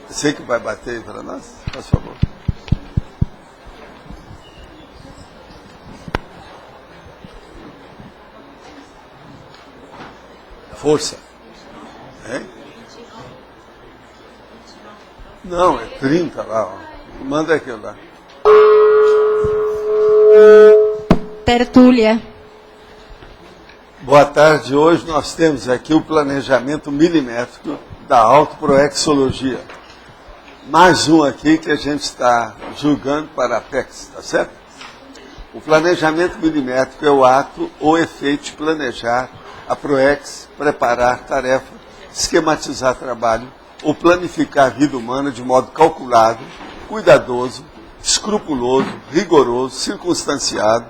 Você que vai bater aí para nós, por favor. Força. Hein? Não, é 30 lá, ó. Manda aquilo lá. Tertúlia. Boa tarde. Hoje nós temos aqui o planejamento milimétrico da autoproexologia. Mais um aqui que a gente está julgando para a Apex, tá certo? O planejamento milimétrico é o ato ou efeito de planejar a proex, preparar tarefa, esquematizar trabalho ou planificar a vida humana de modo calculado, cuidadoso, escrupuloso, rigoroso, circunstanciado,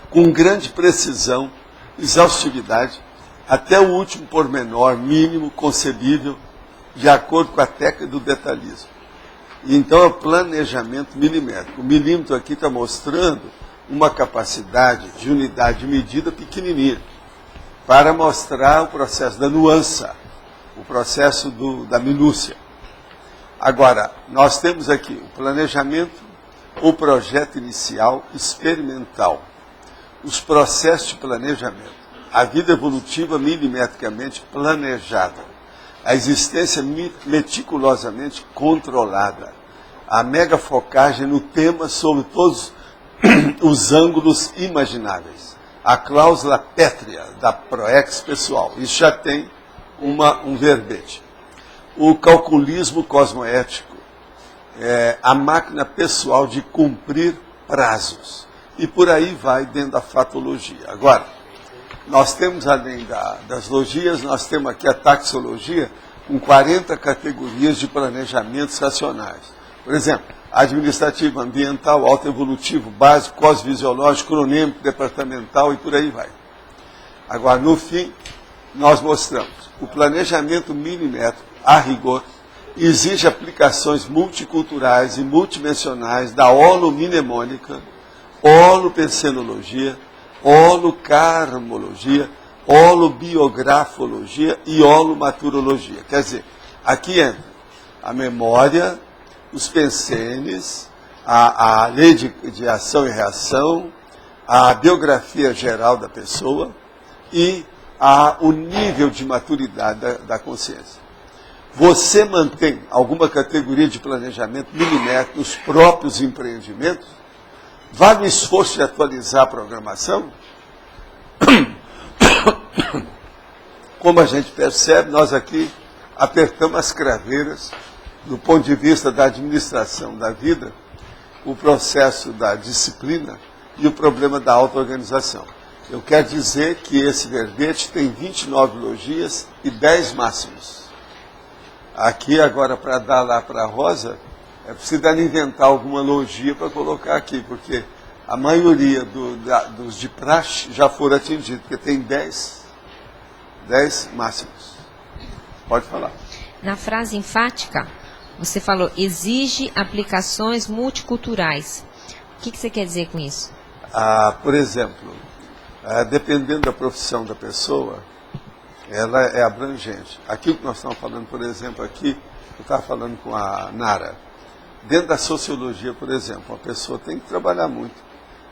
com grande precisão, exaustividade, até o último pormenor mínimo concebível, de acordo com a técnica do detalhismo. Então é o planejamento milimétrico. O milímetro aqui está mostrando uma capacidade de unidade de medida pequenininha, para mostrar o processo da nuance, o processo da minúcia. Agora, nós temos aqui o planejamento, o projeto inicial experimental, os processos de planejamento, a vida evolutiva milimetricamente planejada, a existência meticulosamente controlada, a megafocagem no tema sobre todos os ângulos imagináveis, a cláusula pétrea da proex pessoal. Isso já tem um verbete. O calculismo cosmoético, a máquina pessoal de cumprir prazos. E por aí vai dentro da fatologia. Agora, nós temos, além das logias, nós temos aqui a taxologia, com 40 categorias de planejamentos racionais. Por exemplo, administrativo, ambiental, autoevolutivo, básico, cosfisiológico, cronêmico, departamental e por aí vai. Agora, no fim, nós mostramos o planejamento milimétrico, a rigor, exige aplicações multiculturais e multidimensionais da holomnemônica, holopensenologia, holocarmologia, holobiografologia e holomaturologia. Quer dizer, aqui entra a memória, os pensenes, a lei de ação e reação, a biografia geral da pessoa e o nível de maturidade da consciência. Você mantém alguma categoria de planejamento milimétrico nos próprios empreendimentos? Vale o esforço de atualizar a programação? Como a gente percebe, nós aqui apertamos as craveiras do ponto de vista da administração da vida, o processo da disciplina e o problema da auto-organização. Eu quero dizer que esse verbete tem 29 logias e 10 máximos. Aqui, agora, para dar lá para a Rosa, é preciso inventar alguma logia para colocar aqui, porque a maioria dos de praxe já foram atingidos, porque tem 10 máximos. Pode falar. Na frase enfática, você falou, exige aplicações multiculturais. O que você quer dizer com isso? Por exemplo, dependendo da profissão da pessoa, ela é abrangente. Aquilo que nós estamos falando, por exemplo, aqui, eu estava falando com a Nara. Dentro da sociologia, por exemplo, a pessoa tem que trabalhar muito.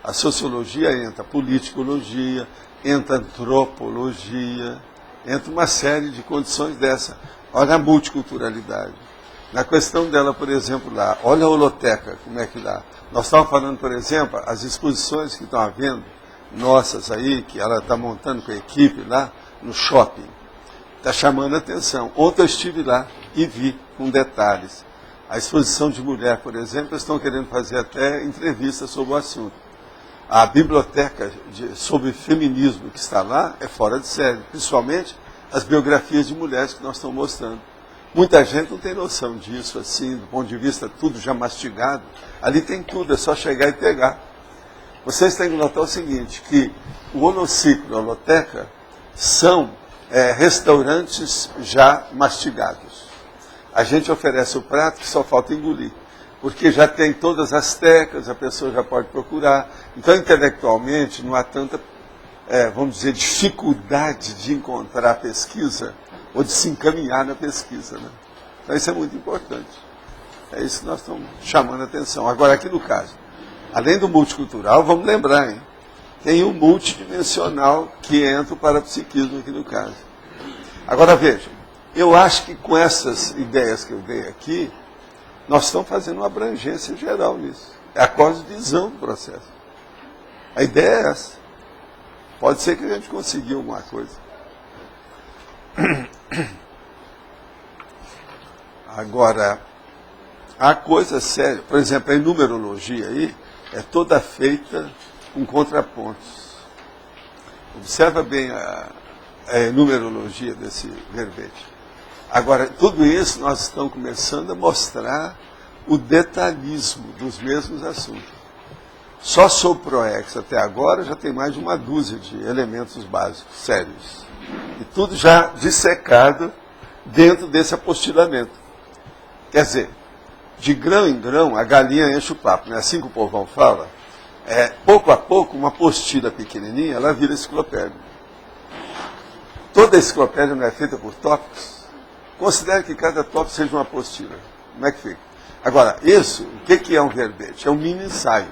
A sociologia entra politicologia, entra antropologia, entra uma série de condições dessa. Olha a multiculturalidade. Na questão dela, por exemplo, lá, olha a holoteca, como é que dá. Nós estávamos falando, por exemplo, as exposições que estão havendo, nossas aí, que ela está montando com a equipe lá, no shopping. Está chamando a atenção. Ontem eu estive lá e vi com detalhes. A exposição de mulher, por exemplo, eles estão querendo fazer até entrevistas sobre o assunto. A biblioteca sobre feminismo que está lá é fora de série, principalmente as biografias de mulheres que nós estamos mostrando. Muita gente não tem noção disso, assim, do ponto de vista tudo já mastigado. Ali tem tudo, é só chegar e pegar. Vocês têm que notar o seguinte, que o holociclo e a holoteca são restaurantes já mastigados. A gente oferece o prato que só falta engolir, porque já tem todas as teclas, a pessoa já pode procurar. Então, intelectualmente, não há tanta, vamos dizer, dificuldade de encontrar a pesquisa ou de se encaminhar na pesquisa, né? Então isso é muito importante. É isso que nós estamos chamando a atenção. Agora, aqui no caso, além do multicultural, vamos lembrar, hein? Tem o multidimensional que entra o parapsiquismo aqui no caso. Agora vejam, eu acho que com essas ideias que eu dei aqui, nós estamos fazendo uma abrangência geral nisso. É a cosmovisão do processo. A ideia é essa. Pode ser que a gente consiga alguma coisa. Agora, a coisa séria, por exemplo, a numerologia aí é toda feita com contrapontos. Observa bem a numerologia desse verbete. Agora, tudo isso nós estamos começando a mostrar o detalhismo dos mesmos assuntos. Só sobre o PROEX até agora já tem mais de uma dúzia de elementos básicos, sérios. E tudo já dissecado dentro desse apostilamento. Quer dizer, de grão em grão, a galinha enche o papo, né? Assim que o povão fala, pouco a pouco, uma apostila pequenininha, ela vira enciclopédia. Toda enciclopédia não é feita por tópicos? Considere que cada tópico seja uma apostila. Como é que fica? Agora, isso, o que é um verbete? É um mini ensaio.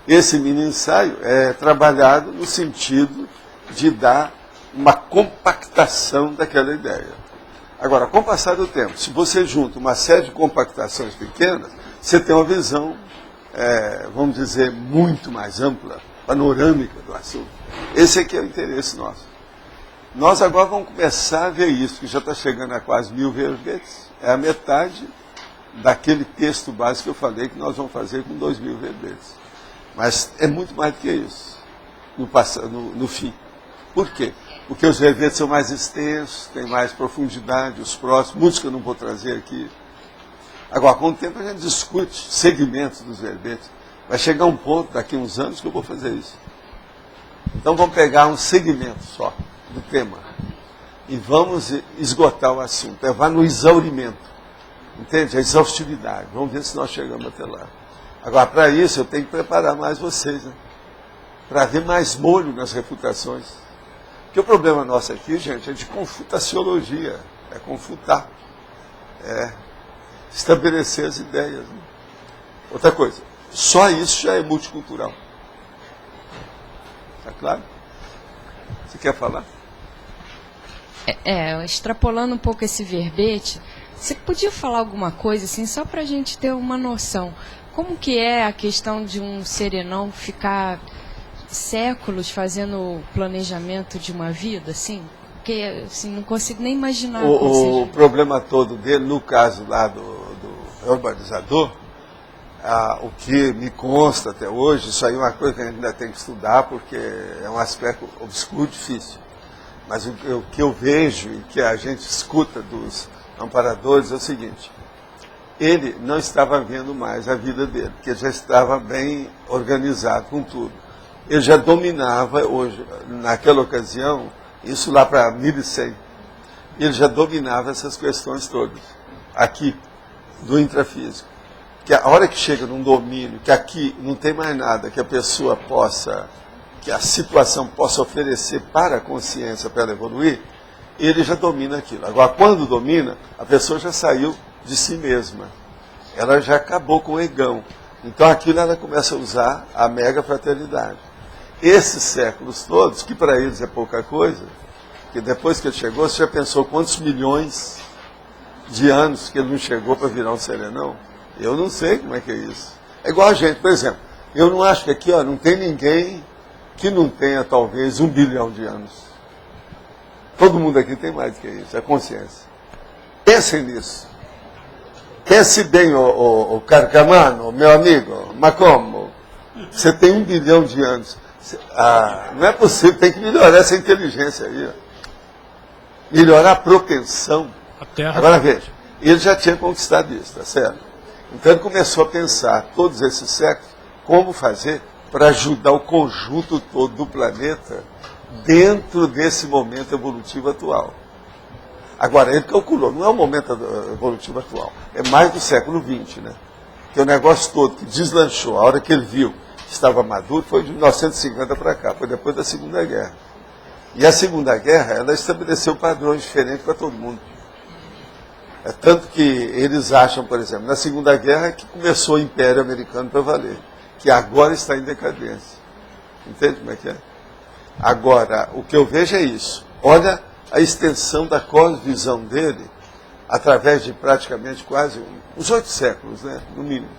Esse mini ensaio é trabalhado no sentido de dar uma compactação daquela ideia. Agora, com o passar do tempo, se você junta uma série de compactações pequenas, você tem uma visão, vamos dizer, muito mais ampla, panorâmica do assunto. Esse aqui é o interesse nosso. Nós agora vamos começar a ver isso, que já está chegando a quase 1000 verbetes. É a metade daquele texto básico que eu falei que nós vamos fazer com 2000 verbetes. Mas é muito mais do que isso, no fim. Por quê? Porque os verbetes são mais extensos, têm mais profundidade, os próximos, muitos que eu não vou trazer aqui. Agora, com o tempo a gente discute segmentos dos verbetes. Vai chegar um ponto, daqui a uns anos, que eu vou fazer isso. Então vamos pegar um segmento só do tema e vamos esgotar o assunto, levar no exaurimento. Entende? A exaustividade. Vamos ver se nós chegamos até lá. Agora, para isso, eu tenho que preparar mais vocês, né? Para ver mais molho nas refutações. Porque o problema nosso aqui, gente, é de confutaciologia. É confutar. É estabelecer as ideias. Né? Outra coisa, só isso já é multicultural. Está claro? Você quer falar? Extrapolando um pouco esse verbete, você podia falar alguma coisa, assim, só para a gente ter uma noção? Como que é a questão de um serenão ficar séculos fazendo o planejamento de uma vida, assim? Porque, assim, não consigo nem imaginar. O problema todo dele, no caso lá do urbanizador, o que me consta até hoje, isso aí é uma coisa que a gente ainda tem que estudar, porque é um aspecto obscuro, difícil. Mas o que eu vejo e que a gente escuta dos amparadores é o seguinte: ele não estava vendo mais a vida dele, porque já estava bem organizado com tudo. Ele já dominava hoje, naquela ocasião, isso lá para 1100, ele já dominava essas questões todas, aqui, do intrafísico. Que a hora que chega num domínio, que aqui não tem mais nada que a pessoa possa, que a situação possa oferecer para a consciência, para ela evoluir, ele já domina aquilo. Agora, quando domina, a pessoa já saiu de si mesma. Ela já acabou com o egão. Então, aquilo ela começa a usar a mega fraternidade. Esses séculos todos, que para eles é pouca coisa, porque depois que ele chegou, você já pensou quantos milhões de anos que ele não chegou para virar um serenão? Eu não sei como é que é isso. É igual a gente, por exemplo, eu não acho que aqui não tem ninguém que não tenha talvez 1 bilhão de anos. Todo mundo aqui tem mais do que isso, é consciência. Pensem nisso. Pense bem, o Carcamano, meu amigo, mas como? Você tem 1 bilhão de anos. Não é possível, tem que melhorar essa inteligência aí. Ó. Melhorar a propensão. A Terra. Agora veja, ele já tinha conquistado isso, tá certo? Então ele começou a pensar, todos esses séculos, como fazer para ajudar o conjunto todo do planeta dentro desse momento evolutivo atual. Agora, ele calculou, não é o momento evolutivo atual, é mais do século XX, né? Que o negócio todo que deslanchou, a hora que ele viu que estava maduro, foi de 1950 para cá, foi depois da Segunda Guerra. E a Segunda Guerra, ela estabeleceu padrões diferentes para todo mundo. É tanto que eles acham, por exemplo, na Segunda Guerra que começou o Império Americano para valer, que agora está em decadência. Entende como é que é? Agora, o que eu vejo é isso. Olha a extensão da cosvisão dele, através de praticamente quase uns 8 séculos, né, no mínimo,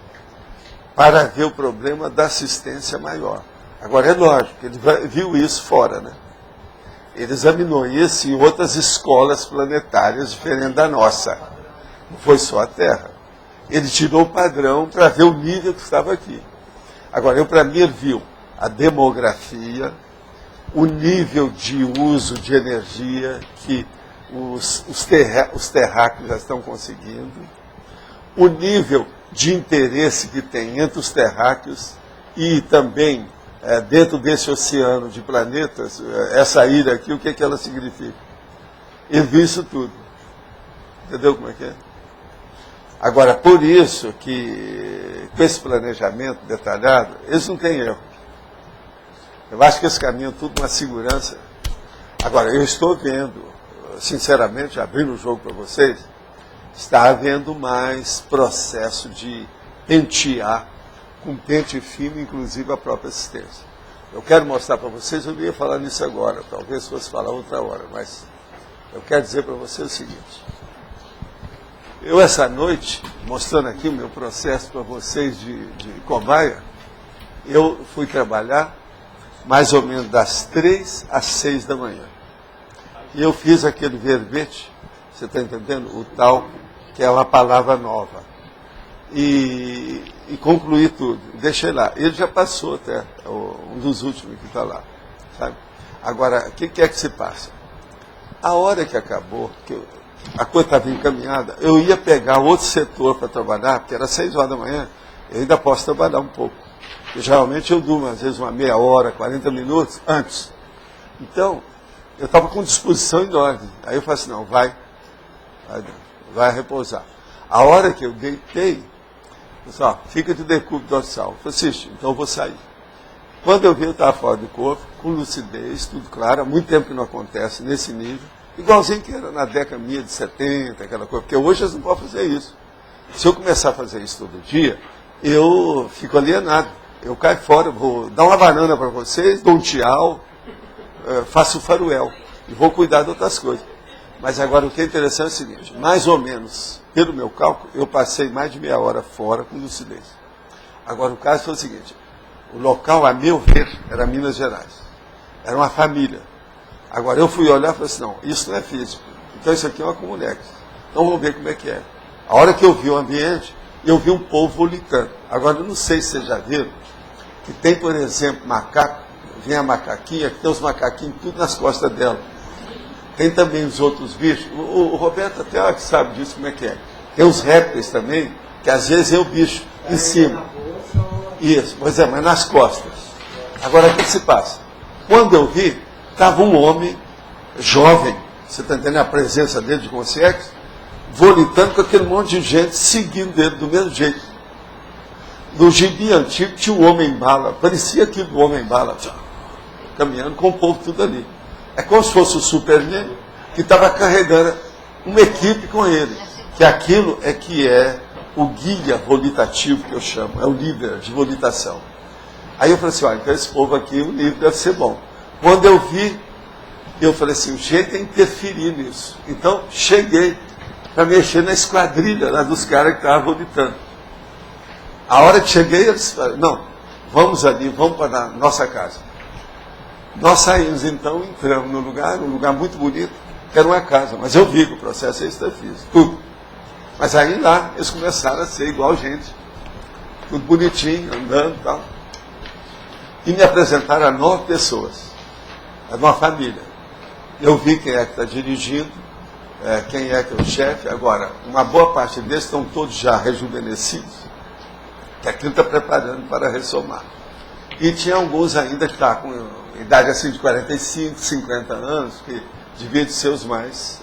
para ver o problema da assistência maior. Agora, é lógico, ele viu isso fora, né? Ele examinou isso em outras escolas planetárias diferentes da nossa. Não foi só a Terra. Ele tirou o padrão para ver o nível que estava aqui. Agora, para mim, ele viu a demografia, o nível de uso de energia que os terráqueos já estão conseguindo, o nível de interesse que tem entre os terráqueos e também dentro desse oceano de planetas, essa ilha aqui, o que é que ela significa? Ele viu isso tudo. Entendeu como é que é? Agora, por isso que, com esse planejamento detalhado, eles não têm erro. Eu acho que esse caminho é tudo uma segurança. Agora, eu estou vendo, sinceramente, abrindo o jogo para vocês, está havendo mais processo de pentear com pente fino, inclusive a própria assistência. Eu quero mostrar para vocês, eu não ia falar nisso agora, talvez fosse falar outra hora, mas eu quero dizer para vocês o seguinte. Eu, essa noite, mostrando aqui o meu processo para vocês de cobaia, eu fui trabalhar mais ou menos das 3 às 6 da manhã. E eu fiz aquele verbete, você está entendendo? O tal, que é uma palavra nova. E concluí tudo. Deixei lá. Ele já passou até, um dos últimos que está lá. Sabe? Agora, o que é que se passa? A hora que acabou, a coisa estava encaminhada, eu ia pegar outro setor para trabalhar, porque era 6 horas da manhã, eu ainda posso trabalhar um pouco. E, geralmente eu durmo, às vezes, uma meia hora, 40 minutos antes. Então, eu estava com disposição enorme. Aí eu falei assim, não, vai repousar. A hora que eu deitei, eu disse, fica de decúbito dorsal. Eu falei, então eu vou sair. Quando eu vi, eu estava fora do corpo, com lucidez, tudo claro, há muito tempo que não acontece nesse nível, igualzinho que era na década minha de 70, aquela coisa, porque hoje eles não podem fazer isso. Se eu começar a fazer isso todo dia, eu fico alienado. Eu caio fora, vou dar uma banana para vocês, dou um tchau, faço o faroel e vou cuidar de outras coisas. Mas agora o que é interessante é o seguinte, mais ou menos, pelo meu cálculo, eu passei mais de meia hora fora com lucidez. Agora o caso foi o seguinte, o local, a meu ver, era Minas Gerais. Era uma família. Agora eu fui olhar e falei assim, não, isso não é físico. Então isso aqui é uma comunex. Então vamos ver como é que é. A hora que eu vi o ambiente, eu vi um povo volitando. Agora eu não sei se vocês já viram, que tem, por exemplo, macaco, vem a macaquinha, que tem os macaquinhos tudo nas costas dela. Tem também os outros bichos. O Roberto até sabe disso, como é que é. Tem os répteis também, que às vezes é o bicho em cima. Isso, pois é, mas nas costas. Agora, o que se passa? Quando eu vi, estava um homem jovem, você está entendendo a presença dele de consciência, volitando com aquele monte de gente seguindo ele do mesmo jeito. No gibi antigo tinha o Homem-Bala, parecia aquilo do Homem-Bala, caminhando com o povo tudo ali. É como se fosse o Superman que estava carregando uma equipe com ele. Que aquilo é que é o guia volitativo que eu chamo, é o líder de volitação. Aí eu falei assim, então esse povo aqui, o nível deve ser bom. Quando eu vi, eu falei assim, o jeito é interferir nisso. Então cheguei para mexer na esquadrilha lá dos caras que estavam volitando. A hora que cheguei, eles falaram, não, vamos ali, vamos para a nossa casa. Nós saímos então, entramos no lugar, um lugar muito bonito, que era uma casa, mas eu vi que o processo é extrafísico, tudo. Mas aí lá, eles começaram a ser igual gente, tudo bonitinho, andando e tal. E me apresentaram a 9 pessoas, era uma família. Eu vi quem é que está dirigindo, quem é que é o chefe. Agora, uma boa parte deles estão todos já rejuvenescidos, que aquilo está preparando para ressomar. E tinha alguns ainda que estavam com idade assim de 45, 50 anos, que deviam ser os mais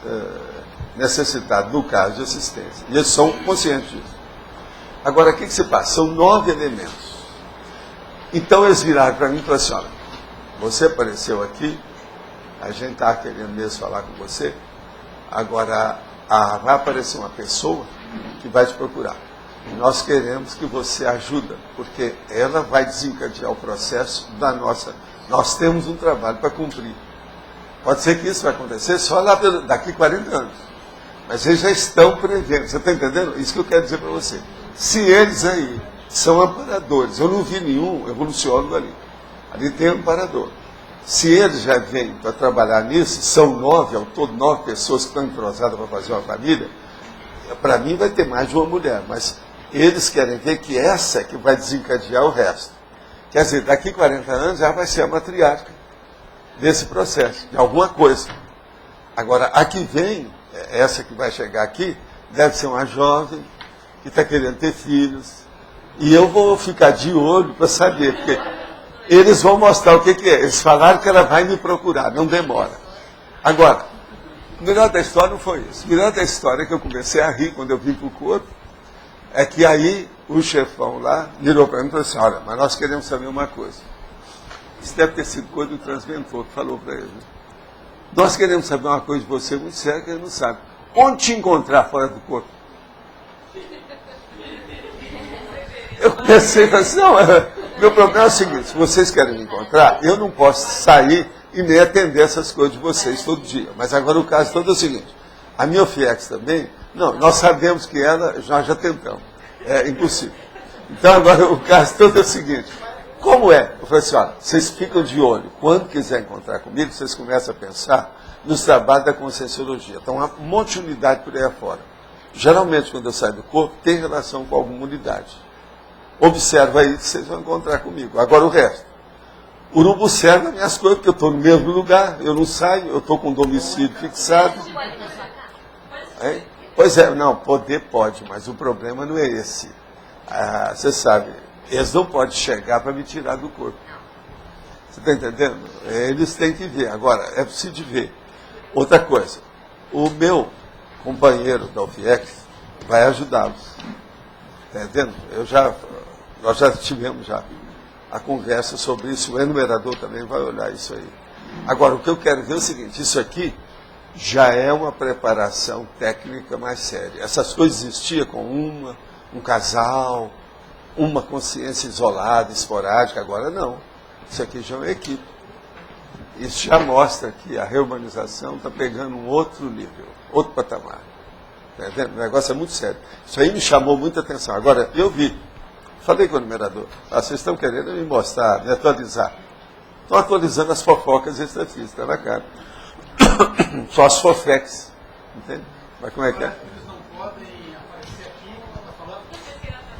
necessitados, no caso de assistência. E eles são conscientes disso. Agora, o que se passa? São 9 elementos. Então eles viraram para mim e falaram assim, olha, você apareceu aqui, a gente está querendo mesmo falar com você, agora vai aparecer uma pessoa que vai te procurar. E nós queremos que você ajude, porque ela vai desencadear o processo da nossa... Nós temos um trabalho para cumprir. Pode ser que isso vai acontecer só lá daqui 40 anos. Mas eles já estão prevendo. Você está entendendo? Isso que eu quero dizer para você. Se eles aí são amparadores, eu não vi nenhum evoluciólogo ali. Ali tem amparador. Se eles já vêm para trabalhar nisso, são 9, ao todo 9 pessoas que estão entrosadas para fazer uma família, para mim vai ter mais de uma mulher, mas eles querem ver que essa é que vai desencadear o resto. Quer dizer, daqui 40 anos já vai ser a matriarca desse processo, de alguma coisa. Agora, a que vem, essa que vai chegar aqui, deve ser uma jovem que está querendo ter filhos. E eu vou ficar de olho para saber, porque eles vão mostrar o que é. Eles falaram que ela vai me procurar, não demora. Agora, o melhor da história não foi isso. O melhor da história é que eu comecei a rir quando eu vim para o corpo, é que aí o chefão lá virou para mim e falou assim, olha, mas nós queremos saber uma coisa. Isso deve ter sido coisa do transmentor que falou para ele. Né? Nós queremos saber uma coisa de você muito séria que ele não sabe. Onde te encontrar fora do corpo? Eu pensei, falei assim, não, meu problema é o seguinte, se vocês querem me encontrar, eu não posso sair e nem atender essas coisas de vocês todo dia. Mas agora o caso todo é o seguinte, a minha OFIEX também, não, nós sabemos que ela, nós já tentamos, é impossível. Então agora o caso todo é o seguinte, como é? Eu falei assim, olha, vocês ficam de olho, quando quiser encontrar comigo, vocês começam a pensar nos trabalhos da conscienciologia. Então, um monte de unidade por aí afora. Geralmente, quando eu saio do corpo, tem relação com alguma unidade. Observa aí que vocês vão encontrar comigo. Agora o resto. Urubu observa minhas coisas, porque eu estou no mesmo lugar, eu não saio, eu estou com domicílio fixado. É? Pois é, não, poder pode, mas o problema não é esse. Você sabe, eles não podem chegar para me tirar do corpo. Você está entendendo? Eles têm que ver. Agora, é preciso ver. Outra coisa, o meu companheiro da UFIEX vai ajudá-los. Está entendendo? Nós já tivemos a conversa sobre isso, o enumerador também vai olhar isso aí. Agora, o que eu quero ver é o seguinte, isso aqui já é uma preparação técnica mais séria. Essas coisas existiam com um casal, uma consciência isolada, esporádica, agora não. Isso aqui já é uma equipe. Isso já mostra que a reumanização está pegando um outro nível, outro patamar. Tá entendendo? O negócio é muito sério. Isso aí me chamou muita atenção. Agora, eu vi, falei com o numerador, vocês estão querendo me mostrar, me atualizar. Estão atualizando as fofocas extrafísicas, está na cara. Só as fofex. Entende? Mas como é que é?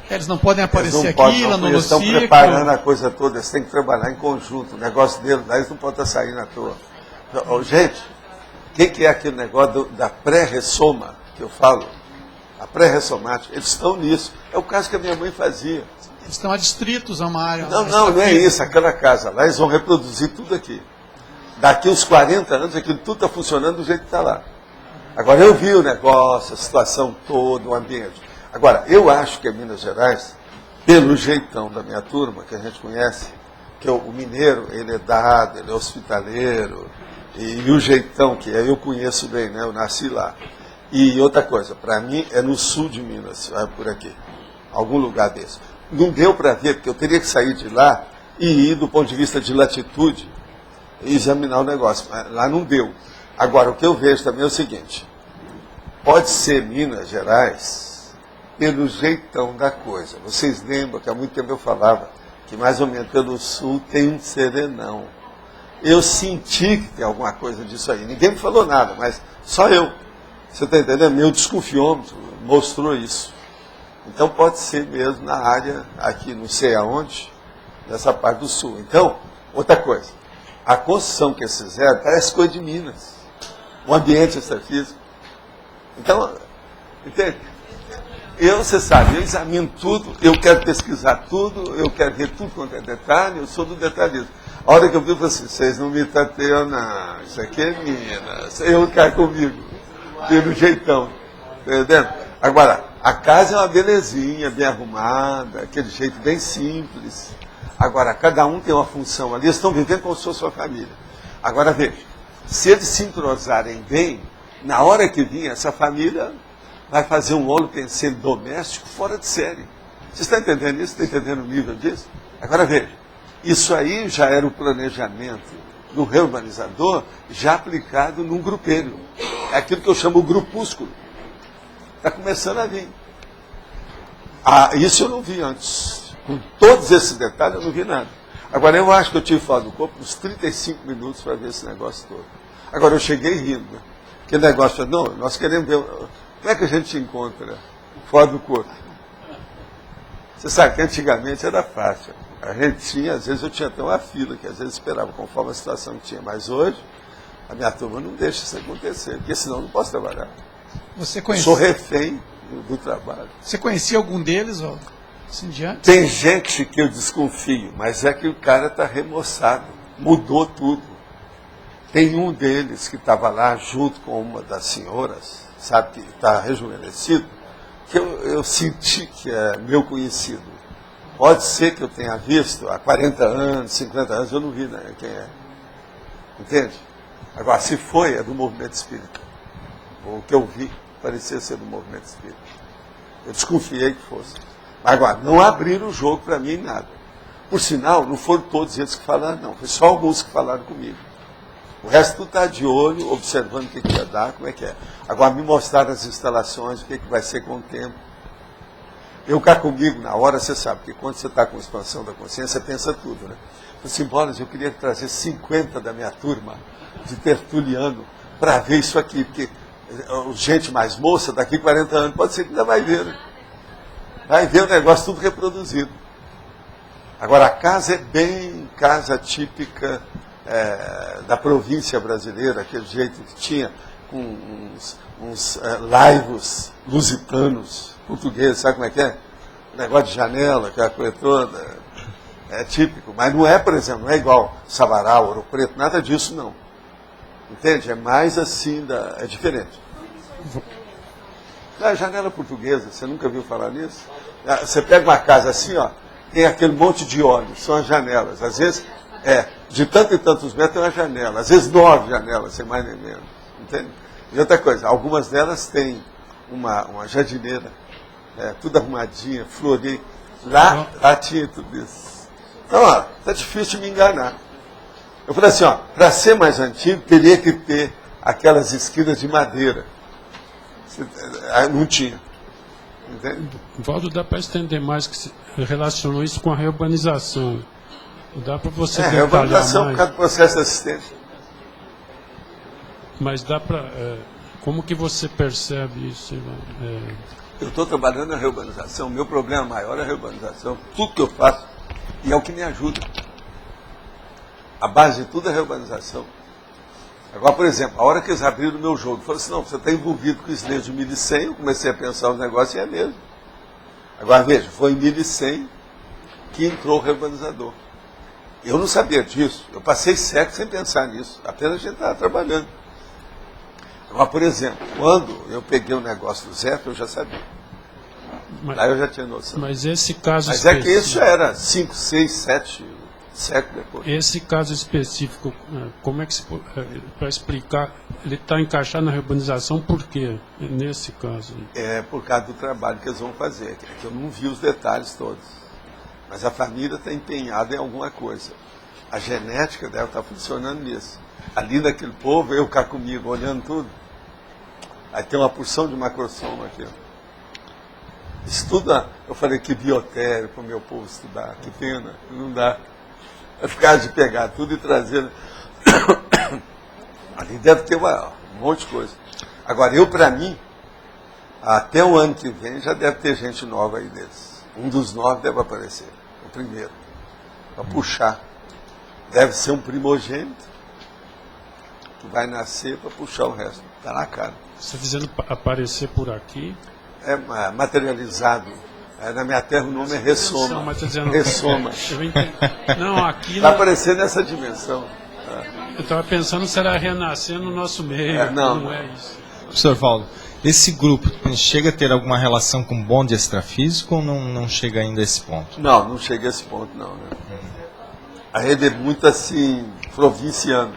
Eles não podem aparecer aqui, lá no eles estão ciclo. preparando a coisa toda, eles têm que trabalhar em conjunto. O negócio deles, lá eles não podem estar saindo à toa. Gente, o que é aquele negócio da pré-ressoma que eu falo? A pré-ressomática, eles estão nisso. É o caso que a minha mãe fazia. Eles estão adstritos a uma área. Não é isso. Aquela casa lá, eles vão reproduzir tudo aqui. Daqui uns 40 anos, aquilo tudo está funcionando do jeito que está lá. Agora, eu vi o negócio, a situação toda, o ambiente. Agora, eu acho que em Minas Gerais, pelo jeitão da minha turma, que a gente conhece, que o mineiro, ele é dado, ele é hospitaleiro, e o jeitão que é, eu conheço bem, né? Eu nasci lá. E outra coisa, para mim é no sul de Minas, por aqui, algum lugar desse. Não deu para ver, porque eu teria que sair de lá e ir do ponto de vista de latitude e examinar o negócio. Mas lá não deu. Agora, o que eu vejo também é o seguinte, pode ser Minas Gerais pelo jeitão da coisa. Vocês lembram que há muito tempo eu falava que mais ou menos pelo sul tem um serenão. Eu senti que tem alguma coisa disso aí. Ninguém me falou nada, mas só eu. Você está entendendo? Meu desconfiômetro mostrou isso. Então pode ser mesmo na área, aqui não sei aonde, nessa parte do sul. Então, outra coisa, a construção que eles fizeram parece coisa de Minas. O ambiente extrafísico. Então, entende? Você sabe, eu examino tudo, eu quero pesquisar tudo, eu quero ver tudo quanto é detalhe, eu sou do detalhismo. A hora que eu vi, eu falei assim, vocês não me tateiam, não, isso aqui é Minas, eu quero comigo, pelo jeitão, entendendo? Agora, a casa é uma belezinha, bem arrumada, aquele jeito bem simples. Agora, cada um tem uma função ali, eles estão vivendo como se fosse sua família. Agora, veja, se eles se entrosarem bem, Na hora que vinha, essa família vai fazer um holopensene doméstico fora de série. Você está entendendo isso? Está entendendo o nível disso? Agora veja, isso aí já era o planejamento do reurbanizador já aplicado num grupelho. É aquilo que eu chamo de grupúsculo. Está começando a vir. Isso eu não vi antes. Com todos esses detalhes eu não vi nada. Agora eu acho que eu tive fora do corpo uns 35 minutos para ver esse negócio todo. Agora eu cheguei rindo, né? Aquele negócio, não, nós queremos ver. Como é que a gente encontra fora do corpo? Você sabe que antigamente era fácil. A gente tinha, às vezes eu tinha até uma fila, que às vezes esperava conforme a situação que tinha. Mas hoje, a minha turma não deixa isso acontecer, porque senão eu não posso trabalhar. Você conhecia? Sou refém do trabalho. Você conhecia algum deles, ó? Assim diante? Tem gente que eu desconfio, mas é que o cara está remoçado, mudou tudo. Tem um deles que estava lá junto com uma das senhoras, sabe, que está rejuvenescido, que eu senti que é meu conhecido. Pode ser que eu tenha visto há 40 anos, 50 anos, eu não vi, né, quem é. Entende? Agora, se foi, é do movimento espírita. O que eu vi parecia ser do movimento espírita. Eu desconfiei que fosse. Agora, não abriram o jogo para mim em nada. Por sinal, não foram todos eles que falaram, não. Foi só alguns que falaram comigo. O resto tudo está de olho, observando o que ia dar, como é que é. Agora, me mostraram as instalações, o que vai ser com o tempo. Eu cá comigo, na hora, você sabe, que quando você está com expansão da consciência, você pensa tudo, né? Eu disse, Bolas, eu queria trazer 50 da minha turma de tertuliano para ver isso aqui, porque gente mais moça, daqui 40 anos, pode ser que ainda vai ver, né? Vai ver o negócio tudo reproduzido. Agora, a casa é bem casa típica da província brasileira, aquele jeito que tinha, com uns laivos lusitanos, portugueses, sabe como é que é? Negócio de janela, aquela coisa toda, é típico. Mas não é, por exemplo, não é igual Sabará, Ouro Preto, nada disso não. Entende? É mais assim, é diferente. A janela portuguesa, você nunca viu falar nisso? Você pega uma casa assim, ó, tem aquele monte de olhos, são as janelas. Às vezes, de tanto e tantos metros tem uma janela. Às vezes 9 janelas, sem mais nem menos. Entende? E outra coisa, algumas delas têm uma jardineira, tudo arrumadinha, florir. Lá tinha tudo isso. Então, ó, tá difícil de me enganar. Eu falei assim, ó, para ser mais antigo, teria que ter aquelas esquinas de madeira. Não tinha. Entende? Valdo, dá para estender mais, que se relacionou isso com a reurbanização. Dá para você detalhar reurbanização mais. por causa do processo de assistência. Mas dá para... como que você percebe isso? Eu estou trabalhando na reurbanização, o meu problema maior é a reurbanização. Tudo que eu faço, e é o que me ajuda. A base de tudo é a reurbanização. Agora, por exemplo, a hora que eles abriram o meu jogo, falaram assim, não, você está envolvido com isso desde 1100, eu comecei a pensar os negócios e é mesmo. Agora, veja, foi em 1100 que entrou o reurbanizador. Eu não sabia disso, eu passei séculos sem pensar nisso, apenas a gente estava trabalhando. Agora, por exemplo, quando eu peguei o negócio do Zé, eu já sabia. Lá eu já tinha noção. Mas esse caso Mas é que isso já era 5, 6, 7 séculos depois. Esse caso específico, como é que para explicar, ele está encaixado na reurbanização por quê, nesse caso? É por causa do trabalho que eles vão fazer, que eu não vi os detalhes todos. Mas a família está empenhada em alguma coisa. A genética deve estar funcionando nisso. Ali naquele povo, eu cá comigo, olhando tudo. Aí tem uma porção de macrosoma aqui. Estuda, eu falei que biotério para o meu povo estudar, que pena, não dá. É ficar de pegar tudo e trazer. Ali deve ter um monte de coisa. Agora, para mim, até o ano que vem já deve ter gente nova aí deles. Um dos 9 deve aparecer, o primeiro, para puxar. Deve ser um primogênito que vai nascer para puxar o resto. Está na cara. Você dizendo aparecer por aqui? É materializado. Na minha terra o nome é Ressoma. Não, mas dizendo, Ressoma. Eu entendi. Não, aqui... Está aparecendo nessa dimensão. Eu estava pensando se era renascer no nosso meio. Não é isso. Professor Valdo, esse grupo chega a ter alguma relação com bonde extrafísico ou não chega ainda a esse ponto? Não chega a esse ponto, não. Né? A rede é muito assim, provinciana.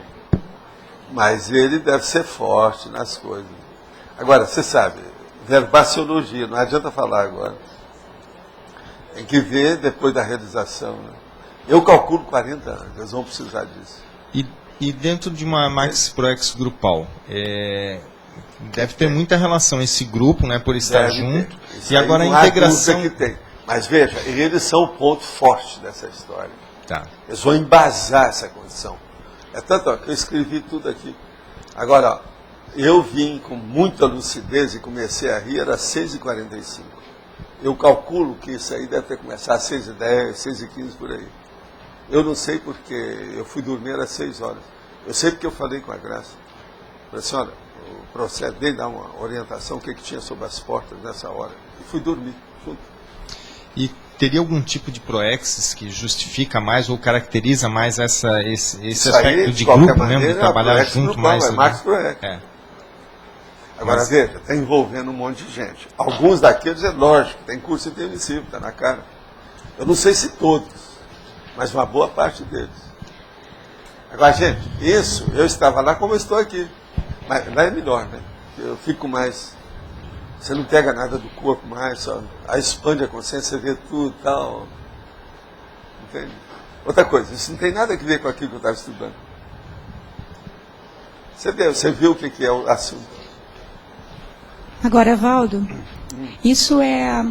Mas ele deve ser forte nas coisas. Agora, você sabe, verbaciologia, não adianta falar agora. Tem que ver depois da realização. Né? Eu calculo 40 anos, eles vão precisar disso. E dentro de uma Max Proex grupal, deve ter muita relação esse grupo, né, por estar junto, e agora a integração... Que tem. Mas veja, eles são o ponto forte dessa história. Tá. Eles vão embasar essa condição. É tanto ó, que eu escrevi tudo aqui. Agora, ó, eu vim com muita lucidez e comecei a rir, era 6h45. Eu calculo que isso aí deve ter começado às 6h10, 6h15 por aí. Eu não sei porque eu fui dormir às 6 horas. Eu sei porque eu falei com a Graça. Falei assim, olha, o processo dele dá uma orientação, o que tinha sobre as portas nessa hora. E fui dormir junto. E teria algum tipo de proexis que justifica mais ou caracteriza mais esse aspecto aí, de grupo mesmo, de trabalhar junto grupal, mais? É Max Proex. Agora, Mas... veja, está envolvendo um monte de gente. Alguns daqueles, é lógico, tem curso intermissivo, está na cara. Eu não sei se todos, mas uma boa parte deles. Agora, gente, isso, eu estava lá como eu estou aqui. Mas lá é melhor, né? Eu fico mais... Você não pega nada do corpo mais, só aí expande a consciência, você vê tudo e tal. Entende? Outra coisa, isso não tem nada a ver com aquilo que eu estava estudando. Você viu o que é o assunto. Agora, Valdo, isso é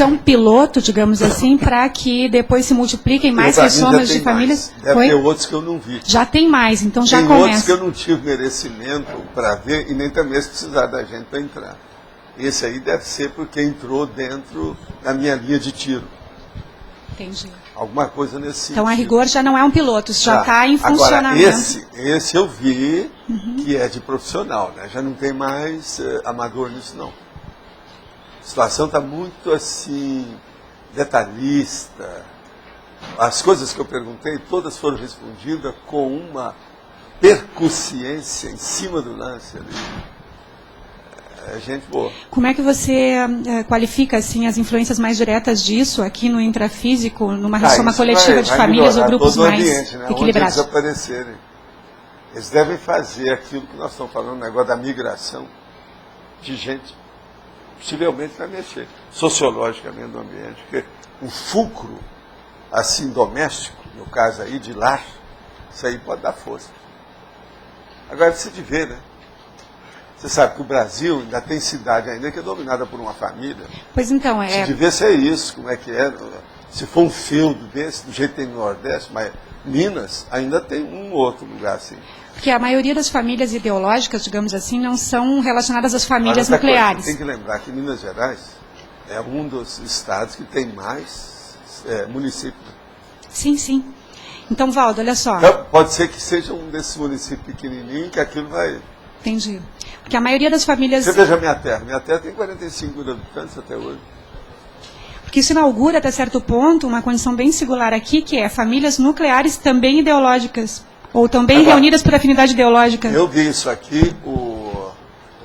um piloto, digamos assim, para que depois se multipliquem mais rizomas de famílias? Deve ter outros que eu não vi. Já tem mais, então já tem começa. Tem outros que eu não tive merecimento para ver e nem também se precisar da gente para entrar. Esse aí deve ser porque entrou dentro da minha linha de tiro. Entendi. Alguma coisa nesse sentido. Então, a rigor, já não é um piloto, já está em funcionamento. Agora, esse eu vi que é de profissional, né? Já não tem mais amador nisso, não. A situação está muito, assim, detalhista. As coisas que eu perguntei, todas foram respondidas com uma percussiência em cima do lance ali. É gente boa. Como é que você qualifica assim, as influências mais diretas disso aqui no intrafísico, numa ressoma coletiva de famílias ou grupos todo o mais ambiente, né? equilibrados? Onde eles aparecerem. Eles devem fazer aquilo que nós estamos falando, o negócio da migração de gente. Possivelmente vai mexer sociologicamente no ambiente. Porque um fulcro assim doméstico, no caso aí de lar, isso aí pode dar força. Agora precisa de ver, né? Você sabe que o Brasil ainda tem cidade ainda que é dominada por uma família. Pois então, Se de ver se é isso, como é que é. Se for um feudo desse, do jeito que tem no Nordeste, mas Minas ainda tem um outro lugar assim. Porque a maioria das famílias ideológicas, digamos assim, não são relacionadas às famílias nucleares. Tem que lembrar que Minas Gerais é um dos estados que tem mais municípios. Sim, sim. Então, Valdo, olha só. Então, pode ser que seja um desses municípios pequenininhos que aquilo vai... Entendi. Porque a maioria das famílias... Você veja a minha terra. Minha terra tem 45 mil habitantes até hoje. Porque isso inaugura, até certo ponto, uma condição bem singular aqui, que é famílias nucleares também ideológicas. Ou também agora, reunidas por afinidade ideológica. Eu vi isso aqui, o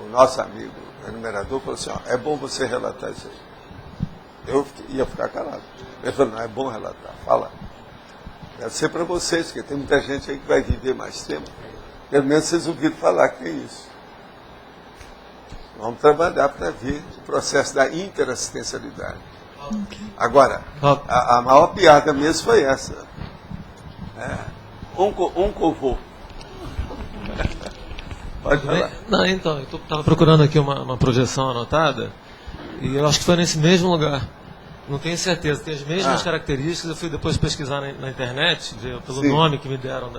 nosso amigo enumerador falou assim, ó, é bom você relatar isso aí. Eu ia ficar calado. Ele falou, não, é bom relatar, fala. Deve ser para vocês, porque tem muita gente aí que vai viver mais tempo. Pelo menos vocês ouviram falar que tem isso. Vamos trabalhar para ver o processo da interassistencialidade. Okay. Agora, a maior piada mesmo foi essa. Oncovô. Pode falar. Não, então, eu estava procurando aqui uma projeção anotada, e eu acho que foi nesse mesmo lugar. Não tenho certeza, tem as mesmas características. Eu fui depois pesquisar na internet, ver pelo nome que me deram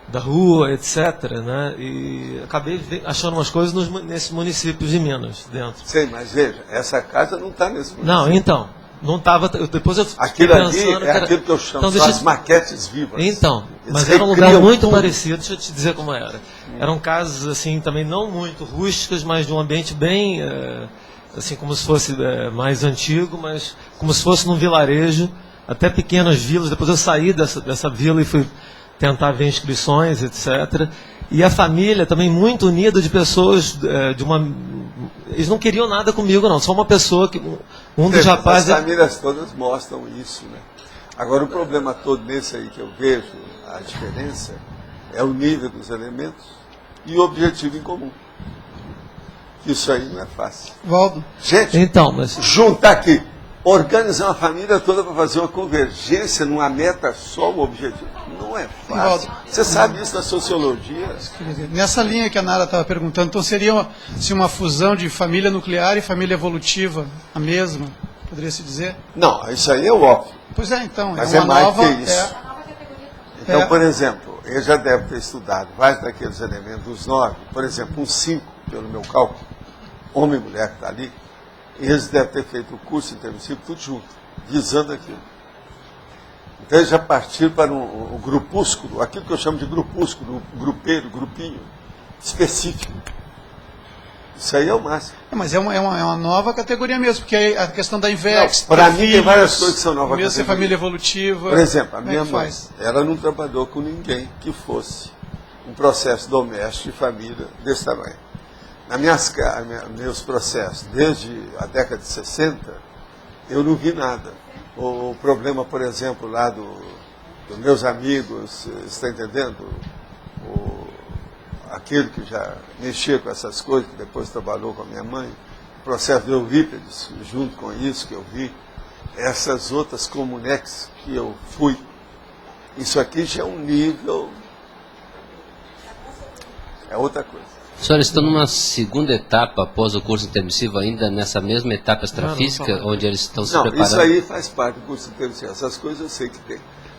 da rua, etc. Né? E acabei achando umas coisas nesses municípios de Minas, dentro. Sei, mas veja, essa casa não está nesse município. Não, então, não estava. Depois eu aquilo ali é aquilo que eu chamo de as maquetes vivas. Então, mas era um lugar muito parecido, deixa eu te dizer como era. Eram casas, assim, também não muito rústicas, mas de um ambiente bem, assim, como se fosse mais antigo, mas como se fosse num vilarejo, até pequenas vilas. Depois eu saí dessa vila e fui tentar ver inscrições, etc. E a família também muito unida de pessoas de uma... Eles não queriam nada comigo, não. Só uma pessoa que... Um dos rapazes... As famílias todas mostram isso, né? Agora, o problema todo nesse aí que eu vejo, a diferença, é o nível dos elementos e objetivo em comum. Isso aí não é fácil. Valdo. Gente, Então, mas juntar aqui, organizar uma família toda para fazer uma convergência numa meta só, um objetivo, não é fácil. Você sabe isso da sociologia? Nessa linha que a Nara estava perguntando, então seria uma fusão de família nuclear e família evolutiva, a mesma, poderia se dizer? Não, isso aí é óbvio. Pois é, então. Mas é uma mais nova, que isso. Então, por exemplo, ele já deve ter estudado vários daqueles elementos, os 9, por exemplo, uns 5, pelo meu cálculo, homem e mulher que está ali, eles devem ter feito o curso intermissivo tudo junto, visando aquilo. Então eles já partiram para um grupúsculo, aquilo que eu chamo de grupúsculo, grupeiro, grupinho, específico. Isso aí é o máximo. Mas é uma nova categoria mesmo, porque a questão da INVEX... Para mim tem várias coisas que são novas categorias. Mesmo família evolutiva... Por exemplo, a minha é mãe, ela não trabalhou com ninguém que fosse um processo doméstico de família desse tamanho. Meus processos, desde a década de 60, eu não vi nada. O problema, por exemplo, lá dos meus amigos, está entendendo? Aquele que já mexia com essas coisas, que depois trabalhou com a minha mãe, o processo de Eurípides, junto com isso que eu vi, essas outras comunex que eu fui, isso aqui já é um nível, é outra coisa. Senhores, estão numa segunda etapa após o curso intermissivo, ainda nessa mesma etapa extrafísica, onde eles estão se preparando? Isso aí faz parte do curso intermissivo, essas coisas eu sei que tem.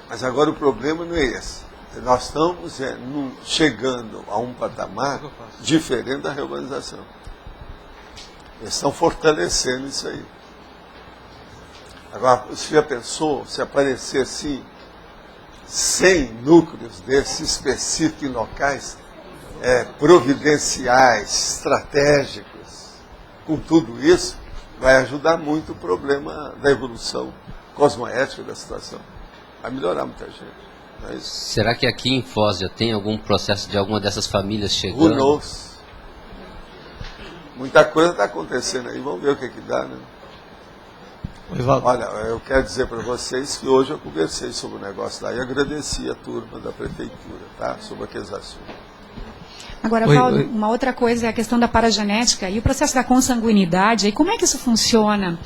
Mas agora o problema não é esse. Nós estamos chegando a um patamar diferente da reorganização. Eles estão fortalecendo isso aí. Agora, você já pensou se aparecer assim 100 núcleos desses específicos em locais providenciais, estratégicos, com tudo isso, vai ajudar muito o problema da evolução cosmoética da situação. Vai melhorar muita gente. Não é isso? Será que aqui em Foz já tem algum processo de alguma dessas famílias chegando? Who knows? Muita coisa está acontecendo aí, vamos ver o que dá, né? Olha, eu quero dizer para vocês que hoje eu conversei sobre o negócio lá e agradeci a turma da prefeitura, tá? Sobre aqueles assuntos. Agora, Valdo, uma outra coisa é a questão da paragenética e o processo da consanguinidade. E como é que isso funciona?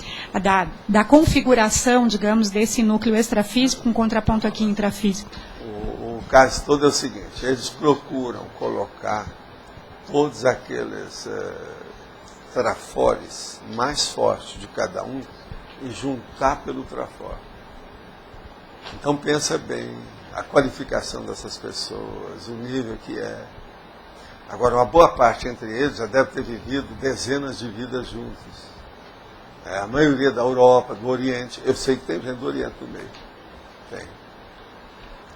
Da configuração, digamos, desse núcleo extrafísico com contraponto aqui intrafísico? O caso todo é o seguinte, eles procuram colocar todos aqueles trafores mais fortes de cada um e juntar pelo trafor. Então pensa bem a qualificação dessas pessoas, o nível que é. Agora, uma boa parte entre eles já deve ter vivido dezenas de vidas juntos. A maioria da Europa, do Oriente, eu sei que tem gente do Oriente no meio. Tem.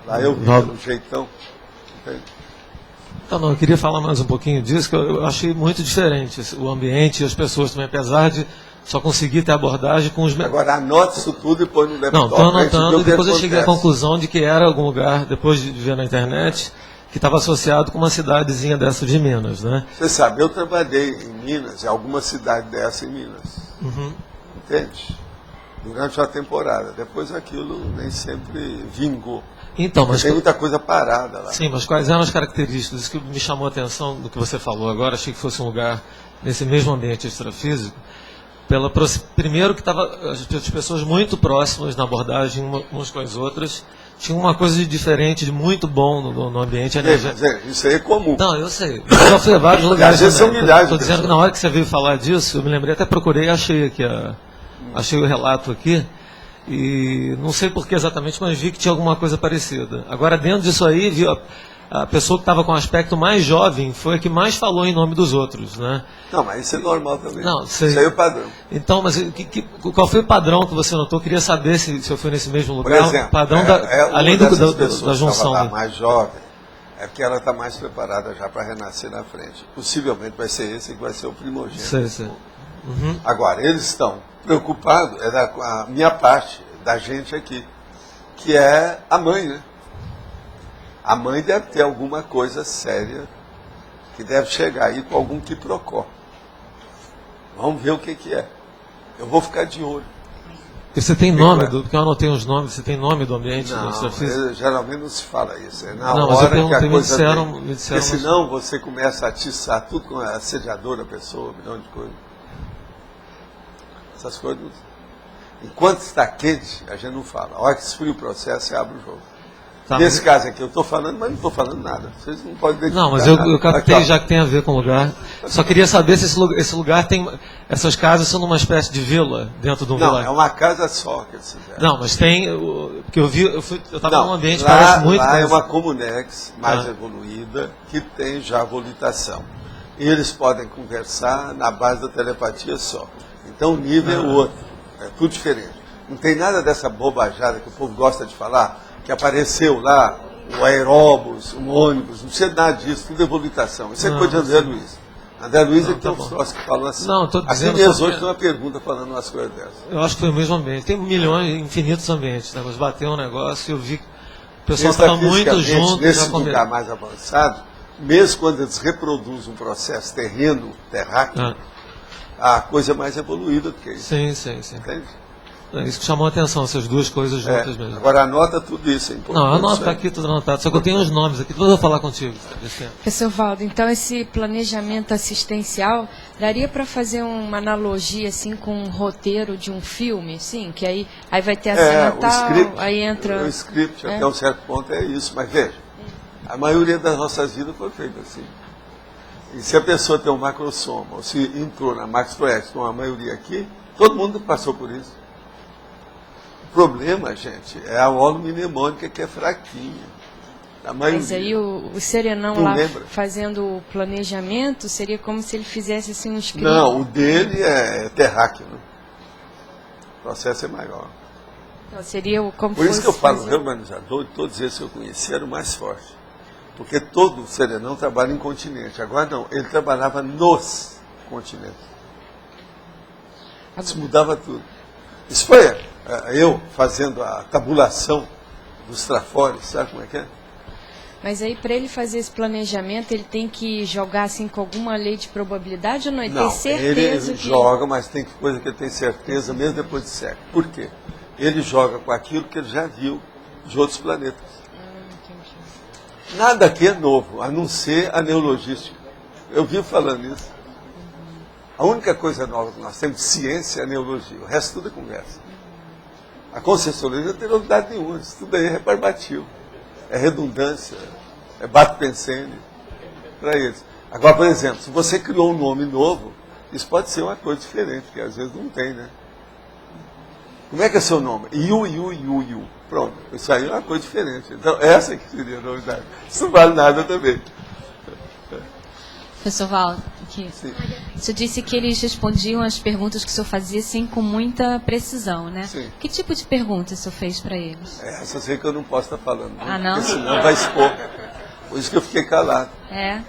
Lá eu vi um jeitão. Entende? Então, eu queria falar mais um pouquinho disso, que eu achei muito diferente o ambiente e as pessoas também, apesar de só conseguir ter abordagem com os... Agora, anote isso tudo e põe no laptop. Não, estou anotando, e depois eu cheguei à conclusão de que era algum lugar, depois de ver na internet, que estava associado com uma cidadezinha dessa de Minas, né? Você sabe, eu trabalhei em Minas, em alguma cidade dessa em Minas. Uhum. Entende? Durante uma temporada. Depois aquilo nem sempre vingou. Então, mas tem muita coisa parada lá. Sim, mas quais eram as características? Isso que me chamou a atenção do que você falou agora, achei que fosse um lugar nesse mesmo ambiente extrafísico. Primeiro que estava as pessoas muito próximas na abordagem umas com as outras, tinha uma coisa de diferente, de muito bom no ambiente energético. Isso aí é comum. Não, eu sei. Eu já fui a vários lugares. Às vezes são milhares. Estou dizendo que na hora que você veio falar disso, eu me lembrei, até procurei e achei aqui, achei o relato aqui, e não sei por que exatamente, mas vi que tinha alguma coisa parecida. Agora, dentro disso aí, vi a pessoa que estava com o aspecto mais jovem foi a que mais falou em nome dos outros, né? Não, mas isso é normal também. Não, sei. Isso aí é o padrão. Então, mas qual foi o padrão que você notou? Eu queria saber se eu fui nesse mesmo lugar. Por exemplo, o padrão além da junção. Ela está mais jovem, é porque ela está mais preparada já para renascer na frente. Possivelmente vai ser esse que vai ser o primogênito. Sei. Uhum. Agora, eles estão preocupados, com a minha parte, da gente aqui, que é a mãe, né? A mãe deve ter alguma coisa séria que deve chegar aí com algum quiprocó. Vamos ver o que é. Eu vou ficar de olho. Você tem nome, porque eu anotei os nomes, você tem nome do ambiente do Não, extrafísico? geralmente não se fala isso. É na Não, mas eu hora que a perguntei, coisa me vem. disseram. Porque senão você começa a atiçar tudo com a assediadora, a pessoa, um milhão de coisas. Essas coisas. Enquanto está quente, a gente não fala. A hora que esfria o processo, você abre o jogo. Tá, Nesse caso aqui, eu estou falando, mas não estou falando nada. Vocês não podem identificar. Não, mas eu nada. captei, Aqui, ó. já que tem a ver com o lugar. Só queria saber se esse lugar tem. Essas casas são numa espécie de vila dentro de um Não, vilarejo. é uma casa só que eles fizeram. Não, mas tem. Porque eu vi, eu estava Não, num ambiente que lá, parece muito. lá é mais- uma Comunex mais Ah. evoluída que tem já volitação. E eles podem conversar na base da telepatia só. Então o nível é outro. É tudo diferente. Não tem nada dessa bobajada que o povo gosta de falar, que apareceu lá o aeróbus, um ônibus, não precisa nada disso, tudo é volitação. Isso é Não, coisa de André Luiz. André Luiz é que tem tá uns bom. troços que falam assim. Não, tô Aqui dizendo mesmo só hoje que- tem uma pergunta falando umas coisas dessas. Eu acho que foi o mesmo ambiente. Tem milhões, infinitos ambientes, né? Mas bateu um negócio e eu vi que o pessoal estava muito Extrafisicamente, junto. nesse já lugar conversando. mais avançado, mesmo quando eles reproduzem um processo terráqueo, a coisa é mais evoluída do que isso. Sim, sim, sim. Entende? É isso que chamou a atenção, essas duas coisas juntas mesmo. Agora anota tudo isso, é importante. Não, anota, isso tá aí. aqui tudo anotado. Só que eu tenho os nomes aqui, depois eu vou falar contigo. Professor Valdo, então esse planejamento assistencial daria para fazer uma analogia assim com um roteiro de um filme, sim, que aí vai ter a cena o tal, script, aí entra. o script É. até um certo ponto é isso, mas veja, a maioria das nossas vidas foi feita assim. E se a pessoa tem um macrosoma, ou se entrou na MaxProex com a maioria aqui, todo mundo passou por isso. O problema, gente, é a holomnemônica que é fraquinha. A maioria. Mas aí o serenão Não lá lembra? fazendo o planejamento seria como se ele fizesse assim um script. Não, o dele é terráqueo. Né? O processo é maior. Então, seria como Por isso fosse que eu falo, o fazer- reurbanizador, de todos esses que eu conheci, era o mais forte. Porque todo serenão trabalha em continente. Agora não, ele trabalhava nos continentes. Isso mudava tudo. Isso foi eu fazendo a tabulação dos trafores, sabe como é que é? Mas aí para ele fazer esse planejamento, ele tem que jogar assim com alguma lei de probabilidade ou não? Ele Não, tem certeza ele que... joga, mas tem coisa que ele tem certeza mesmo depois de século. Por quê? Ele joga com aquilo que ele já viu de outros planetas. Nada aqui é novo, a não ser a neologística. Eu vivo falando isso. A única coisa nova que nós temos de ciência é a neologia, o resto tudo é conversa. A conscienciologia não tem novidade nenhuma, isso tudo aí é reparbativo, é redundância, é bato-pensene para eles. Agora, por exemplo, se você criou um nome novo, isso pode ser uma coisa diferente, que às vezes não tem, né? Como é que é seu nome? Yu. Pronto, isso aí é uma coisa diferente. Então, essa que seria a novidade. Isso não vale nada também. Professor Valdo, aqui. Sim. O senhor disse que eles respondiam as perguntas que o senhor fazia assim com muita precisão, né? Sim. Que tipo de perguntas o senhor fez para eles? Essa eu sei que eu não posso estar falando, né? Ah, não? Porque senão vai expor. Por isso que eu fiquei calado. É?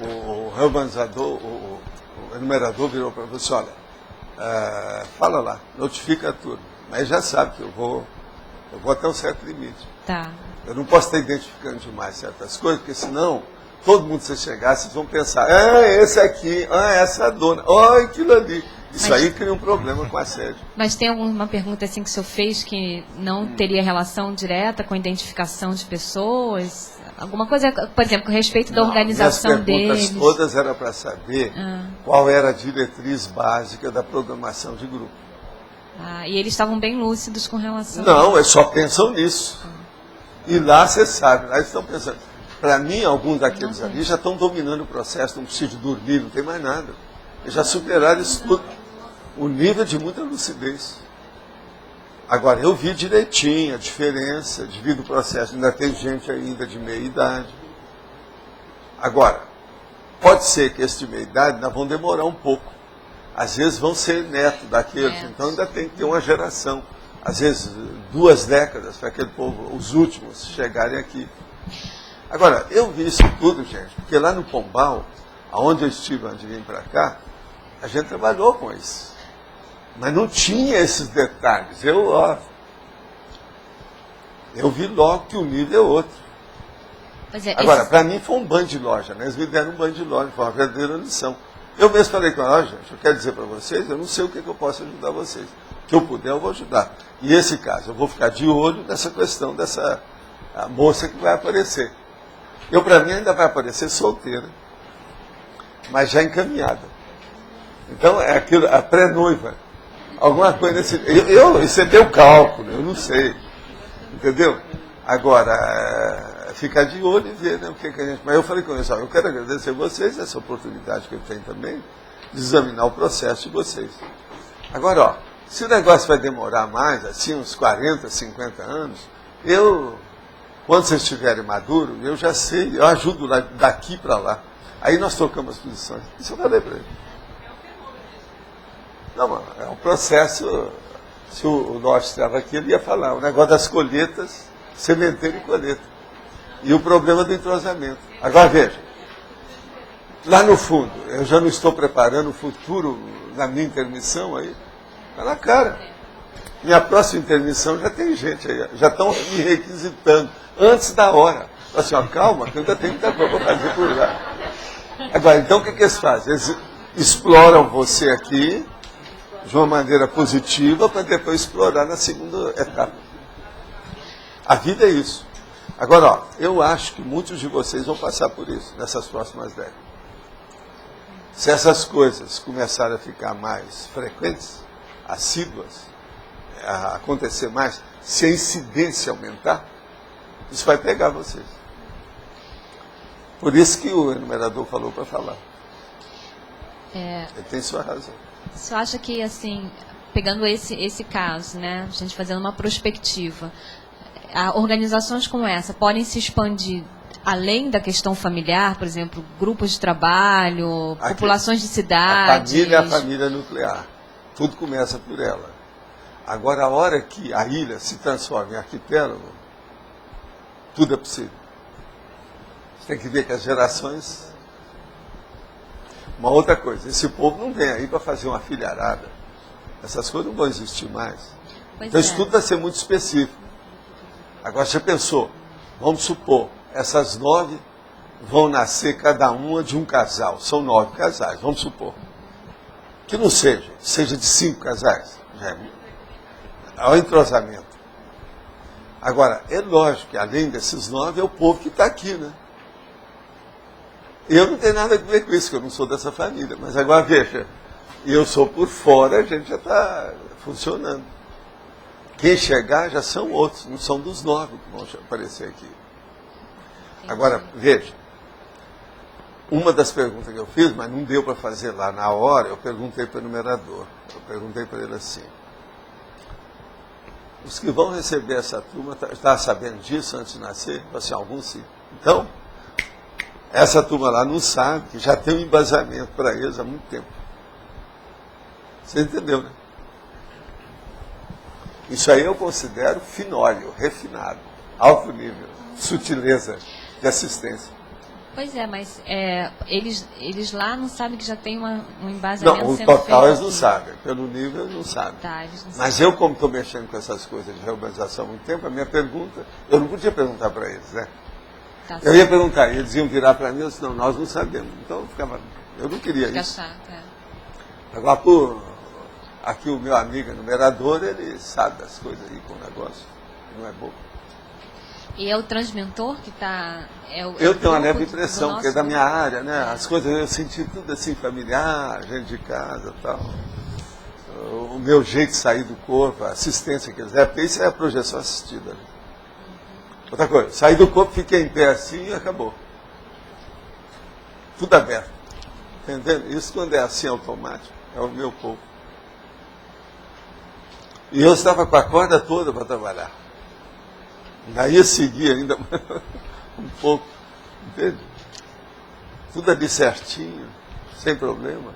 O reurbanizador, o enumerador virou para mim e disse, olha, fala lá, notifica tudo. Mas já sabe que eu vou até um certo limite. Tá. Eu não posso estar identificando demais certas coisas, porque senão, todo mundo, se chegar, vocês vão pensar, esse aqui, essa dona, aquilo ali. Isso Mas- aí cria um problema com a sede. Mas tem alguma pergunta assim que o senhor fez que não teria relação direta com a identificação de pessoas? Alguma coisa, por exemplo, com respeito da organização Minhas perguntas deles? todas eram para saber qual era a diretriz básica da programação de grupo. Ah, e eles estavam bem lúcidos com relação Não, eles só pensam nisso. E lá você sabe, lá eles estão pensando. Para mim, alguns daqueles ali já estão dominando o processo, não precisam dormir, não tem mais nada. Eles já superaram isso tudo. O nível de muita lucidez. Agora, eu vi direitinho a diferença devido ao processo. Ainda tem gente ainda de meia idade. Agora, pode ser que esse de meia idade ainda vão demorar um pouco. Às vezes vão ser neto daqueles, então ainda tem que ter uma geração. Às vezes 2 décadas para aquele povo, os últimos, chegarem aqui. Agora, eu vi isso tudo, gente, porque lá no Pombal, aonde eu estive antes de vir para cá, a gente trabalhou com isso. Mas não tinha esses detalhes. Eu vi logo que o nível é outro. Pois é, Agora, esses- para mim foi um banho de loja, né? Eles me deram um banho de loja, foi uma verdadeira lição. Eu mesmo falei com ela, gente, eu quero dizer para vocês, eu não sei o que eu posso ajudar vocês. que eu puder, eu vou ajudar. E esse caso, eu vou ficar de olho nessa questão dessa a moça que vai aparecer. Para mim, ainda vai aparecer solteira, mas já encaminhada. Então, é aquilo, a pré-noiva. Alguma coisa nesse... Isso é meu cálculo, eu não sei. Entendeu? Agora, ficar de olho e ver, né, o que a gente... Mas eu falei com eles, eu quero agradecer a vocês essa oportunidade que eu tenho também de examinar o processo de vocês. Agora, se o negócio vai demorar mais, assim, uns 40, 50 anos, quando vocês estiverem maduros, eu já sei, eu ajudo daqui para lá. Aí nós trocamos as posições. Isso eu falei para ele. Não, mano, é um processo. Se o Norte estava aqui, ele ia falar. O negócio das colheitas, sementeiro e colheita. E o problema do entrosamento. Agora veja, lá no fundo, eu já não estou preparando o futuro na minha intermissão aí. Está na cara. Minha próxima intermissão já tem gente aí, já estão me requisitando, antes da hora. Assim, calma, que eu ainda tenho muita coisa para fazer por lá. Agora, então o que eles fazem? Eles exploram você aqui de uma maneira positiva para depois explorar na segunda etapa. A vida é isso. Agora, eu acho que muitos de vocês vão passar por isso nessas próximas décadas. Se essas coisas começarem a ficar mais frequentes, assíduas, a acontecer mais, se a incidência aumentar, isso vai pegar vocês. Por isso que o enumerador falou para falar. Ele tem sua razão. Você acha que, assim, pegando esse caso, né, a gente fazendo uma prospectiva, organizações como essa podem se expandir além da questão familiar, por exemplo, grupos de trabalho, populações de cidades? A família é a família nuclear. Tudo começa por ela. Agora, a hora que a ilha se transforma em arquipélago, tudo é possível. Você tem que ver que as gerações... Uma outra coisa, esse povo não vem aí para fazer uma filharada. Essas coisas não vão existir mais. Então isso tudo vai ser muito específico. Agora, você pensou, vamos supor, essas 9 vão nascer cada uma de um casal. São 9 casais, vamos supor. Que não seja de 5 casais. É o entrosamento. Agora, é lógico que além desses 9 é o povo que está aqui, né? Eu não tenho nada a ver com isso, que eu não sou dessa família. Mas agora, veja, eu sou por fora, a gente já está funcionando. Quem chegar já são outros, não são dos 9 que vão aparecer aqui. Agora, veja, uma das perguntas que eu fiz, mas não deu para fazer lá na hora, eu perguntei para o enumerador. Eu perguntei para ele assim, os que vão receber essa turma, está sabendo disso antes de nascer? Assim, alguns sim. Então, essa turma lá não sabe, que já tem um embasamento para eles há muito tempo. Você entendeu, né? Isso aí eu considero finólio, refinado, alto nível, sutileza de assistência. Pois é, mas eles lá não sabem que já tem um embasamento. Não, o sendo total feito eles não sabem, pelo nível eles não sabem. Tá, eles não mas sabem. eu, como estou mexendo com essas coisas de reurbanização há muito tempo, a minha pergunta, eu não podia perguntar para eles, né? Tá, eu ia perguntar, eles iam virar para mim e disse, não, nós não sabemos. Então eu não queria isso. Agora, aqui o meu amigo enumerador, ele sabe das coisas aí com o negócio, não é bobo. E é o transmentor que está... Eu tenho uma leve impressão, porque é da minha área, né? As coisas eu senti tudo assim, familiar, gente de casa e tal. O meu jeito de sair do corpo, a assistência que eles dão, porque isso é a projeção assistida. Né? Outra coisa, sair do corpo, fiquei em pé assim e acabou. Tudo aberto. Entendendo? Isso quando é assim automático, é o meu corpo. E eu estava com a corda toda para trabalhar. Daí eu segui ainda um pouco, entende? Tudo ali certinho, sem problema.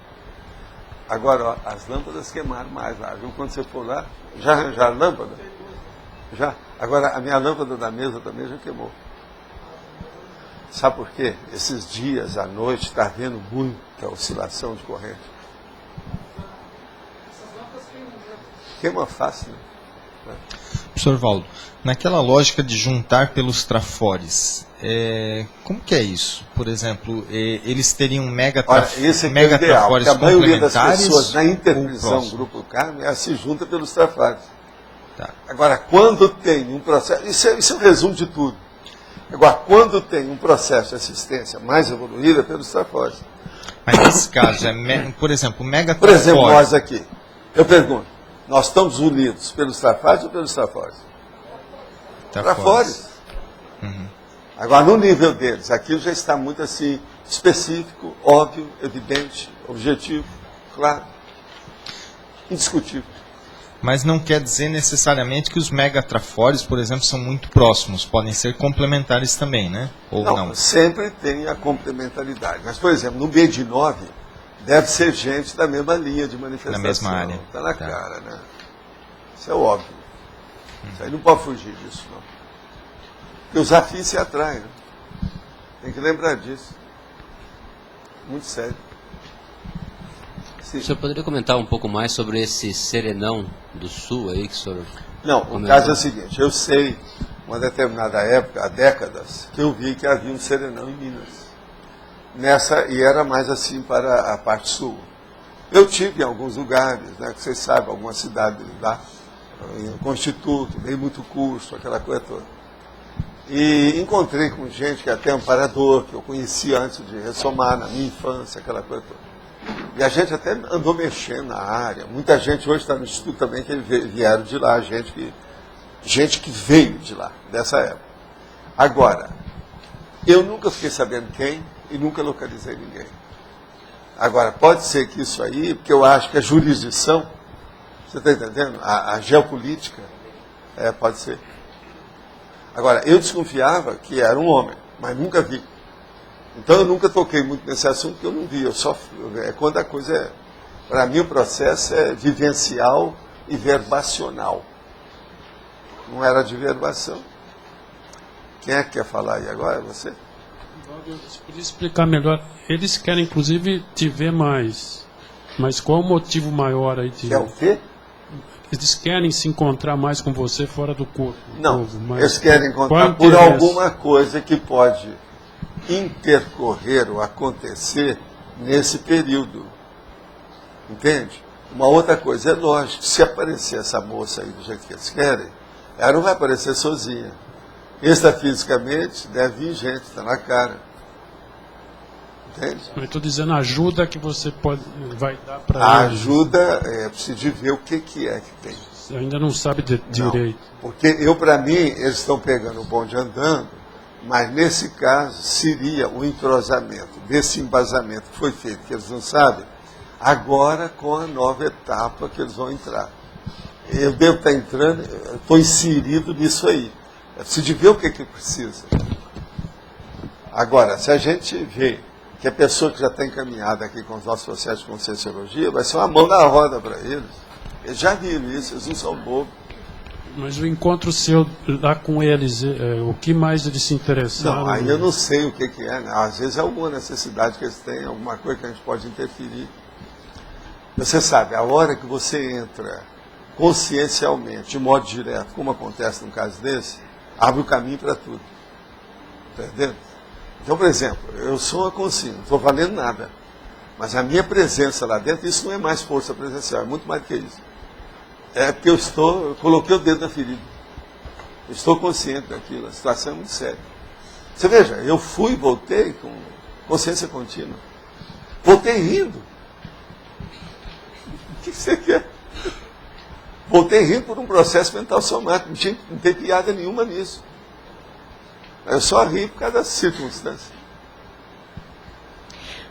Agora, ó, as lâmpadas queimaram mais lá, viu? Quando você for lá, já arranjaram a lâmpada? Já. Agora, a minha lâmpada da mesa também já queimou. Sabe por quê? Esses dias, à noite, está havendo muita oscilação de corrente. Queima fácil, né? Professor Valdo, naquela lógica de juntar pelos trafores, como que é isso? Por exemplo, eles teriam mega esse é mega ideal, trafores porque a maioria das complementares pessoas na ou interprisão próximos? Grupo Carmo, ela se junta pelos trafores. Tá. Agora, quando tem um processo, isso é o resumo de tudo. Agora, quando tem um processo de assistência mais evoluído, é pelos trafores. Mas nesse caso, por exemplo, mega Por exemplo, trafores. nós aqui, eu pergunto, nós estamos unidos pelos trafores ou pelos trafores? Trafores. Agora, no nível deles, aquilo já está muito assim, específico, óbvio, evidente, objetivo, claro, indiscutível. Mas não quer dizer necessariamente que os megatrafores, por exemplo, são muito próximos. Podem ser complementares também, né? Ou não? Sempre tem a complementaridade. Mas, por exemplo, no B9, deve ser gente da mesma linha de manifestação. Na mesma área. Está na cara, né? Isso é óbvio. Isso aí não pode fugir disso, não. Porque os afins se atraem, né? Tem que lembrar disso. Muito sério. Sim. O senhor poderia comentar um pouco mais sobre esse Serenão do Sul aí que o senhor... Não, o caso é o seguinte, eu sei, uma determinada época, há décadas, que eu vi que havia um Serenão em Minas. E era mais assim para a parte sul. Eu tive em alguns lugares, né, que vocês sabem, algumas cidades lá, em Constituto, dei muito curso, aquela coisa toda. E encontrei com gente que é até amparador, que eu conhecia antes de ressomar na minha infância, aquela coisa toda. E a gente até andou mexendo na área. Muita gente hoje está no Instituto também, que vieram de lá, gente que veio de lá, dessa época. Agora, eu nunca fiquei sabendo quem e nunca localizei ninguém. Agora, pode ser que isso aí, porque eu acho que a jurisdição, você está entendendo? A geopolítica, pode ser. Agora, eu desconfiava que era um homem, mas nunca vi. Então eu nunca toquei muito nesse assunto, porque eu não vi. Quando a coisa é... Para mim o processo é vivencial e verbacional. Não era de verbação. Quem é que quer falar aí agora? Você? Você podia explicar melhor. Eles querem, inclusive, te ver mais. Mas qual é o motivo maior aí de... É o quê? Eles querem se encontrar mais com você fora do corpo. Não, mas eles querem encontrar por alguma coisa que pode intercorrer ou acontecer nesse período. Entende? Uma outra coisa é lógico, se aparecer essa moça aí do jeito que eles querem, ela não vai aparecer sozinha. Extrafisicamente deve vir gente, está na cara. Entende? Eu estou dizendo a ajuda que você vai dar para A eles. ajuda precisa de ver o que é que tem. Você ainda não sabe direito. Porque para mim, eles estão pegando o bonde andando, mas nesse caso seria o entrosamento desse embasamento que foi feito, que eles não sabem, agora com a nova etapa que eles vão entrar. Eu devo estar entrando, estou inserido nisso aí. É preciso de ver o que precisa. Agora, se a gente vê que a pessoa que já está encaminhada aqui com os nossos processos de conscienciologia, vai ser uma mão na roda para eles. Eles já viram isso, eles não são bobos. Mas o encontro seu lá com eles, o que mais eles se interessaram? Não, aí eu não sei o que é, né? Às vezes é alguma necessidade que eles têm, alguma coisa que a gente pode interferir. Você sabe, a hora que você entra consciencialmente, de modo direto, como acontece num caso desse, abre o caminho para tudo. Entendeu? Então, por exemplo, eu sou uma consciência, não estou valendo nada. Mas a minha presença lá dentro, isso não é mais força presencial, é muito mais do que isso. É porque eu coloquei o dedo na ferida. Eu estou consciente daquilo, a situação é muito séria. Você veja, eu fui e voltei com consciência contínua. Voltei rindo. O que você quer? Voltei rindo por um processo mental somático, não tem piada nenhuma nisso. Eu só ri por causa das circunstâncias.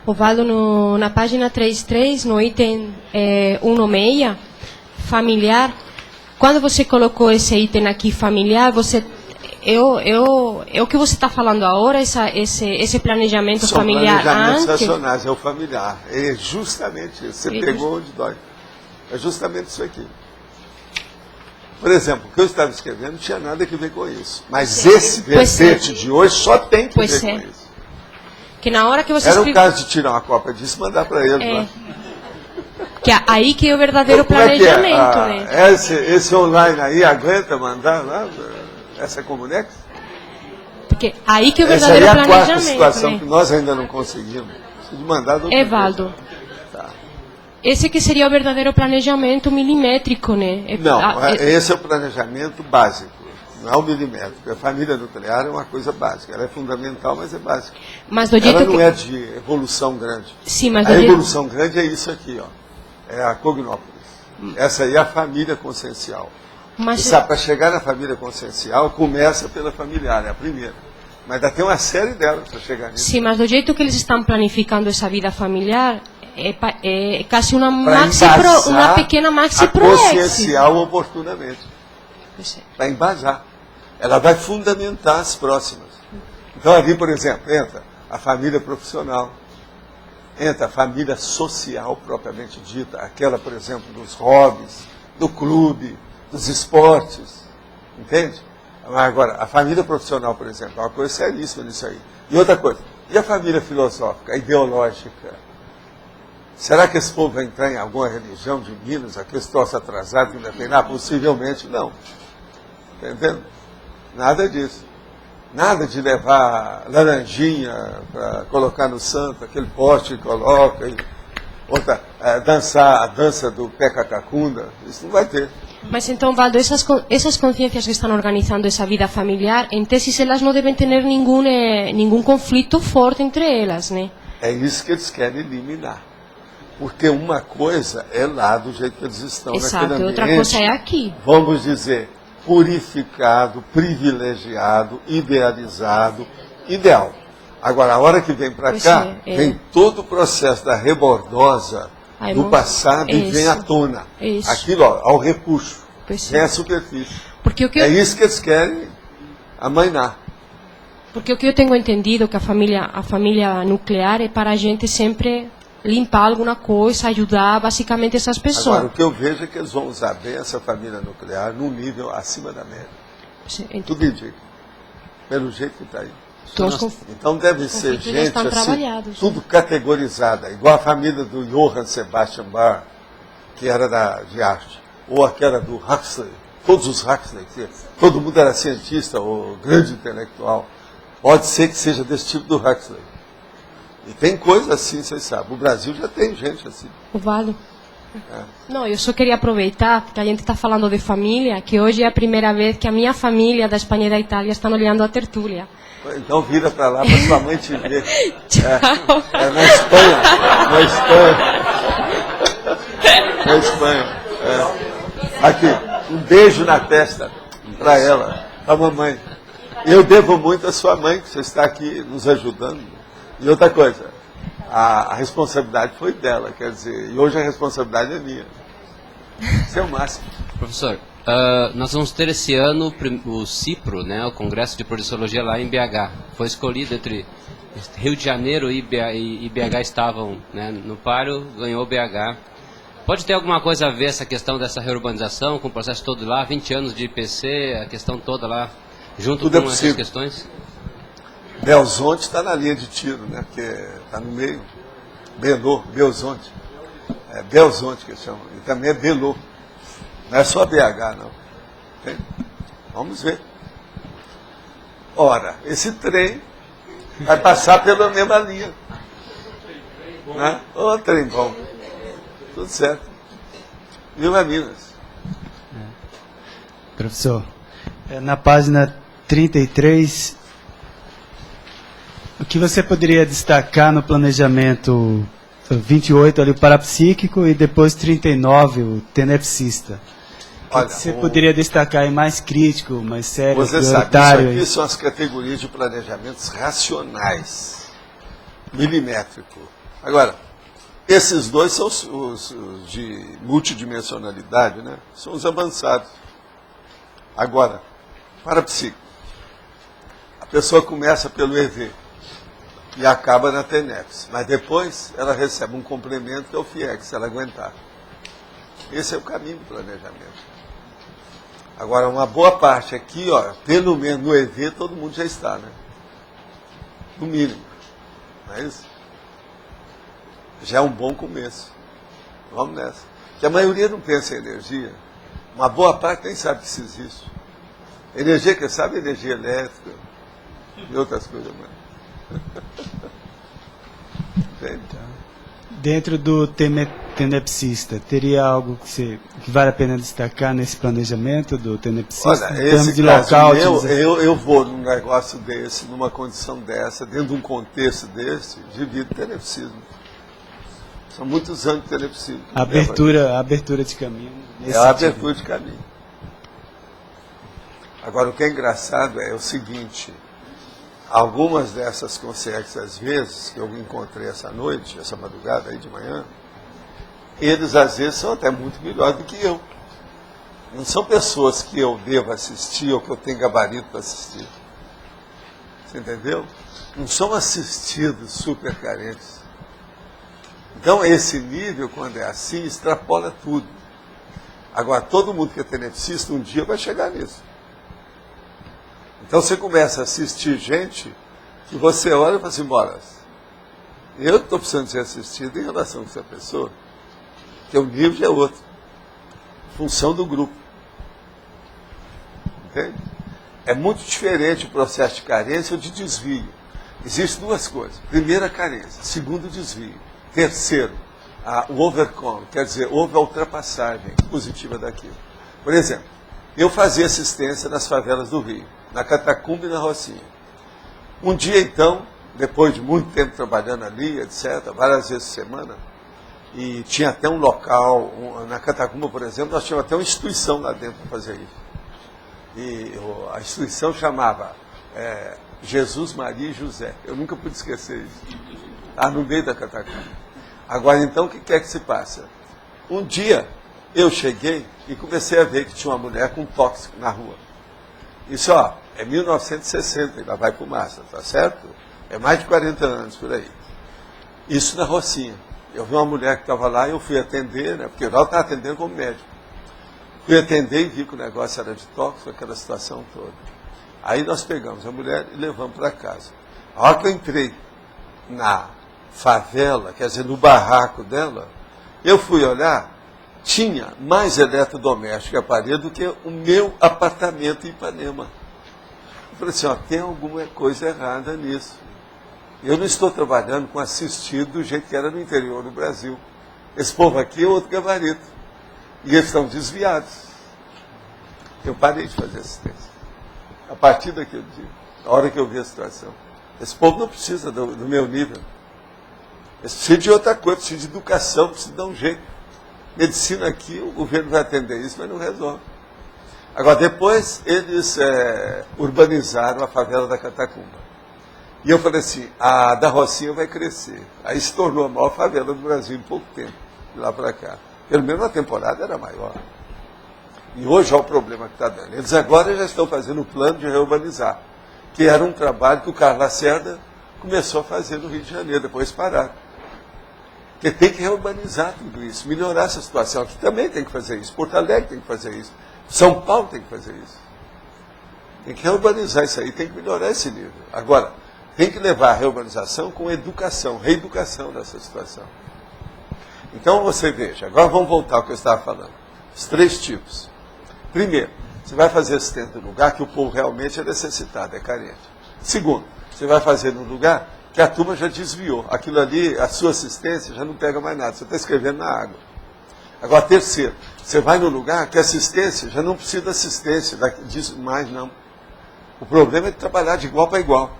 Valdo, na página 33, no item 1.6, familiar, quando você colocou esse item aqui, familiar, você... o que você está falando agora, esse planejamento São familiar planejamentos antes... racionais, é o familiar. É justamente isso. Você pegou onde dói. É justamente isso aqui. Por exemplo, o que eu estava escrevendo não tinha nada a ver com isso. Mas esse verbete de hoje só tem que ver com isso. Que na hora que você era o caso de tirar uma cópia disso e mandar para ele. Que aí que é o verdadeiro planejamento, né? Esse online aí aguenta mandar lá essa Comunex? Porque aí que é o Essa aí verdadeiro é a quarta planejamento, situação né? que nós ainda não conseguimos. Preciso de mandar do Evaldo, Tá. esse que seria o verdadeiro planejamento milimétrico, né? Esse é o planejamento básico, não é o milimétrico. A família nuclear é uma coisa básica, ela é fundamental, mas é básica. Mas do jeito ela não que... é de evolução grande. Sim, mas a evolução grande é isso aqui, ó. É a cognópolis. Essa aí é a família consciencial. Mas... Para chegar na família consciencial, começa pela familiar, é a primeira. Mas ainda tem uma série delas para chegar nisso. Sim, mas do jeito que eles estão planificando essa vida familiar, é quase uma pequena maxi a consciencial oportunamente. Para embasar. Ela vai fundamentar as próximas. Então ali, por exemplo, entra a família profissional, entra a família social propriamente dita, aquela, por exemplo, dos hobbies, do clube, dos esportes, entende? Agora, a família profissional, por exemplo, é uma coisa seríssima nisso aí. E outra coisa, e a família filosófica, a ideológica? Será que esse povo vai entrar em alguma religião de Minas, aqueles troços atrasados que ainda tem lá? Possivelmente não. Está entendendo? Nada disso. Nada de levar laranjinha para colocar no santo, aquele poste que coloca, outra, dançar a dança do Peca Cacunda, isso não vai ter. Mas então, Valdo, essas consciências que estão organizando essa vida familiar, em tese, elas não devem ter nenhum conflito forte entre elas, né? É isso que eles querem eliminar. Porque uma coisa é lá do jeito que eles estão exato, naquele ambiente. Outra coisa é aqui. Vamos dizer, purificado, privilegiado, idealizado, ideal. Agora, a hora que vem para cá, vem todo o processo da rebordosa do passado e vem à tona. Aquilo, ó, ao repuxo, vem à superfície. É isso que eles querem amainar. Porque o que eu tenho entendido que a família nuclear é para a gente sempre limpar alguma coisa, ajudar basicamente essas pessoas. Agora, o que eu vejo é que eles vão usar bem essa família nuclear num nível acima da média. Tudo indica. Pelo jeito que está aí. Então deve ser gente assim, tudo categorizada, igual a família do Johann Sebastian Bach, que era de arte, ou aquela do Huxley, todos os Huxley, todo mundo era cientista ou grande intelectual. Pode ser que seja desse tipo do Huxley. E tem coisa assim, vocês sabem. O Brasil já tem gente assim. O Valo. Não, eu só queria aproveitar, porque a gente está falando de família, que hoje é a primeira vez que a minha família da Espanha e da Itália estão olhando a tertúlia. Então vira para lá para sua mãe te ver. Tchau. Na Espanha. Na Espanha. Aqui, um beijo na testa para ela, para a mamãe. Eu devo muito à sua mãe, que você está aqui nos ajudando. E outra coisa, a responsabilidade foi dela, quer dizer, e hoje a responsabilidade é minha. Isso é o máximo. Professor, nós vamos ter esse ano o CIPRO, né, o Congresso de Projeciologia lá em BH. Foi escolhido entre Rio de Janeiro e BH estavam, né, no páreo, ganhou BH. Pode ter alguma coisa a ver essa questão dessa reurbanização, com o processo todo lá, 20 anos de IPC, a questão toda lá, junto tudo com essas questões? Belzonte está na linha de tiro, né? Porque está no meio. Belzonte. É Belzonte que chama. E também é Belo. Não é só BH, não. Entende? Vamos ver. Ora, esse trem vai passar pela mesma linha. Né? Ô, trem bom. Tudo certo. Viva Minas. Professor, na página 33... O que você poderia destacar no planejamento 28, ali, o parapsíquico, e depois 39, o tenepsista? O que você poderia destacar aí mais crítico, mais sério, prioritário? Isso aqui são as categorias de planejamentos racionais, milimétrico. Agora, esses dois são os de multidimensionalidade, né? São os avançados. Agora, parapsíquico. A pessoa começa pelo EV. E acaba na TENEPS. Mas depois ela recebe um complemento que é o FIEX, se ela aguentar. Esse é o caminho do planejamento. Agora, uma boa parte aqui, ó, pelo menos no EV, todo mundo já está, né? No mínimo. Não é isso? Já é um bom começo. Vamos nessa. Que a maioria não pensa em energia. Uma boa parte nem sabe que isso existe. Energia, que sabe, é energia elétrica e outras coisas mais. Entende? Dentro do tenepsista, teria algo que vale a pena destacar nesse planejamento do tenepsista? Olha, em termos esse de caso local, eu vou num negócio desse, numa condição dessa, dentro de um contexto desse, divido tenepsismo. São muitos anos de tenepsismo. Abertura de caminho. É a abertura de caminho. Agora, o que é engraçado é o seguinte: algumas dessas consegues, às vezes, que eu encontrei essa noite, essa madrugada aí de manhã, eles às vezes são até muito melhores do que eu. Não são pessoas que eu devo assistir ou que eu tenho gabarito para assistir. Você entendeu? Não são assistidos super carentes. Então, esse nível, quando é assim, extrapola tudo. Agora, todo mundo que é tenepsista, um dia vai chegar nisso. Então, você começa a assistir gente que você olha e fala assim, bora, eu estou precisando ser assistido em relação com essa pessoa, porque o nível é outro. Função do grupo. Entende? É muito diferente o processo de carência ou de desvio. Existem duas coisas. Primeiro, a carência. Segundo, o desvio. Terceiro, o overcome, quer dizer, houve a ultrapassagem positiva daquilo. Por exemplo, eu fazia assistência nas favelas do Rio, na Catacumba e na Rocinha. Um dia, então, depois de muito tempo trabalhando ali, etc., várias vezes por semana, e tinha até um local, na Catacumba, por exemplo, nós tínhamos até uma instituição lá dentro para fazer isso. E a instituição chamava Jesus, Maria e José. Eu nunca pude esquecer isso. Está no meio da Catacumba. Agora, então, o que é que se passa? Um dia, eu cheguei e comecei a ver que tinha uma mulher com tóxico na rua. Isso, é 1960, ainda vai fumaça, tá certo? É mais de 40 anos por aí. Isso na Rocinha. Eu vi uma mulher que estava lá e eu fui atender, né? Porque eu estava atendendo como médico. Fui atender e vi que o negócio era de tóxico, aquela situação toda. Aí nós pegamos a mulher e levamos para casa. A hora que eu entrei na favela, quer dizer, no barraco dela, eu fui olhar, tinha mais eletrodoméstico e aparelho do que o meu apartamento em Ipanema. Eu falei assim, tem alguma coisa errada nisso. Eu não estou trabalhando com assistido do jeito que era no interior do Brasil. Esse povo aqui é outro gabarito. E eles estão desviados. Eu parei de fazer assistência. A partir daquele dia, a hora que eu vi a situação. Esse povo não precisa do meu nível. Eles precisam de outra coisa, precisam de educação, precisam dar um jeito. Medicina aqui, o governo vai atender isso, mas não resolve. Agora, depois, eles urbanizaram a favela da Catacumba. E eu falei assim, a da Rocinha vai crescer. Aí se tornou a maior favela do Brasil em pouco tempo, de lá para cá. Pelo menos na temporada era maior. E hoje olha o problema que está dando. Eles agora já estão fazendo o plano de reurbanizar, que era um trabalho que o Carlos Lacerda começou a fazer no Rio de Janeiro, depois pararam. Porque tem que reurbanizar tudo isso, melhorar essa situação. Aqui também tem que fazer isso, Porto Alegre tem que fazer isso, São Paulo tem que fazer isso. Tem que reurbanizar isso aí, tem que melhorar esse nível. Agora, tem que levar a reurbanização com educação, reeducação dessa situação. Então você veja, agora vamos voltar ao que eu estava falando. Os 3 tipos. Primeiro, você vai fazer assistência no lugar que o povo realmente é necessitado, é carente. Segundo, você vai fazer num lugar que a turma já desviou. Aquilo ali, a sua assistência já não pega mais nada, você está escrevendo na água. Agora, terceiro, você vai num lugar que a assistência já não precisa de assistência, disso mais não. O problema é de trabalhar de igual para igual.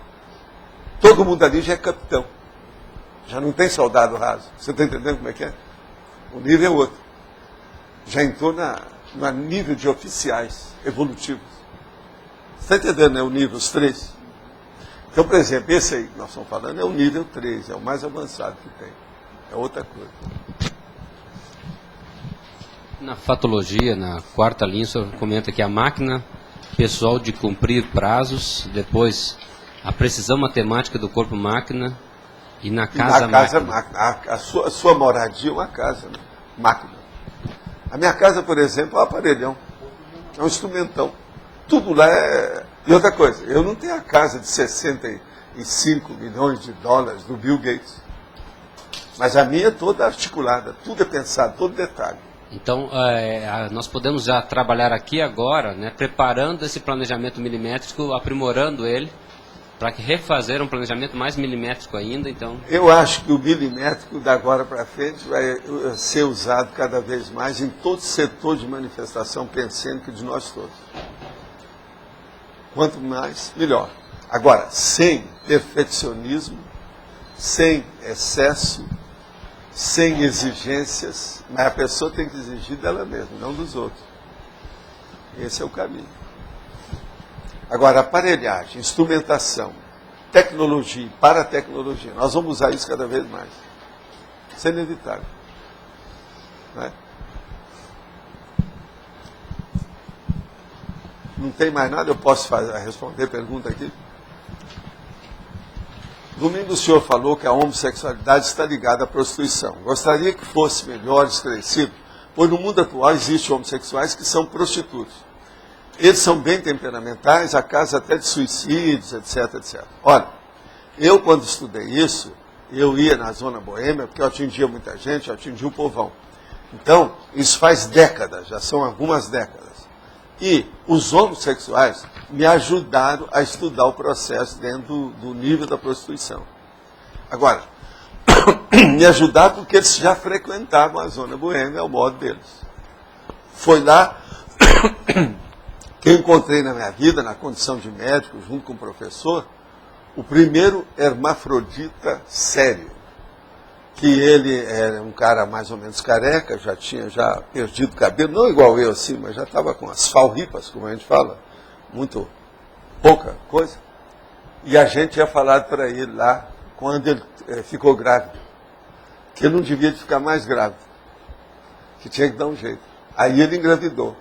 Todo mundo ali já é capitão. Já não tem soldado raso. Você está entendendo como é que é? O nível é outro. Já entrou no nível de oficiais evolutivos. Você está entendendo, né? O nível, os 3. Então, por exemplo, esse aí que nós estamos falando é o nível 3, é o mais avançado que tem. É outra coisa. Na fatologia, na 4ª linha, o senhor comenta que a máquina pessoal de cumprir prazos, depois a precisão matemática do corpo-máquina e na casa-máquina. A sua moradia é uma casa, né? Máquina. A minha casa, por exemplo, é um aparelhão. É um instrumentão. Tudo lá é... E outra coisa, eu não tenho a casa de 65 milhões de dólares do Bill Gates. Mas a minha é toda articulada, tudo é pensado, todo detalhe. Então, nós podemos já trabalhar aqui agora, né, preparando esse planejamento milimétrico, aprimorando ele, para refazer um planejamento mais milimétrico ainda. Então, eu acho que o milimétrico, da agora para frente, vai ser usado cada vez mais em todo setor de manifestação pensênica de nós todos. Quanto mais, melhor. Agora, sem perfeccionismo, sem excesso, sem exigências, mas a pessoa tem que exigir dela mesma, não dos outros. Esse é o caminho. Agora, aparelhagem, instrumentação, tecnologia e paratecnologia, nós vamos usar isso cada vez mais. Isso é inevitável. Não é? Não tem mais nada? Eu posso responder pergunta aqui? Domingo o senhor falou que a homossexualidade está ligada à prostituição. Gostaria que fosse melhor esclarecido, pois no mundo atual existem homossexuais que são prostitutos. Eles são bem temperamentais, há casos até de suicídios, etc, etc. Olha, eu quando estudei isso, eu ia na zona boêmia, porque eu atingia muita gente, eu atingia o povão. Então, isso faz décadas, já são algumas décadas. E os homossexuais me ajudaram a estudar o processo dentro do nível da prostituição. Agora, me ajudaram porque eles já frequentavam a zona boêmia, ao modo deles. Foi lá que eu encontrei na minha vida, na condição de médico, junto com o professor, o primeiro hermafrodita sério. Que ele era um cara mais ou menos careca, já tinha perdido o cabelo, não igual eu assim, mas já estava com as falripas, como a gente fala, muito pouca coisa. E a gente tinha falado para ele lá, quando ele ficou grávido, que ele não devia de ficar mais grávido, que tinha que dar um jeito. Aí ele engravidou.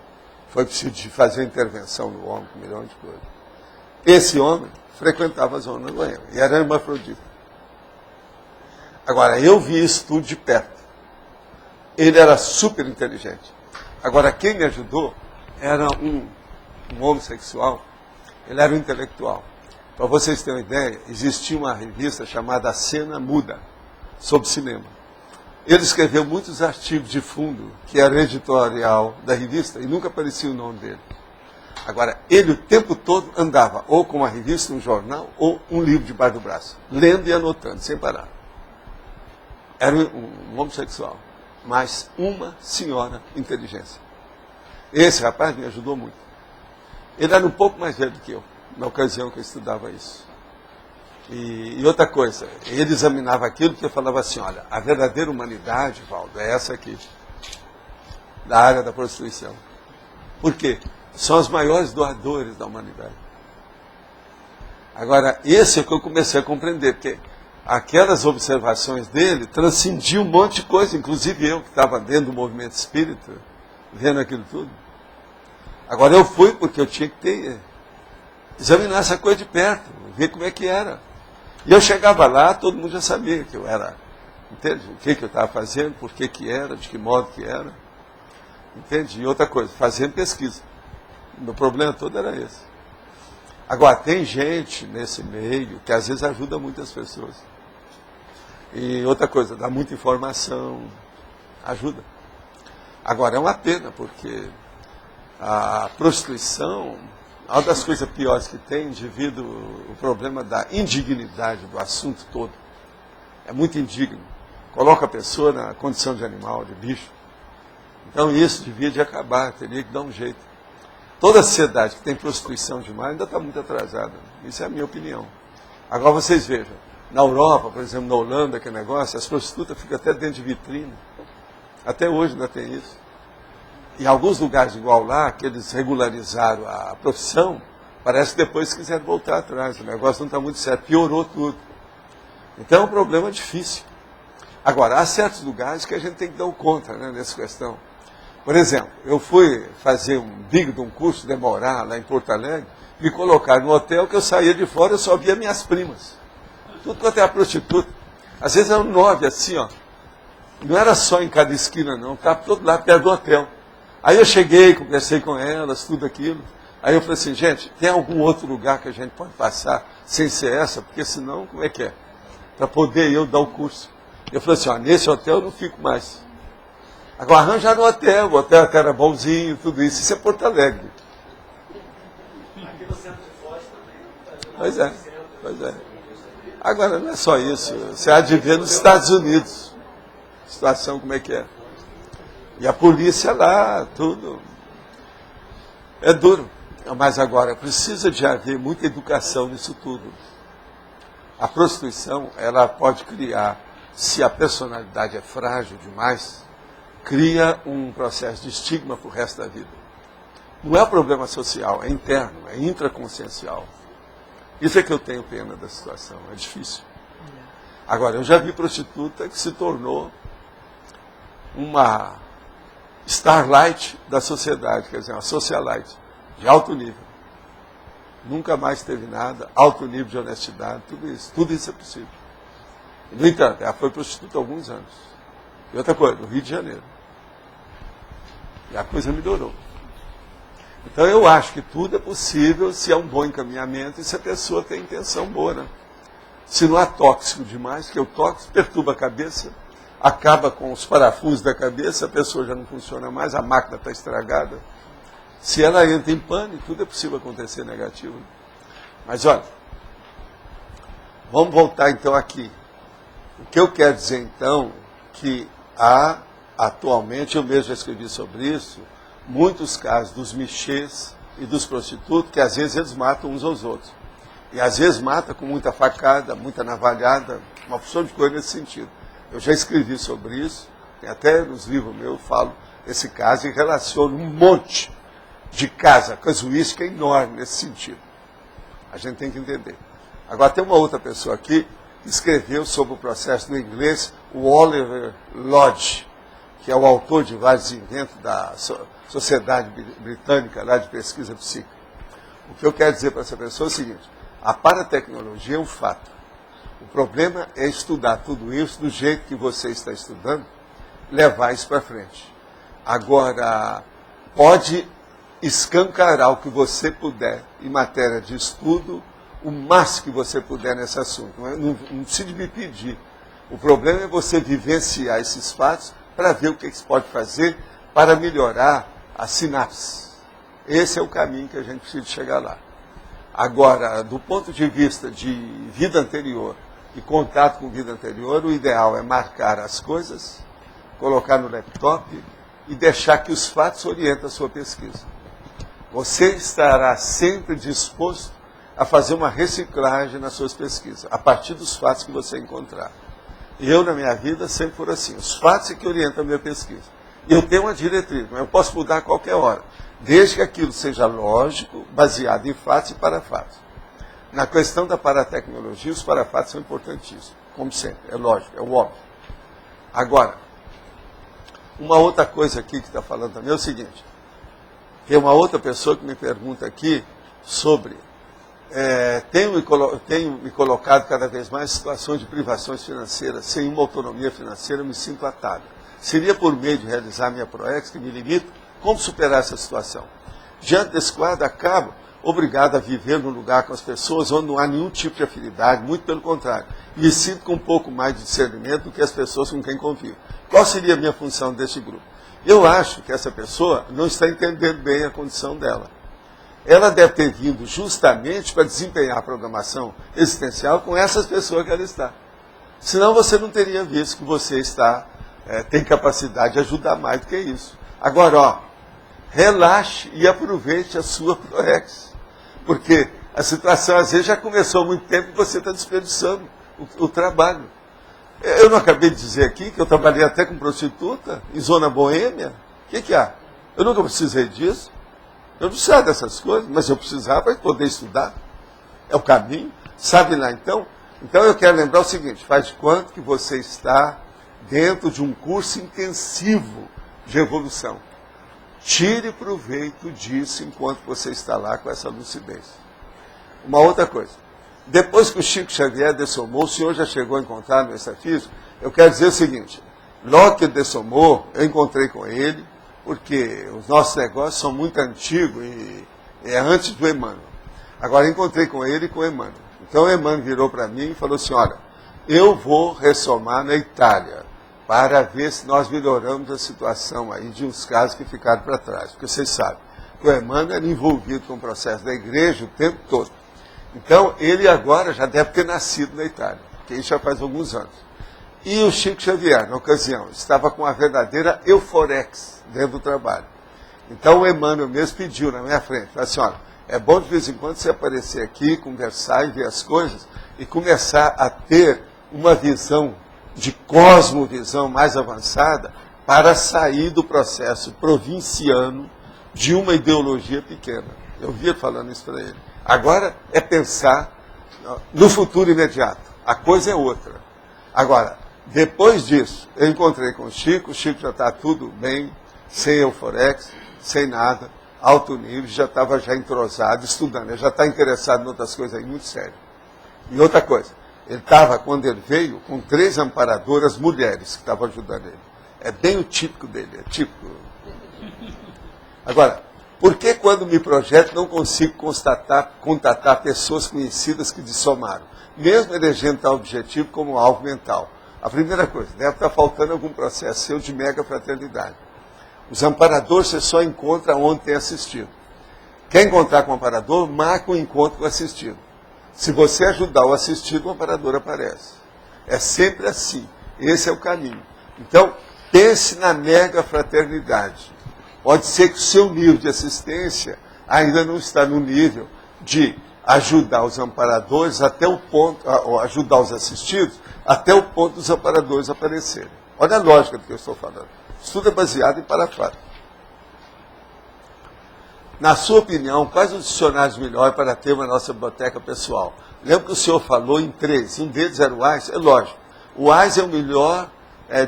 Foi preciso de fazer intervenção no homem, com um milhão de coisas. Esse homem frequentava a zona boêmia e era hermafrodita. Agora, eu vi isso tudo de perto. Ele era super inteligente. Agora, quem me ajudou era um homossexual, ele era um intelectual. Para vocês terem uma ideia, existia uma revista chamada Cena Muda, sobre cinema. Ele escreveu muitos artigos de fundo, que era editorial da revista, e nunca aparecia o nome dele. Agora, ele o tempo todo andava ou com uma revista, um jornal, ou um livro debaixo do braço, lendo e anotando, sem parar. Era um homossexual, mas uma senhora inteligência. Esse rapaz me ajudou muito. Ele era um pouco mais velho do que eu, na ocasião que eu estudava isso. E outra coisa, ele examinava aquilo que eu falava assim, olha, a verdadeira humanidade, Valdo, é essa aqui, da área da prostituição. Por quê? São os maiores doadores da humanidade. Agora, esse é o que eu comecei a compreender, porque aquelas observações dele transcendiam um monte de coisa, inclusive eu que estava dentro do movimento espírita, vendo aquilo tudo. Agora eu fui porque eu tinha que examinar essa coisa de perto, ver como é que era. E eu chegava lá, todo mundo já sabia que eu era, entende? O que eu estava fazendo, por que era, de que modo que era. Entende? E outra coisa, fazendo pesquisa. O meu problema todo era esse. Agora, tem gente nesse meio que às vezes ajuda muitas pessoas. E outra coisa, dá muita informação, ajuda. Agora, é uma pena, porque a prostituição, uma das coisas piores que tem, devido ao problema da indignidade do assunto todo. É muito indigno. Coloca a pessoa na condição de animal, de bicho. Então isso devia de acabar, teria que dar um jeito. Toda a sociedade que tem prostituição demais ainda está muito atrasada. Isso é a minha opinião. Agora vocês vejam, na Europa, por exemplo, na Holanda, que negócio, as prostitutas ficam até dentro de vitrine. Até hoje ainda tem isso. Em alguns lugares igual lá, que eles regularizaram a profissão, parece que depois quiseram voltar atrás. O negócio não está muito certo, piorou tudo. Então é um problema difícil. Agora, há certos lugares que a gente tem que dar o contra, né, nessa questão. Por exemplo, eu fui fazer um curso, demorar lá em Porto Alegre, me colocaram no hotel que eu saía de fora, eu só via minhas primas. Tudo quanto era prostituta. Às vezes eram 9 assim, ó. Não era só em cada esquina, não. Estava todo lá perto do hotel. Aí eu cheguei, conversei com elas, tudo aquilo. Aí eu falei assim, gente, tem algum outro lugar que a gente pode passar sem ser essa? Porque senão, como é que é? Para poder eu dar o curso. Eu falei assim, ó, nesse hotel eu não fico mais. Agora arranjaram o hotel até era bonzinho, tudo isso. Isso é Porto Alegre. Pois é. Agora, não é só isso. Você há de ver nos Estados Unidos. A situação como é que é. E a polícia lá, tudo. É duro. Mas agora, precisa de haver muita educação nisso tudo. A prostituição, ela pode criar, se a personalidade é frágil demais, cria um processo de estigma para o resto da vida. Não é um problema social, é interno, é intraconsciencial. Isso é que eu tenho pena da situação, é difícil. Agora, eu já vi prostituta que se tornou uma starlight da sociedade, quer dizer, uma socialite, de alto nível. Nunca mais teve nada, alto nível de honestidade, tudo isso é possível. No entanto, ela foi prostituta há alguns anos. E outra coisa, no Rio de Janeiro. E a coisa melhorou. Então eu acho que tudo é possível se há um bom encaminhamento e se a pessoa tem intenção boa, né? Se não há tóxico demais, porque o tóxico perturba a cabeça, acaba com os parafusos da cabeça, a pessoa já não funciona mais, a máquina está estragada. Se ela entra em pânico, tudo é possível acontecer negativo. Mas olha, vamos voltar então aqui. O que eu quero dizer então, que há atualmente, eu mesmo já escrevi sobre isso, muitos casos dos michês e dos prostitutos, que às vezes eles matam uns aos outros. E às vezes mata com muita facada, muita navalhada, uma porção de coisa nesse sentido. Eu já escrevi sobre isso, tem até nos livros meus, eu falo esse caso e relaciono um monte de casuística enorme nesse sentido. A gente tem que entender. Agora tem uma outra pessoa aqui que escreveu sobre o processo no inglês, o Oliver Lodge, que é o autor de vários inventos da Sociedade Britânica lá de Pesquisa Psíquica. O que eu quero dizer para essa pessoa é o seguinte, a paratecnologia é um fato. O problema é estudar tudo isso do jeito que você está estudando, levar isso para frente. Agora, pode escancarar o que você puder em matéria de estudo, o máximo que você puder nesse assunto. Não precisa me pedir. O problema é você vivenciar esses fatos para ver o que se pode fazer para melhorar a sinapse. Esse é o caminho que a gente precisa chegar lá. Agora, do ponto de vista de vida anterior e contato com vida anterior, o ideal é marcar as coisas, colocar no laptop e deixar que os fatos orientem a sua pesquisa. Você estará sempre disposto a fazer uma reciclagem nas suas pesquisas, a partir dos fatos que você encontrar. Eu, na minha vida, sempre for assim. Os fatos é que orientam a minha pesquisa. E eu tenho uma diretriz, mas eu posso mudar a qualquer hora, desde que aquilo seja lógico, baseado em fatos e para fatos. Na questão da paratecnologia, os parafatos são importantíssimos, como sempre, é lógico, é o óbvio. Agora, uma outra coisa aqui que está falando também é o seguinte, tem uma outra pessoa que me pergunta aqui sobre, tenho me colocado cada vez mais em situações de privações financeiras, sem uma autonomia financeira, eu me sinto atado. Seria por meio de realizar minha ProEx que me limito? Como superar essa situação? Diante desse quadro, acabo obrigado a viver num lugar com as pessoas onde não há nenhum tipo de afinidade, muito pelo contrário. Me sinto com um pouco mais de discernimento do que as pessoas com quem convivo. Qual seria a minha função desse grupo? Eu acho que essa pessoa não está entendendo bem a condição dela. Ela deve ter vindo justamente para desempenhar a programação existencial com essas pessoas que ela está. Senão você não teria visto que você tem capacidade de ajudar mais do que isso. Agora, relaxe e aproveite a sua ProEx. Porque a situação às vezes já começou há muito tempo e você está desperdiçando o trabalho. Eu não acabei de dizer aqui que eu trabalhei até com prostituta, em zona boêmia. O que há? Eu nunca precisei disso. Eu não precisava dessas coisas, mas eu precisava para poder estudar. É o caminho. Sabe lá então? Então eu quero lembrar o seguinte, faz de quanto que você está dentro de um curso intensivo de evolução. Tire proveito disso enquanto você está lá com essa lucidez. Uma outra coisa. Depois que o Chico Xavier dessomou, o senhor já chegou a encontrar no extrafísico, eu quero dizer o seguinte, logo que ele dessomou, eu encontrei com ele, porque os nossos negócios são muito antigos e é antes do Emmanuel. Agora eu encontrei com ele e com o Emmanuel. Então o Emmanuel virou para mim e falou assim, olha, eu vou ressomar na Itália, para ver se nós melhoramos a situação aí de uns casos que ficaram para trás. Porque vocês sabem, o Emmanuel era envolvido com o processo da igreja o tempo todo. Então, ele agora já deve ter nascido na Itália, porque isso já faz alguns anos. E o Chico Xavier, na ocasião, estava com uma verdadeira euforex dentro do trabalho. Então, o Emmanuel mesmo pediu na minha frente, falou assim, olha, é bom de vez em quando você aparecer aqui, conversar e ver as coisas, e começar a ter uma visão de cosmovisão mais avançada para sair do processo provinciano de uma ideologia pequena. Eu via falando isso para ele. Agora é pensar no futuro imediato. A coisa é outra. Agora, depois disso, eu encontrei com o Chico já está tudo bem, sem euforex, sem nada, alto nível, já estava já entrosado, estudando, ele já está interessado em outras coisas aí, muito sério. E outra coisa, ele estava, quando ele veio, com 3 amparadoras mulheres que estavam ajudando ele. É bem o típico dele, é típico. Agora, por que quando me projeto não consigo contatar pessoas conhecidas que dissomaram? Mesmo elegendo tal objetivo como alvo mental. A primeira coisa, deve estar faltando algum processo seu de mega fraternidade. Os amparadores você só encontra onde tem assistido. Quer encontrar com o amparador, marca um encontro com o assistido. Se você ajudar o assistido, o amparador aparece. É sempre assim. Esse é o caminho. Então, pense na mega fraternidade. Pode ser que o seu nível de assistência ainda não está no nível de ajudar os amparadores até o ponto, ou ajudar os assistidos, até o ponto dos amparadores aparecerem. Olha a lógica do que eu estou falando. Isso tudo é baseado em parafato. Na sua opinião, quais os dicionários melhores para ter uma nossa biblioteca pessoal? Lembra que o senhor falou em 3, um deles era o AIS? É lógico. O AIS é o melhor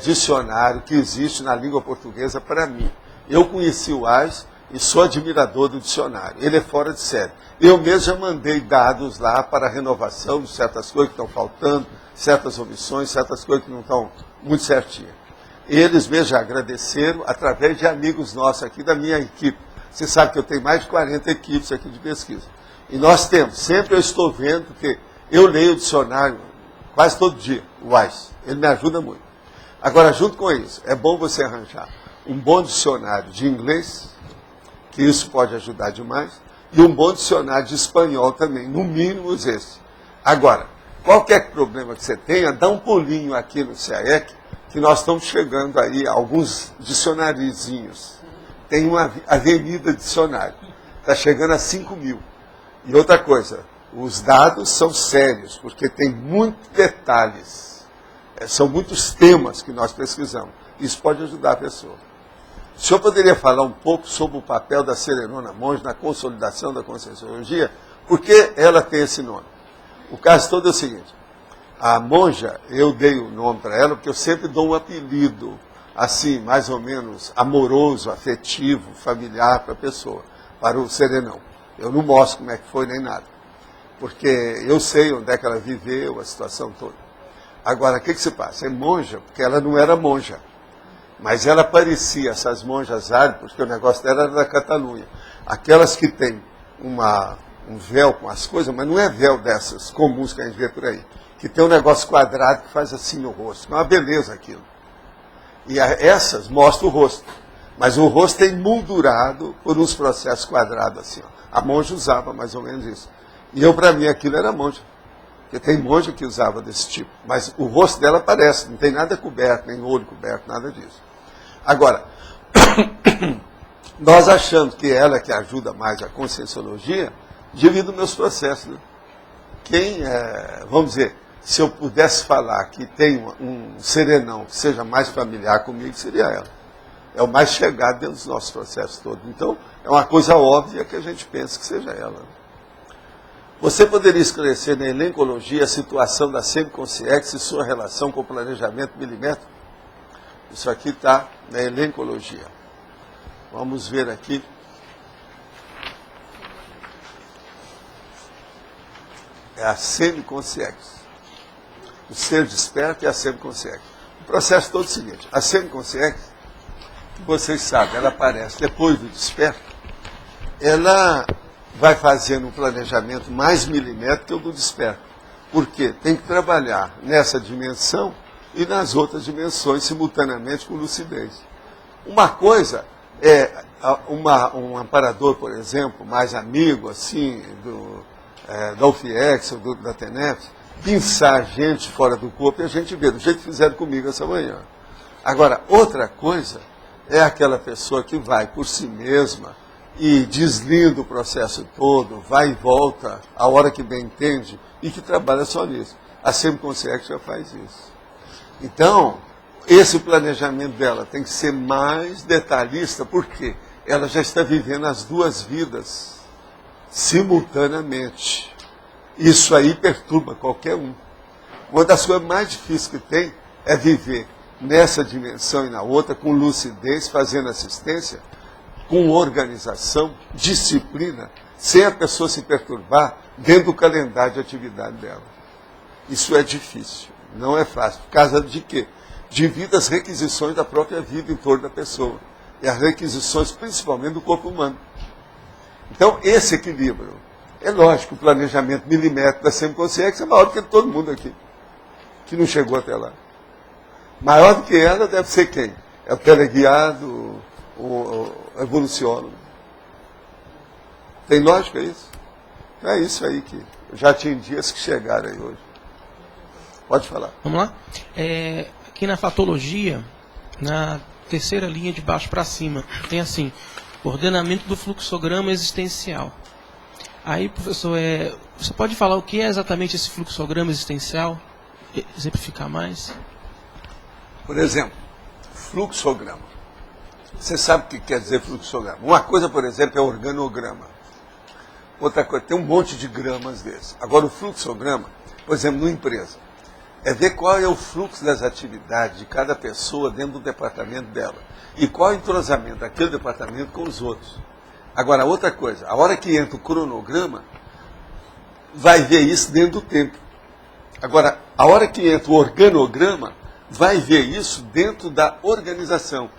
dicionário que existe na língua portuguesa para mim. Eu conheci o AIS e sou admirador do dicionário. Ele é fora de série. Eu mesmo já mandei dados lá para a renovação de certas coisas que estão faltando, certas omissões, certas coisas que não estão muito certinhas. Eles mesmo já agradeceram através de amigos nossos aqui da minha equipe. Você sabe que eu tenho mais de 40 equipes aqui de pesquisa. E nós temos, sempre eu estou vendo que eu leio o dicionário quase todo dia, o AIS. Ele me ajuda muito. Agora, junto com isso, é bom você arranjar um bom dicionário de inglês, que isso pode ajudar demais, e um bom dicionário de espanhol também, no mínimo esse. Agora, qualquer problema que você tenha, dá um pulinho aqui no CAEC, que nós estamos chegando aí a alguns dicionariozinhos. Tem uma avenida dicionário. Está chegando a 5.000. E outra coisa, os dados são sérios, porque tem muitos detalhes. São muitos temas que nós pesquisamos. Isso pode ajudar a pessoa. O senhor poderia falar um pouco sobre o papel da Serenona Monge na consolidação da Conscienciologia? Por que ela tem esse nome? O caso todo é o seguinte. A monja, eu dei o nome para ela, porque eu sempre dou um apelido assim, mais ou menos amoroso, afetivo, familiar para a pessoa, para o serenão. Eu não mostro como é que foi nem nada, porque eu sei onde é que ela viveu, a situação toda. Agora, o que se passa? É monja, porque ela não era monja, mas ela parecia essas monjas árabes, porque o negócio dela era da Catalunha. Aquelas que têm um véu com as coisas, mas não é véu dessas comuns que a gente vê por aí, que tem um negócio quadrado que faz assim no rosto. É uma beleza aquilo. E essas mostram o rosto. Mas o rosto é emoldurado por uns processos quadrados assim. Ó. A monja usava mais ou menos isso. E eu, para mim, aquilo era monja. Porque tem monja que usava desse tipo. Mas o rosto dela aparece, não tem nada coberto, nem olho coberto, nada disso. Agora, nós achamos que ela é que ajuda mais a conscienciologia devido aos meus processos. Né? Vamos dizer, se eu pudesse falar que tem um serenão que seja mais familiar comigo, seria ela. É o mais chegado dentro dos nossos processos todos. Então, é uma coisa óbvia que a gente pensa que seja ela. Você poderia esclarecer na elencologia a situação da semiconsciência e sua relação com o planejamento milimétrico? Isso aqui está na elencologia. Vamos ver aqui. É a semiconsciência. O ser desperto e a semiconsciência. O processo todo é o seguinte. A semiconsciência, que vocês sabem, ela aparece depois do desperto, ela vai fazendo um planejamento mais milimétrico que o do desperto. Porque tem que trabalhar nessa dimensão e nas outras dimensões simultaneamente com lucidez. Uma coisa é um amparador, por exemplo, mais amigo assim da UFIEX ou da TENEPS, pensar gente fora do corpo e a gente vê, do jeito que fizeram comigo essa manhã. Agora, outra coisa é aquela pessoa que vai por si mesma e deslinda o processo todo, vai e volta a hora que bem entende e que trabalha só nisso. A Semiconsciência já faz isso. Então, esse planejamento dela tem que ser mais detalhista, porque ela já está vivendo as duas vidas simultaneamente. Isso aí perturba qualquer um. Uma das coisas mais difíceis que tem é viver nessa dimensão e na outra, com lucidez, fazendo assistência, com organização, disciplina, sem a pessoa se perturbar dentro do calendário de atividade dela. Isso é difícil, não é fácil. Por causa de quê? Devido às requisições da própria vida em torno da pessoa. E as requisições principalmente do corpo humano. Então, esse equilíbrio. É lógico, o planejamento milimétrico da Semiconsciência é maior do que todo mundo aqui, que não chegou até lá. Maior do que ela deve ser quem? É o teleguiado, o evoluciólogo. Tem lógica isso? É isso aí que já tinha dias que chegaram aí hoje. Pode falar. Vamos lá? Aqui na fatologia, na terceira linha de baixo para cima, tem assim, ordenamento do fluxograma existencial. Aí, professor, você pode falar o que é exatamente esse fluxograma existencial? Exemplificar mais? Por exemplo, fluxograma. Você sabe o que quer dizer fluxograma? Uma coisa, por exemplo, é organograma. Outra coisa, tem um monte de gramas desses. Agora, o fluxograma, por exemplo, numa empresa, é ver qual é o fluxo das atividades de cada pessoa dentro do departamento dela. E qual é o entrosamento daquele departamento com os outros. Agora, outra coisa, a hora que entra o cronograma, vai ver isso dentro do tempo. Agora, a hora que entra o organograma, vai ver isso dentro da organização.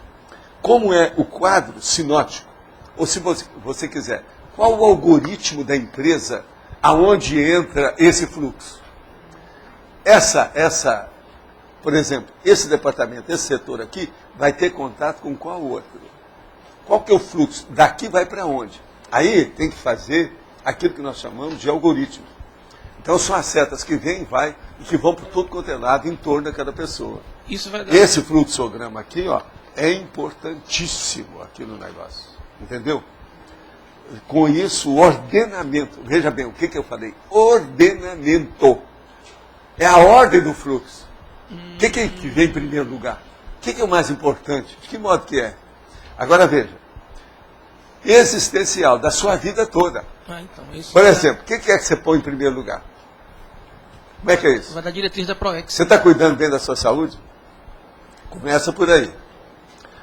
Como é o quadro sinótico? Ou se você quiser, qual o algoritmo da empresa aonde entra esse fluxo? Por exemplo, esse departamento, esse setor aqui, vai ter contato com qual outro? Qual que é o fluxo? Daqui vai para onde? Aí tem que fazer aquilo que nós chamamos de algoritmo. Então são as setas que vêm e vai, e que vão por todo quanto é lado em torno daquela pessoa. Isso vai dar... Esse fluxograma aqui, ó, é importantíssimo aqui no negócio. Entendeu? Com isso, o ordenamento. Veja bem, o que eu falei? Ordenamento. É a ordem do fluxo. O que vem em primeiro lugar? O que é o mais importante? De que modo que é? Agora veja. Existencial, da sua vida toda. Então, isso por exemplo, o que é que você põe em primeiro lugar? Como é que é isso? Vai dar diretriz da ProEx. Você está cuidando bem da sua saúde? Começa por aí.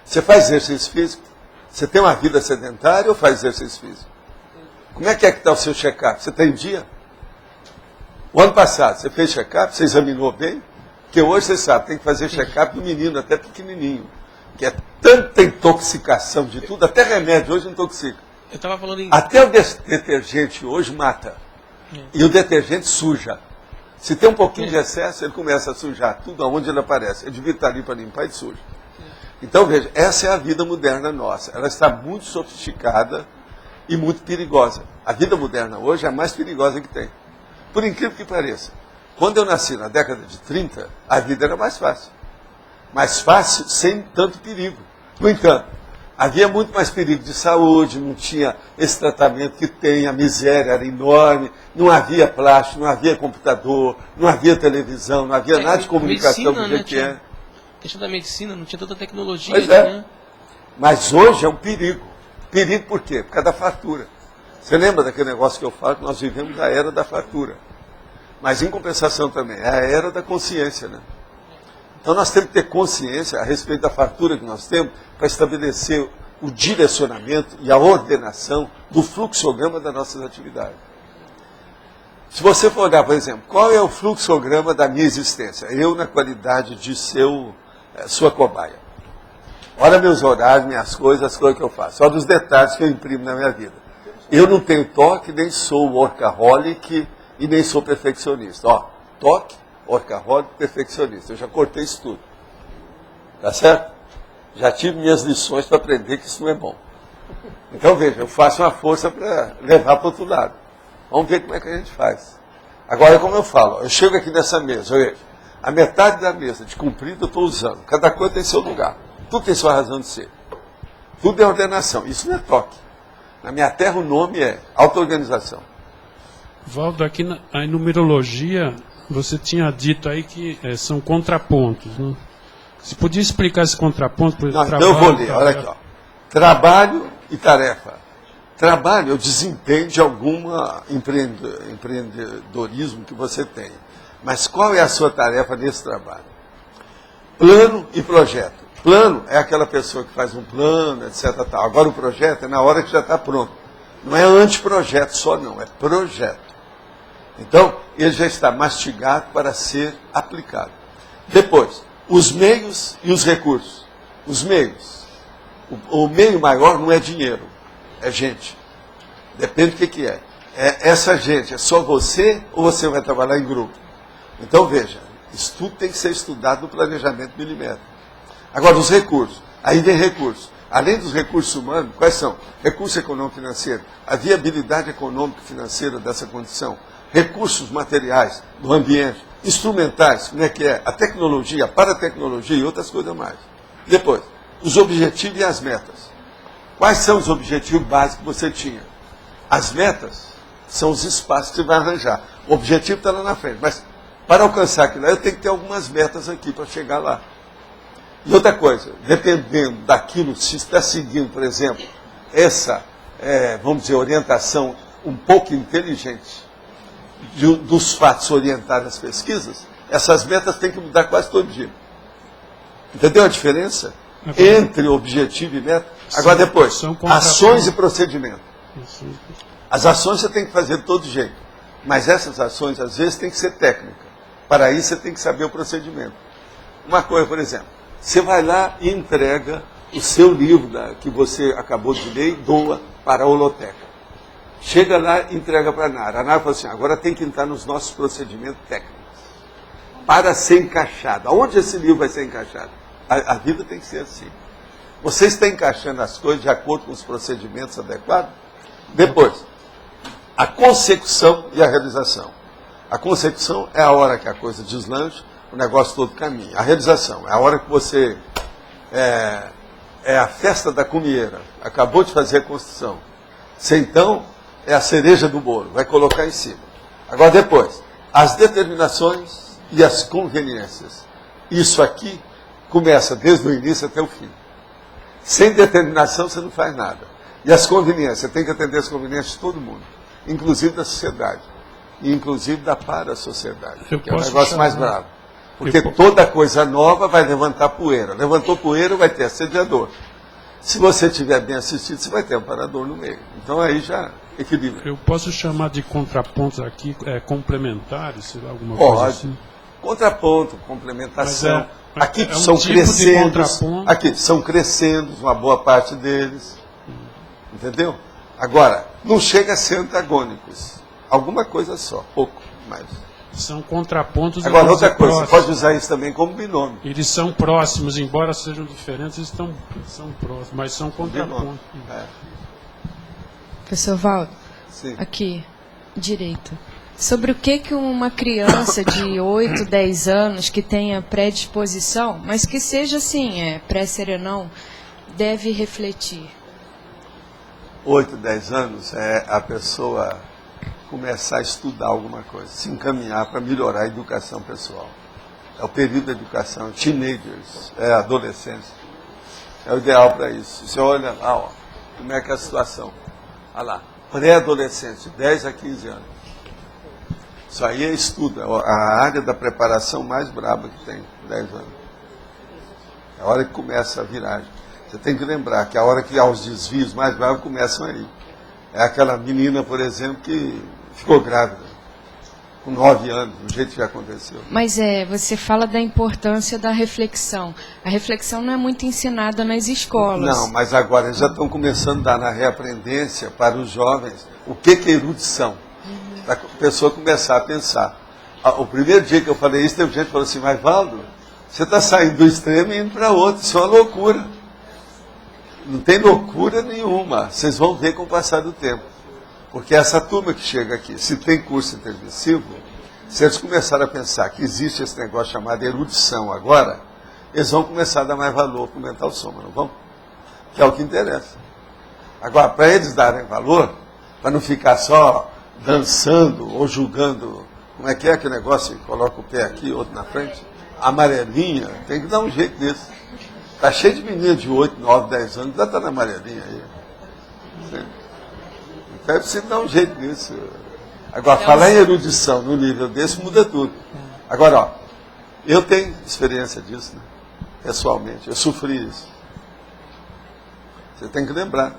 Você faz exercício físico? Você tem uma vida sedentária ou faz exercício físico? Como é que está o seu check-up? Você está em dia? O ano passado, você fez check-up? Você examinou bem? Porque hoje, você sabe, tem que fazer check-up do menino, até pequenininho. Que é tanta intoxicação de tudo, até remédio hoje intoxica. Eu estava falando em... Até o detergente hoje mata. E o detergente suja. Se tem um pouquinho de excesso, ele começa a sujar tudo aonde ele aparece. Ele devia estar ali para limpar e suja. Então, veja, essa é a vida moderna nossa. Ela está muito sofisticada e muito perigosa. A vida moderna hoje é a mais perigosa que tem. Por incrível que pareça. Quando eu nasci na década de 30, a vida era mais fácil. Mais fácil, sem tanto perigo. No entanto, havia muito mais perigo de saúde, não tinha esse tratamento que tem, a miséria era enorme, não havia plástico, não havia computador, não havia televisão, não havia nada de comunicação do jeito que é. A questão da medicina, não tinha tanta tecnologia. Pois é. Né? Mas hoje é um perigo. Perigo por quê? Por causa da fartura. Você lembra daquele negócio que eu falo, que nós vivemos da era da fartura. Mas em compensação também, é a era da consciência, né? Então nós temos que ter consciência a respeito da fartura que nós temos para estabelecer o direcionamento e a ordenação do fluxograma das nossas atividades. Se você for olhar, por exemplo, qual é o fluxograma da minha existência? Eu na qualidade de sua cobaia. Olha meus horários, minhas coisas, as coisas que eu faço. Olha os detalhes que eu imprimo na minha vida. Eu não tenho toque, nem sou workaholic e nem sou perfeccionista. Ó, toque, workaholic, perfeccionista. Eu já cortei isso tudo. Tá certo? Já tive minhas lições para aprender que isso não é bom. Então, veja, eu faço uma força para levar para o outro lado. Vamos ver como é que a gente faz. Agora, como eu falo, eu chego aqui nessa mesa, olha, a metade da mesa de comprido eu estou usando. Cada coisa tem seu lugar. Tudo tem sua razão de ser. Tudo é ordenação. Isso não é toque. Na minha terra o nome é auto-organização. Valdo, aqui na numerologia, você tinha dito aí que são contrapontos, né? Você podia explicar esse contraponto? Não, então eu vou ler, olha aqui. Ó. Trabalho e tarefa. Trabalho é o desempenho de alguma empreendedorismo que você tem. Mas qual é a sua tarefa nesse trabalho? Plano e projeto. Plano é aquela pessoa que faz um plano, etc. Tal. Agora o projeto é na hora que já está pronto. Não é anteprojeto só não, é projeto. Então, ele já está mastigado para ser aplicado. Depois, os meios e os recursos. Os meios. O meio maior não é dinheiro, é gente. Depende do que é. Essa gente é só você ou você vai trabalhar em grupo? Então, veja, isso tudo tem que ser estudado no planejamento milimétrico. Agora, os recursos. Aí vem recursos. Além dos recursos humanos, quais são? Recurso econômico-financeiro, a viabilidade econômico-financeira dessa condição, recursos materiais do ambiente, instrumentais, como é que é? A tecnologia, a paratecnologia e outras coisas mais. Depois, os objetivos e as metas. Quais são os objetivos básicos que você tinha? As metas são os espaços que você vai arranjar. O objetivo está lá na frente, mas para alcançar aquilo lá, eu tenho que ter algumas metas aqui para chegar lá. E outra coisa, dependendo daquilo, se está seguindo, por exemplo, essa, vamos dizer, orientação um pouco inteligente dos fatos orientados às pesquisas, essas metas têm que mudar quase todo dia. Entendeu a diferença entre objetivo e meta? Agora depois, ações e procedimento. As ações você tem que fazer de todo jeito, mas essas ações às vezes tem que ser técnica. Para isso você tem que saber o procedimento. Uma coisa, por exemplo, você vai lá e entrega o seu livro que você acabou de ler e doa para a holoteca. Chega lá e entrega para a Nara. A Nara fala assim, agora tem que entrar nos nossos procedimentos técnicos. Para ser encaixado. Aonde esse livro vai ser encaixado? A vida tem que ser assim. Você está encaixando as coisas de acordo com os procedimentos adequados? Depois, a consecução e a realização. A consecução é a hora que a coisa deslancha, o negócio todo caminha. A realização é a hora que você... É a festa da comieira. Acabou de fazer a construção. Você então é a cereja do bolo. Vai colocar em cima. Agora depois, as determinações e as conveniências. Isso aqui começa desde o início até o fim. Sem determinação você não faz nada. E as conveniências, você tem que atender as conveniências de todo mundo. Inclusive da sociedade. E inclusive da para-sociedade. Que é o negócio mais bravo. Porque toda coisa nova vai levantar poeira. Levantou poeira, vai ter assediador. Se você estiver bem assistido, você vai ter um amparador no meio. Então aí já equilibra. Eu posso chamar de contrapontos aqui complementares, sei lá, alguma coisa assim? Contraponto, complementação. Aqui um são tipo crescendos. Aqui são crescendos, uma boa parte deles. Entendeu? Agora, não chega a ser antagônicos. Alguma coisa só, pouco mais. São contrapontos. Agora, outra coisa, você pode usar isso também como binômio. Eles são próximos, embora sejam diferentes, eles são próximos, mas são contrapontos. Professor Valdo, aqui, direito. Sobre o que uma criança de 8, 10 anos que tenha predisposição, mas que seja assim, pré-serenão, deve refletir? 8, 10 anos é a pessoa começar a estudar alguma coisa, se encaminhar para melhorar a educação pessoal. É o período da educação, teenagers, é a adolescência. É o ideal para isso. Você olha lá, ó, como é que é a situação. Olha lá, pré-adolescente, 10 a 15 anos. Isso aí é estudo, é a área da preparação mais braba que tem, 10 anos. É a hora que começa a viragem. Você tem que lembrar que a hora que há os desvios mais bravos começam aí. É aquela menina, por exemplo, que ficou grávida, com 9 anos, do jeito que aconteceu. Mas você fala da importância da reflexão. A reflexão não é muito ensinada nas escolas. Não, mas agora eles já estão começando a dar na reaprendência para os jovens o que é erudição. Para a pessoa começar a pensar. O primeiro dia que eu falei isso, teve gente que falou assim, mas Valdo, você está saindo do extremo e indo para outro, isso é uma loucura. Não tem loucura nenhuma, vocês vão ver com o passar do tempo. Porque essa turma que chega aqui, se tem curso intermissivo, se eles começarem a pensar que existe esse negócio chamado erudição agora, eles vão começar a dar mais valor para o mental soma, não vão? Que é o que interessa. Agora, para eles darem valor, para não ficar só dançando ou julgando, como é que é aquele negócio que coloca o pé aqui, outro na frente? Amarelinha, tem que dar um jeito nisso. Está cheio de meninas de 8, 9, 10 anos, já está na amarelinha aí. Sim. Então é preciso dar um jeito nisso. Agora, falar em erudição no nível desse muda tudo. Agora, ó, eu tenho experiência disso, né? Pessoalmente, eu sofri isso. Você tem que lembrar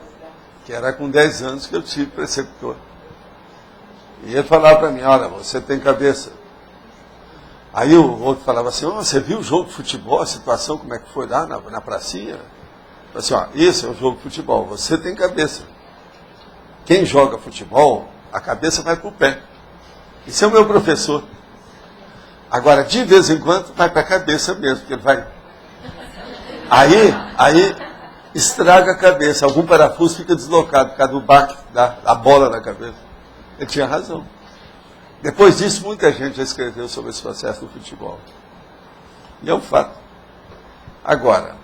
que era com 10 anos que eu tive preceptor. E ele falava para mim, olha, você tem cabeça. Aí o outro falava assim, você viu o jogo de futebol, a situação, como é que foi lá na pracinha? Eu falei assim, ó, esse é o jogo de futebol, você tem cabeça. Quem joga futebol, a cabeça vai para o pé. Esse é o meu professor. Agora, de vez em quando, vai para a cabeça mesmo, porque ele vai... Aí estraga a cabeça, algum parafuso fica deslocado por causa do baque da bola na cabeça. Ele tinha razão. Depois disso, muita gente já escreveu sobre esse processo do futebol. E é um fato. Agora,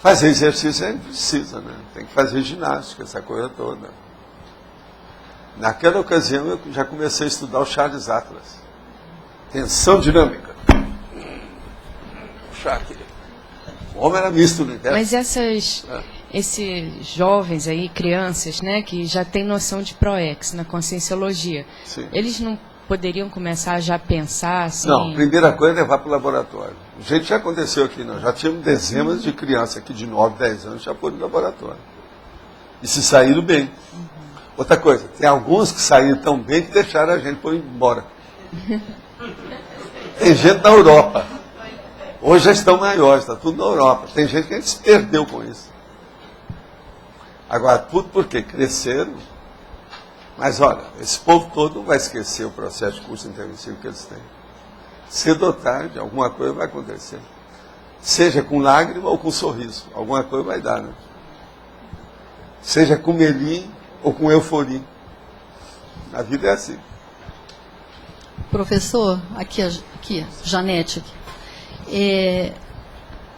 fazer exercício a gente precisa, né? Tem que fazer ginástica, essa coisa toda. Naquela ocasião, eu já comecei a estudar o Charles Atlas. Tensão dinâmica. Puxar aqui. O homem era misto no inverno. Mas esses jovens aí, crianças, né, que já têm noção de ProEx na conscienciologia, sim, eles não poderiam começar a já pensar assim? Não, primeira coisa é levar para o laboratório. O jeito já aconteceu aqui, não. Já tínhamos dezenas de crianças aqui de 9, 10 anos já foram no laboratório. E se saíram bem. Outra coisa, tem alguns que saíram tão bem que deixaram a gente pôr embora. Tem gente da Europa. Hoje já estão maiores, está tudo na Europa. Tem gente que a gente se perdeu com isso. Agora, tudo por quê? Cresceram. Mas olha, esse povo todo não vai esquecer o processo de curso intermissivo que eles têm. Cedo ou tarde, alguma coisa vai acontecer. Seja com lágrima ou com sorriso. Alguma coisa vai dar, né? Seja com melim ou com euforia. A vida é assim. Professor, aqui Janete.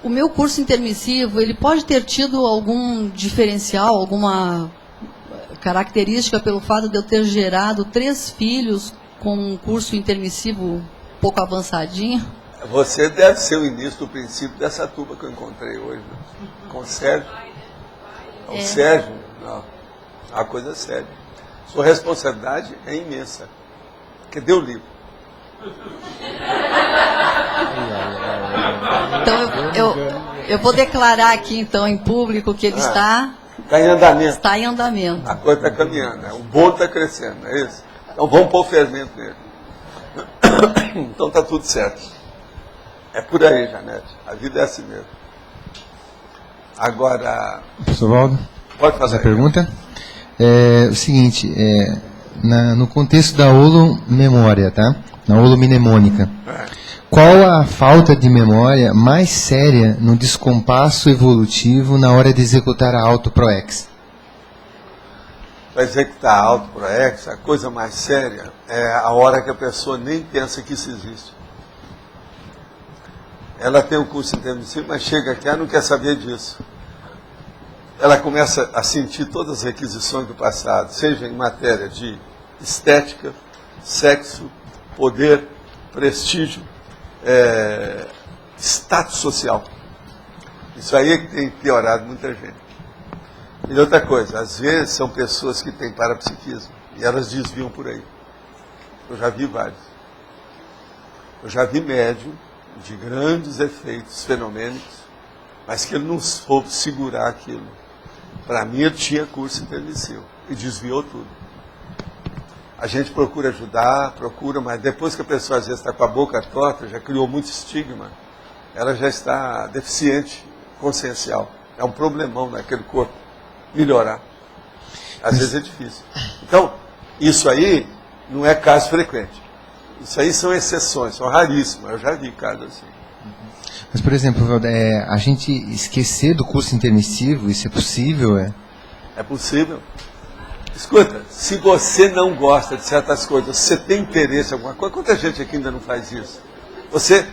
O meu curso intermissivo, ele pode ter tido algum diferencial, alguma característica pelo fato de eu ter gerado 3 filhos com um curso intermissivo um pouco avançadinho? Você deve ser o início do princípio dessa turma que eu encontrei hoje, né? Com o Sérgio. O Sérgio, não, é uma coisa séria. Sua responsabilidade é imensa. Cadê o livro? Então eu vou declarar aqui então em público que ele está em andamento. Está em andamento. A coisa está caminhando, né? O bolo está crescendo, é isso? Então vamos pôr fermento nele. Então está tudo certo. É por aí, Janete. A vida é assim mesmo. Agora... Professor Valdo, pode fazer a pergunta? É o seguinte, no contexto da holomemória, tá? Na holomnemônica. Qual a falta de memória mais séria no descompasso evolutivo na hora de executar a auto-proex? Para executar a auto-proex, a coisa mais séria é a hora que a pessoa nem pensa que isso existe. Ela tem um curso intermissivo, mas chega aqui e não quer saber disso. Ela começa a sentir todas as requisições do passado, seja em matéria de estética, sexo, poder, prestígio, status social. Isso aí é que tem piorado muita gente. E outra coisa, às vezes são pessoas que têm parapsiquismo e elas desviam por aí. Eu já vi vários. Eu já vi médium de grandes efeitos fenomênicos, mas que ele não soube segurar aquilo. Para mim, ele tinha curso intermissivo e desviou tudo. A gente procura ajudar, mas depois que a pessoa às vezes está com a boca torta, já criou muito estigma, ela já está deficiente consciencial. É um problemão naquele corpo. Melhorar. Às vezes é difícil. Então, isso aí não é caso frequente. Isso aí são exceções, são raríssimas, eu já vi casos assim. Mas, por exemplo, a gente esquecer do curso intermissivo, isso é possível? É possível. Escuta, se você não gosta de certas coisas, você tem interesse em alguma coisa, quanta gente aqui ainda não faz isso? Você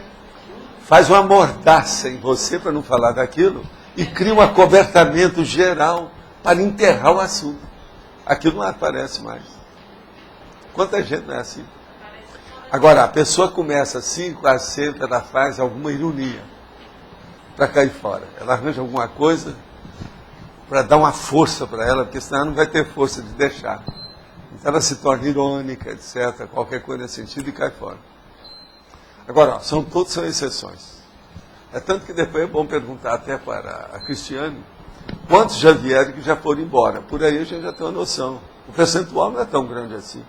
faz uma mordaça em você para não falar daquilo e cria um acobertamento geral para enterrar o assunto. Aquilo não aparece mais. Quanta gente não é assim? Agora, a pessoa começa assim, quase sempre ela faz alguma ironia para cair fora. Ela arranja alguma coisa para dar uma força para ela, porque senão ela não vai ter força de deixar. Então ela se torna irônica, etc., qualquer coisa nesse sentido e cai fora. Agora, todos são exceções. É tanto que depois é bom perguntar até para a Cristiane quantos já vieram que já foram embora. Por aí a gente já tem uma noção. O percentual não é tão grande assim.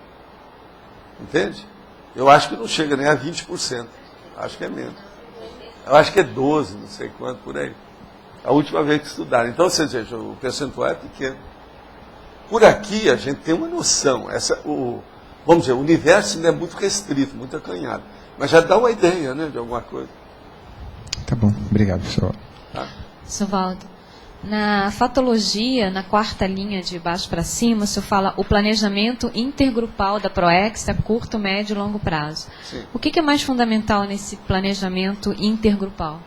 Entende? Eu acho que não chega nem a 20%. Acho que é menos. Eu acho que é 12%, não sei quanto, por aí. A última vez que estudaram. Então, você veja, o percentual é pequeno. Por aqui a gente tem uma noção. Vamos dizer, o universo ainda é muito restrito, muito acanhado. Mas já dá uma ideia, né, de alguma coisa. Tá bom, obrigado, professor. Tá. Sr. Waldo, na fatologia, na quarta linha de baixo para cima, o senhor fala o planejamento intergrupal da PROEX a curto, médio e longo prazo. Sim. O que é mais fundamental nesse planejamento intergrupal?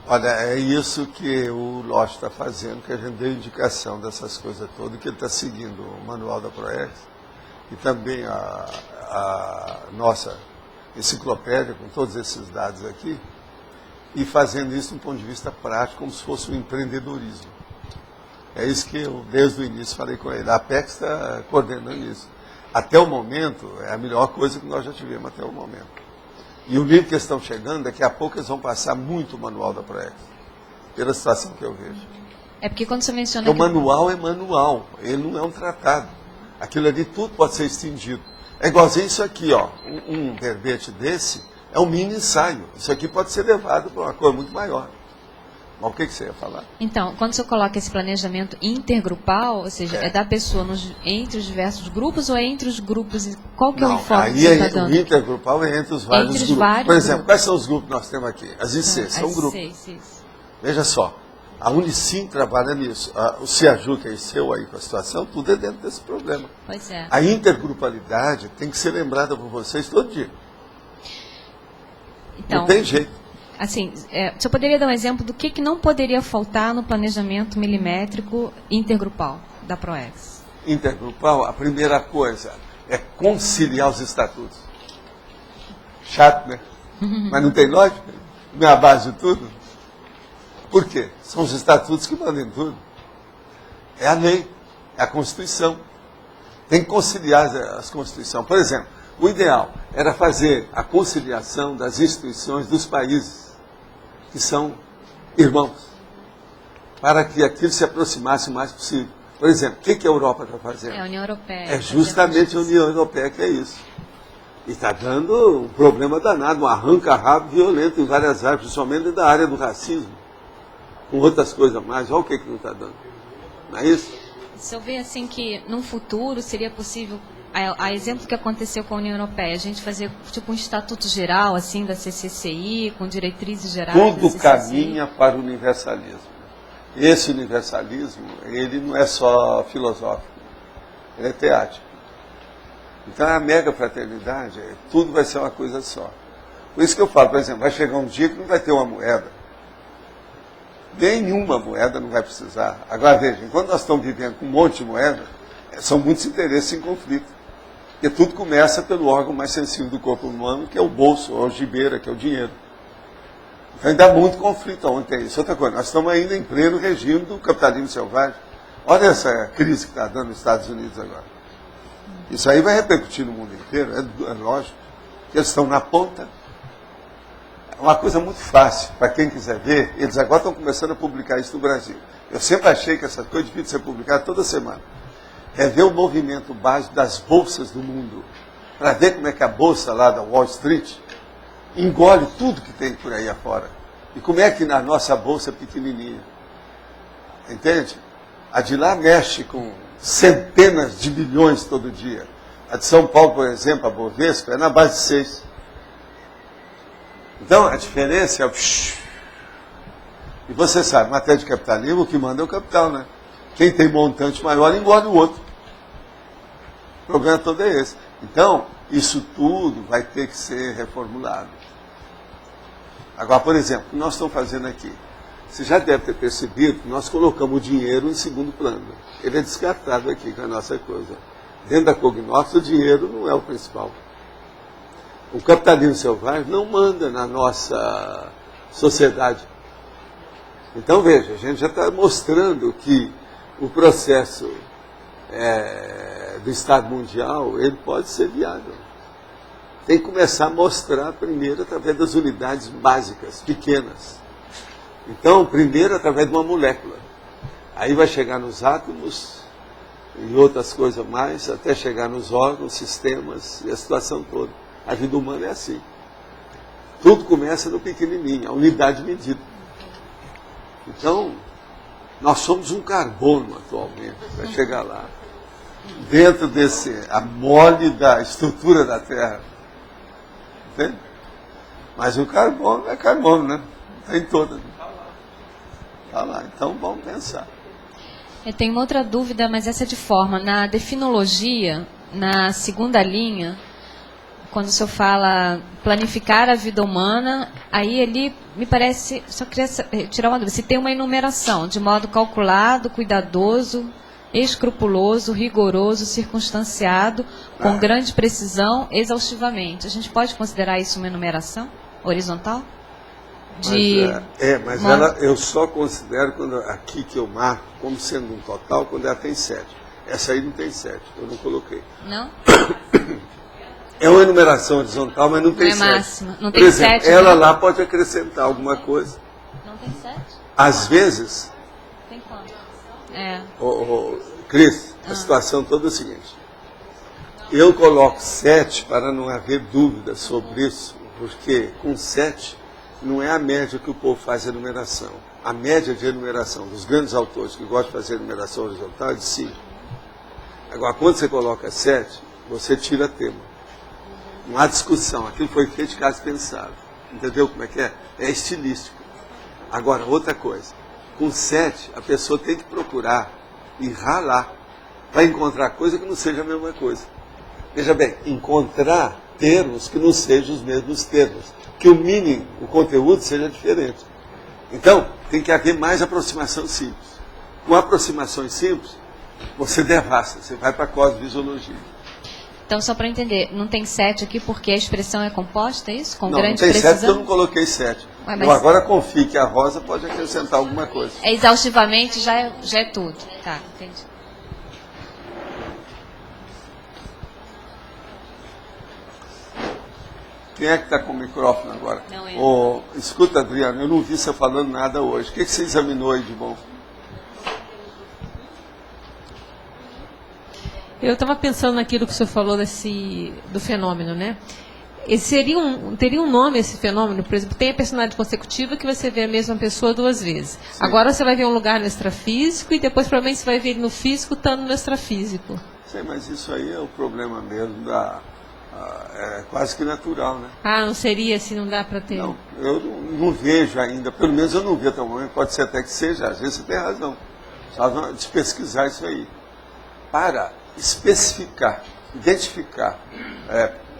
Olha, é isso que o Loche está fazendo, que a gente deu indicação dessas coisas todas, que ele está seguindo o manual da PROEX e também a nossa enciclopédia com todos esses dados aqui, e fazendo isso do ponto de vista prático, como se fosse um empreendedorismo. É isso que eu, desde o início, falei com ele. A Apex está coordenando isso. Até o momento, é a melhor coisa que nós já tivemos até o momento. E o livro que eles estão chegando, daqui a pouco eles vão passar muito o manual da PROEX, pela situação que eu vejo. É porque quando você menciona... O manual é manual, ele não é um tratado. Aquilo ali tudo pode ser extinguido. É igualzinho isso aqui, ó. Um verbete desse é um mini ensaio. Isso aqui pode ser levado para uma coisa muito maior. Mas o que você ia falar? Então, quando você coloca esse planejamento intergrupal, ou seja, é da pessoa entre os diversos grupos ou é entre os grupos? Qual que é o enfoque que você está dando? O intergrupal é entre os vários grupos. Por exemplo, quais são os grupos que nós temos aqui? As ICs são grupos. Isso. Veja só, a Unicim trabalha nisso. O CIAJU, que é seu aí com a situação, tudo é dentro desse problema. Pois é. A intergrupalidade tem que ser lembrada por vocês todo dia. Então, não tem jeito. Assim, você poderia dar um exemplo do que não poderia faltar no planejamento milimétrico intergrupal da PROEX? Intergrupal, a primeira coisa é conciliar os estatutos. Chato, né? Mas não tem lógica? Não é a base de tudo? Por quê? São os estatutos que mandam tudo. É a lei, é a Constituição. Tem que conciliar as Constituições. Por exemplo, o ideal era fazer a conciliação das instituições dos países que são irmãos, para que aquilo se aproximasse o mais possível. Por exemplo, o que a Europa está fazendo? É a União Europeia. É justamente a União Europeia que é isso. E está dando um problema danado, um arranca-rabo violento em várias áreas, principalmente da área do racismo, com outras coisas mais. Olha o que não está dando. Não é isso? Se eu ver assim que, num futuro, seria possível, a exemplo que aconteceu com a União Europeia, a gente fazer tipo um estatuto geral, assim, da CCCI, com diretrizes gerais tudo caminha para o universalismo. Esse universalismo, ele não é só filosófico, ele é teático. Então a mega fraternidade, tudo vai ser uma coisa só. Por isso que eu falo, por exemplo, vai chegar um dia que não vai ter uma moeda. Nenhuma moeda não vai precisar. Agora veja, enquanto nós estamos vivendo com um monte de moeda, são muitos interesses em conflito. Porque tudo começa pelo órgão mais sensível do corpo humano, que é o bolso, ou a algibeira, que é o dinheiro. Então ainda há muito conflito onde tem isso. Outra coisa, nós estamos ainda em pleno regime do capitalismo selvagem. Olha essa crise que está dando nos Estados Unidos agora. Isso aí vai repercutir no mundo inteiro, é lógico. Eles estão na ponta. É uma coisa muito fácil, para quem quiser ver, eles agora estão começando a publicar isso no Brasil. Eu sempre achei que essa coisa devia ser publicada toda semana. É ver o movimento básico das bolsas do mundo, para ver como é que a bolsa lá da Wall Street engole tudo que tem por aí afora. E como é que na nossa bolsa é pequenininha. Entende? A de lá mexe com centenas de bilhões todo dia. A de São Paulo, por exemplo, a Bovespa, é na base de 6. Então, a diferença é... E você sabe, matéria de capitalismo, o que manda é o capital, né? Quem tem montante maior engorda o outro. O problema todo é esse. Então, isso tudo vai ter que ser reformulado. Agora, por exemplo, o que nós estamos fazendo aqui? Você já deve ter percebido que nós colocamos o dinheiro em segundo plano. Ele é descartado aqui com a nossa coisa. Dentro da Cognox, o dinheiro não é o principal. O capitalismo selvagem não manda na nossa sociedade. Então, veja, a gente já está mostrando que o processo do Estado Mundial, ele pode ser viável. Tem que começar a mostrar primeiro através das unidades básicas, pequenas. Então, primeiro através de uma molécula. Aí vai chegar nos átomos e outras coisas mais, até chegar nos órgãos, sistemas e a situação toda. A vida humana é assim. Tudo começa no pequenininho, a unidade medida. Então, nós somos um carbono atualmente, para chegar lá. Dentro a mole da estrutura da Terra. Entende? Mas o carbono é carbono, né? Tem toda. Tá lá, então vamos pensar. Eu tenho uma outra dúvida, mas essa é de forma. Na definologia, na segunda linha, quando o senhor fala planificar a vida humana, aí ele me parece, só queria tirar uma dúvida, se tem uma enumeração, de modo calculado, cuidadoso, escrupuloso, rigoroso, circunstanciado, com grande precisão, exaustivamente. A gente pode considerar isso uma enumeração horizontal? Mas eu só considero quando, aqui que eu marco como sendo um total quando ela tem 7. Essa aí não tem 7, eu não coloquei. Não? É uma enumeração horizontal, mas não tem 7. Não é máxima. Não Por tem exemplo, 7. ela lá pode acrescentar alguma coisa. Não tem 7? Às vezes... Tem quanto? Cris, a situação toda é a seguinte. Eu coloco 7 para não haver dúvida sobre isso, porque com 7 não é a média que o povo faz a enumeração. A média de enumeração dos grandes autores que gostam de fazer enumeração horizontal é de 5. Agora, quando você coloca 7, você tira tema. Não há discussão. Aquilo foi feito de caso pensado. Entendeu como é que é? É estilístico. Agora, outra coisa. Com 7, a pessoa tem que procurar e ralar para encontrar coisa que não seja a mesma coisa. Veja bem, encontrar termos que não sejam os mesmos termos. Que o mínimo, o conteúdo seja diferente. Então, tem que haver mais aproximação simples. Com aproximações simples, você devassa, você vai para a cosmovisiologia. Então, só para entender, não tem 7 aqui porque a expressão é composta, é isso? Com não, grande não tem precisão? 7 porque eu não coloquei 7. Mas... Eu agora confio que a Rosa pode acrescentar alguma coisa. Exaustivamente já é tudo. Tá, entendi. Quem é que está com o microfone agora? Não, eu. Escuta, Adriano, eu não vi você falando nada hoje. O que você examinou aí de bom? Eu estava pensando naquilo que o senhor falou do fenômeno, né? Teria um nome esse fenômeno? Por exemplo, tem a personalidade consecutiva que você vê a mesma pessoa 2 vezes. Sim. Agora você vai ver um lugar no extrafísico e depois provavelmente você vai ver ele no físico estando no extrafísico. Sim, mas isso aí é o problema mesmo é quase que natural, né? Ah, não seria assim, não dá para ter? Não, eu não vejo ainda, pelo menos eu não vi até o momento, pode ser até que seja, às vezes você tem razão. Só de pesquisar isso aí. Para especificar, identificar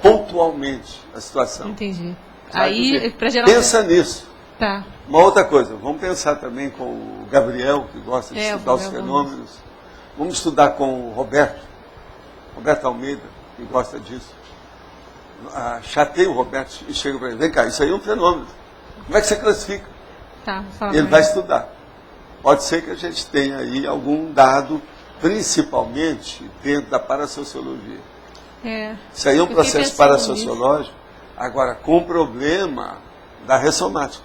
pontualmente a situação. Entendi. Sabe? Aí, para gerar pensa nisso. Tá. Uma outra coisa, vamos pensar também com o Gabriel, que gosta de estudar os fenômenos. Vamos estudar com o Roberto Almeida, que gosta disso. Chateia o Roberto e chega para ele, vem cá, isso aí é um fenômeno. Como é que você classifica? Tá, vou falar ele vai estudar. Pode ser que a gente tenha aí algum dado, principalmente dentro da parasociologia. Isso aí é um processo parasociológico, agora com o problema da ressomática.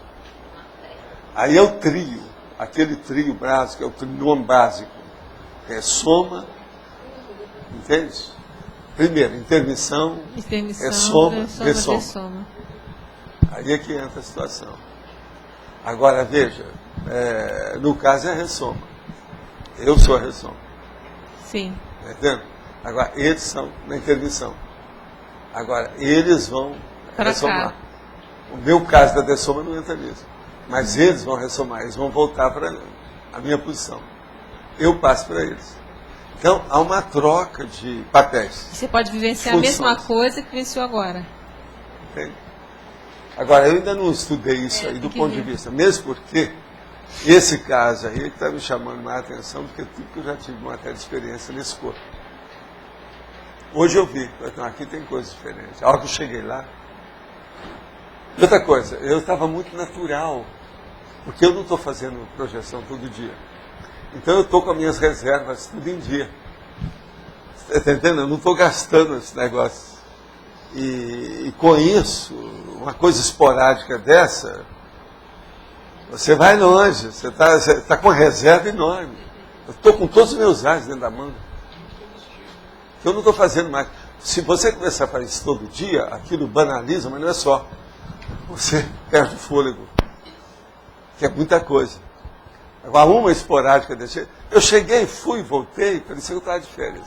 Aí é o trio, aquele trio básico, é o nome básico. É soma, entende? Primeiro, intermissão, ressoma, ressoma. Aí é que entra a situação. Agora, veja, no caso é a ressoma. Eu sou a ressoma. Sim. Entendeu? Agora, eles são na intermissão. Agora, eles vão ressomar. O meu caso da dessoma não entra nisso. Mas eles vão ressomar, eles vão voltar para a minha posição. Eu passo para eles. Então, há uma troca de papéis. Você pode vivenciar a mesma coisa que vivenciou agora. Entende? Agora, eu ainda não estudei isso aí do ponto de vista, mesmo porque esse caso aí está me chamando mais atenção do que tudo que eu já tive uma matéria de experiência nesse corpo. Hoje eu vi, então, aqui tem coisas diferentes. A hora que eu cheguei lá. Outra coisa, eu estava muito natural, porque eu não estou fazendo projeção todo dia. Então eu estou com as minhas reservas tudo em dia. Você está entendendo? Eu não estou gastando esse negócio. E com isso, uma coisa esporádica dessa, você vai longe, você tá com uma reserva enorme. Eu estou com todos os meus ais dentro da manga. Eu não estou fazendo mais. Se você começar a fazer isso todo dia, aquilo banaliza, mas não é só. Você perde o fôlego, que é muita coisa. Agora, uma esporádica desse. Eu cheguei, fui, voltei, parecia que eu estava de férias.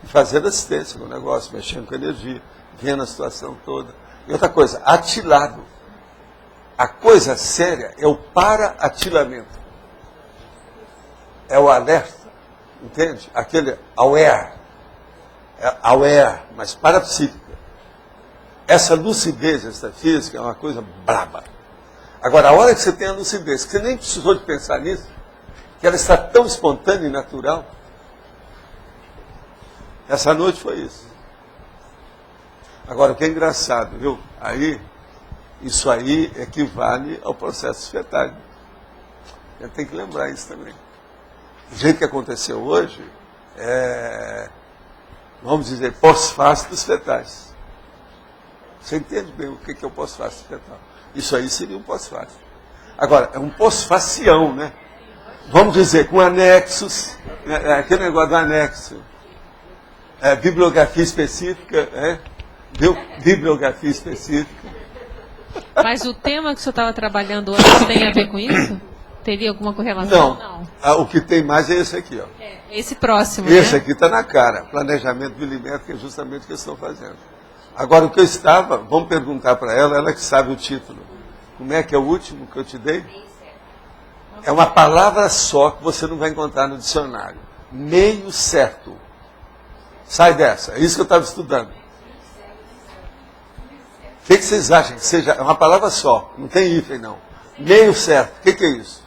Fazendo assistência no negócio, mexendo com energia, vendo a situação toda. E outra coisa, atilado. A coisa séria é o para-atilamento. É o alerta, entende? Aquele aware. É aware, mas parapsíquica. Essa lucidez extrafísica é uma coisa braba. Agora, a hora que você tem a lucidez, que você nem precisou de pensar nisso, que ela está tão espontânea e natural, essa noite foi isso. Agora, o que é engraçado, viu? Aí, isso aí equivale ao processo fetal. A gente tem que lembrar isso também. O jeito que aconteceu hoje é, vamos dizer, pós-fácil dos fetais. Você entende bem o que é o pós-fácil fetal? Isso aí seria um pós-fácil. Agora, é um pós-facião, né? Vamos dizer, com anexos, aquele negócio do anexo. Bibliografia específica, bibliografia específica. Mas o tema que o senhor estava trabalhando hoje tem a ver com isso? Teria alguma correlação? Não. O que tem mais é esse aqui, ó. Esse próximo, Esse né? aqui está na cara. Planejamento milimétrico, que é justamente o que eles estão fazendo. Agora, o que eu estava, vamos perguntar para ela que sabe o título. Como é que é o último que eu te dei? É uma palavra só que você não vai encontrar no dicionário. Meio certo. Sai dessa. É isso que eu estava estudando. O que vocês acham que seja? É uma palavra só. Não tem hífen, não. Meio certo. O que é isso?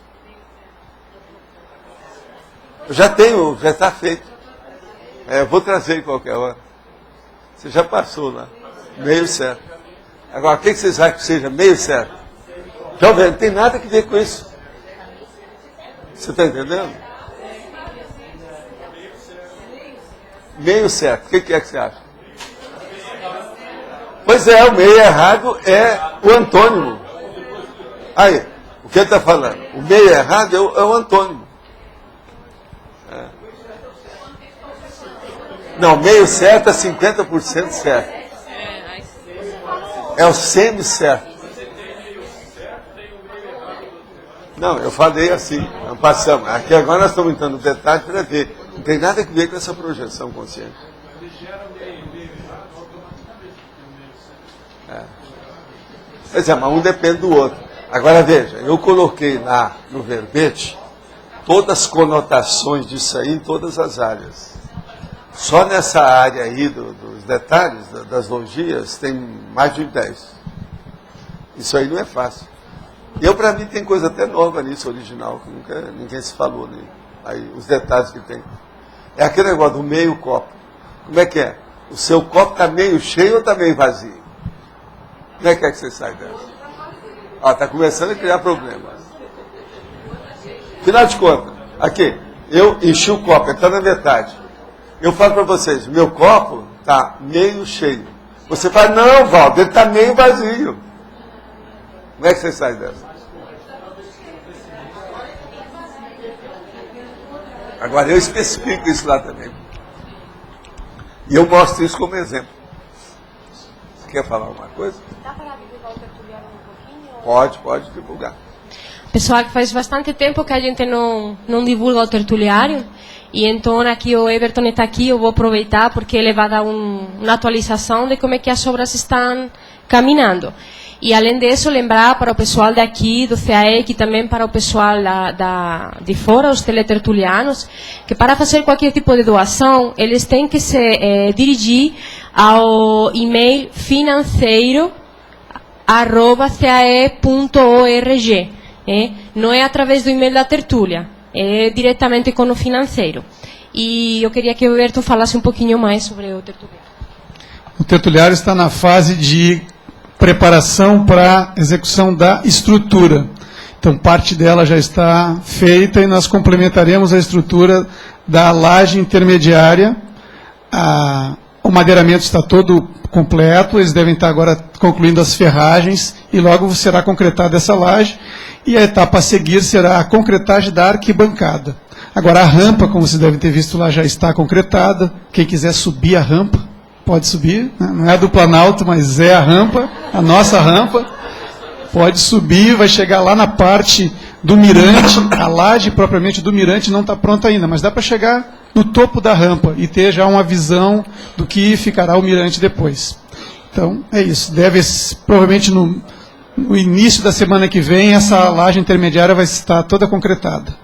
Eu já tenho, já está feito. Eu vou trazer em qualquer hora. Você já passou lá. Meio certo. Agora, o que vocês acham que seja meio certo? Então, não tem nada a ver com isso. Você está entendendo? Meio certo. O que é que você acha? Pois é, o meio errado é o antônimo. Aí, o que ele está falando? O meio errado é o antônimo. Não, meio certo é 50% certo. É o semi-certo. Não, eu falei assim, não passamos. Aqui agora nós estamos entrando no detalhe para ver. Não tem nada a ver com essa projeção consciente. Pois é, mas um depende do outro. Agora veja, eu coloquei lá no verbete todas as conotações disso aí em todas as áreas. Só nessa área aí dos detalhes, das logias, tem mais de 10. Isso aí não é fácil. Para mim, tem coisa até nova nisso, original, que ninguém se falou. Né? Aí, os detalhes que tem. É aquele negócio do meio copo. Como é que é? O seu copo está meio cheio ou está meio vazio? Como é que você sai dessa? Está começando a criar problemas. Final de contas, aqui, eu enchi o copo, ele está na metade. Eu falo para vocês, meu copo está meio cheio. Você fala, não, Valdo, ele está meio vazio. Como é que você sai dessa? Agora, eu especifico isso lá também. E eu mostro isso como exemplo. Você quer falar alguma coisa? Dá para divulgar o tertuliano um pouquinho? Pode divulgar. pessoal, que faz bastante tempo que a gente não divulga o tertuliário. E então aqui o Everton está aqui, eu vou aproveitar porque ele vai dar uma atualização de como é que as obras estão caminhando. E além disso, lembrar para o pessoal daqui do CAEC e também para o pessoal de fora, os teletertulianos, que para fazer qualquer tipo de doação, eles têm que se dirigir ao e-mail financeiro@cae.org. Não é através do e-mail da tertúlia, é diretamente com o financeiro. E eu queria que o Everton falasse um pouquinho mais sobre o tertuliário. O tertuliário está na fase de preparação para execução da estrutura. Então, parte dela já está feita e nós complementaremos a estrutura da laje intermediária. O madeiramento está todo completo, eles devem estar agora concluindo as ferragens e logo será concretada essa laje. E a etapa a seguir será a concretagem da arquibancada. Agora, a rampa, como vocês devem ter visto lá, já está concretada. Quem quiser subir a rampa, pode subir, né? Não é do Planalto, mas é a rampa, a nossa rampa. Pode subir, vai chegar lá na parte do mirante. A laje propriamente do mirante não está pronta ainda, mas dá para chegar no topo da rampa e ter já uma visão do que ficará o mirante depois. Então, é isso. Deve, provavelmente, no início da semana que vem, essa laje intermediária vai estar toda concretada.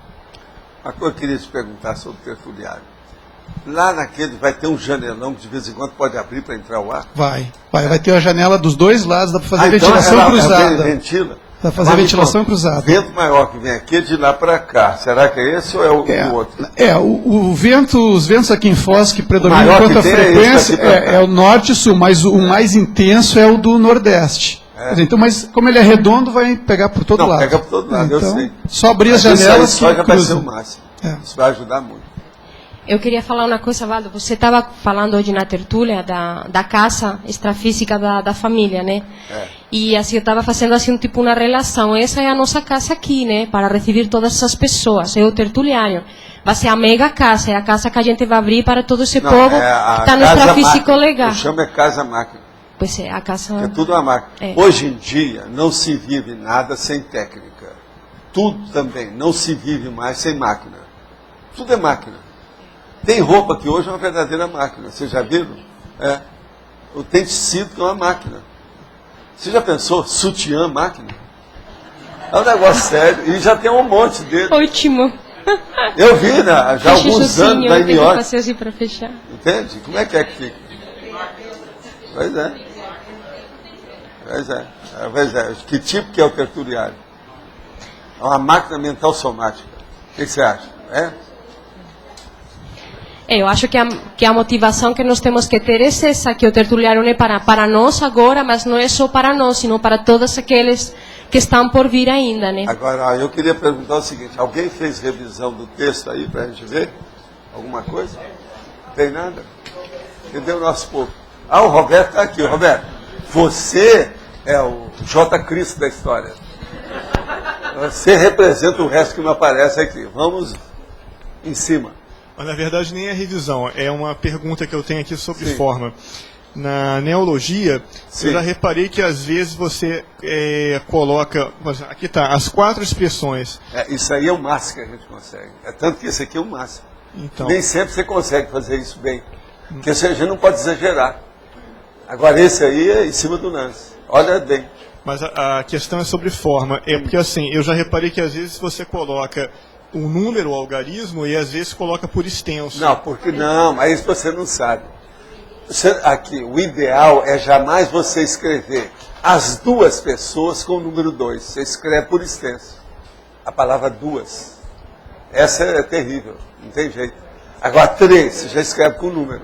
Uma coisa que eu queria te perguntar sobre o tertuliário. Lá naquele vai ter um janelão que de vez em quando pode abrir para entrar o ar? Vai ter a janela dos dois lados, dá para fazer então ventilação cruzada. Ventila? Dá para fazer ventilação cruzada. O vento maior que vem aqui é de lá para cá. Será que é esse ou é o outro? Os ventos aqui em Foz que predominam quanto à frequência é o norte e sul, mas o mais intenso é o do nordeste. Então, mas como ele é redondo, vai pegar por todo lado. Pega por todo lado, então, eu sei. Só abrir as janelas que cruzam. Vai ser o máximo. Isso vai ajudar muito. Eu queria falar uma coisa, Valdo. Você estava falando hoje na tertúlia da casa extrafísica da família, né? E assim, eu estava fazendo assim, tipo uma relação. Essa é a nossa casa aqui, né? Para receber todas essas pessoas. É o tertuliário. Vai ser a mega casa. É a casa que a gente vai abrir para todo esse povo que está no extrafísico legal. O chama é casa-máquina. Pois é, a casa... É tudo uma máquina. Hoje em dia, não se vive nada sem técnica. Tudo também. Não se vive mais sem máquina. Tudo é máquina. Tem roupa que hoje é uma verdadeira máquina. Vocês já viram? O tecido que é uma máquina. Você já pensou? Sutiã máquina? É um negócio sério. E já tem um monte dele. Ótimo. Eu vi, né? Já há alguns anos da Iniote. Assim para fechar. Entende? Como é que fica? Pois é. Que tipo que é o tertuliário? É uma máquina mental somática. O que você acha? Eu acho que a motivação que nós temos que ter é essa, que o tertuliário não é para nós agora, mas não é só para nós, sino para todos aqueles que estão por vir ainda, né? Agora, eu queria perguntar o seguinte, alguém fez revisão do texto aí para a gente ver? Alguma coisa? Não tem nada? Cadê o nosso povo? O Roberto está aqui. Roberto, você é o J. Cristo da história. Você representa o resto que não aparece aqui. Vamos em cima. Mas, na verdade, nem é revisão. É uma pergunta que eu tenho aqui sobre forma. Na neologia, eu já reparei que, às vezes, você coloca... Aqui está, as 4 expressões. Isso aí é o máximo que a gente consegue. É tanto que esse aqui é o máximo. Então, nem sempre você consegue fazer isso bem. Porque a gente não pode exagerar. Agora, esse aí é em cima do lance. Olha bem. Mas a questão é sobre forma. É porque, assim, eu já reparei que, às vezes, você coloca um número, o algarismo, e às vezes coloca por extenso. Não, porque não, mas você não sabe. Aqui, o ideal é jamais você escrever as 2 pessoas com o número 2. Você escreve por extenso. A palavra 2. Essa é terrível, não tem jeito. Agora 3, você já escreve com o número.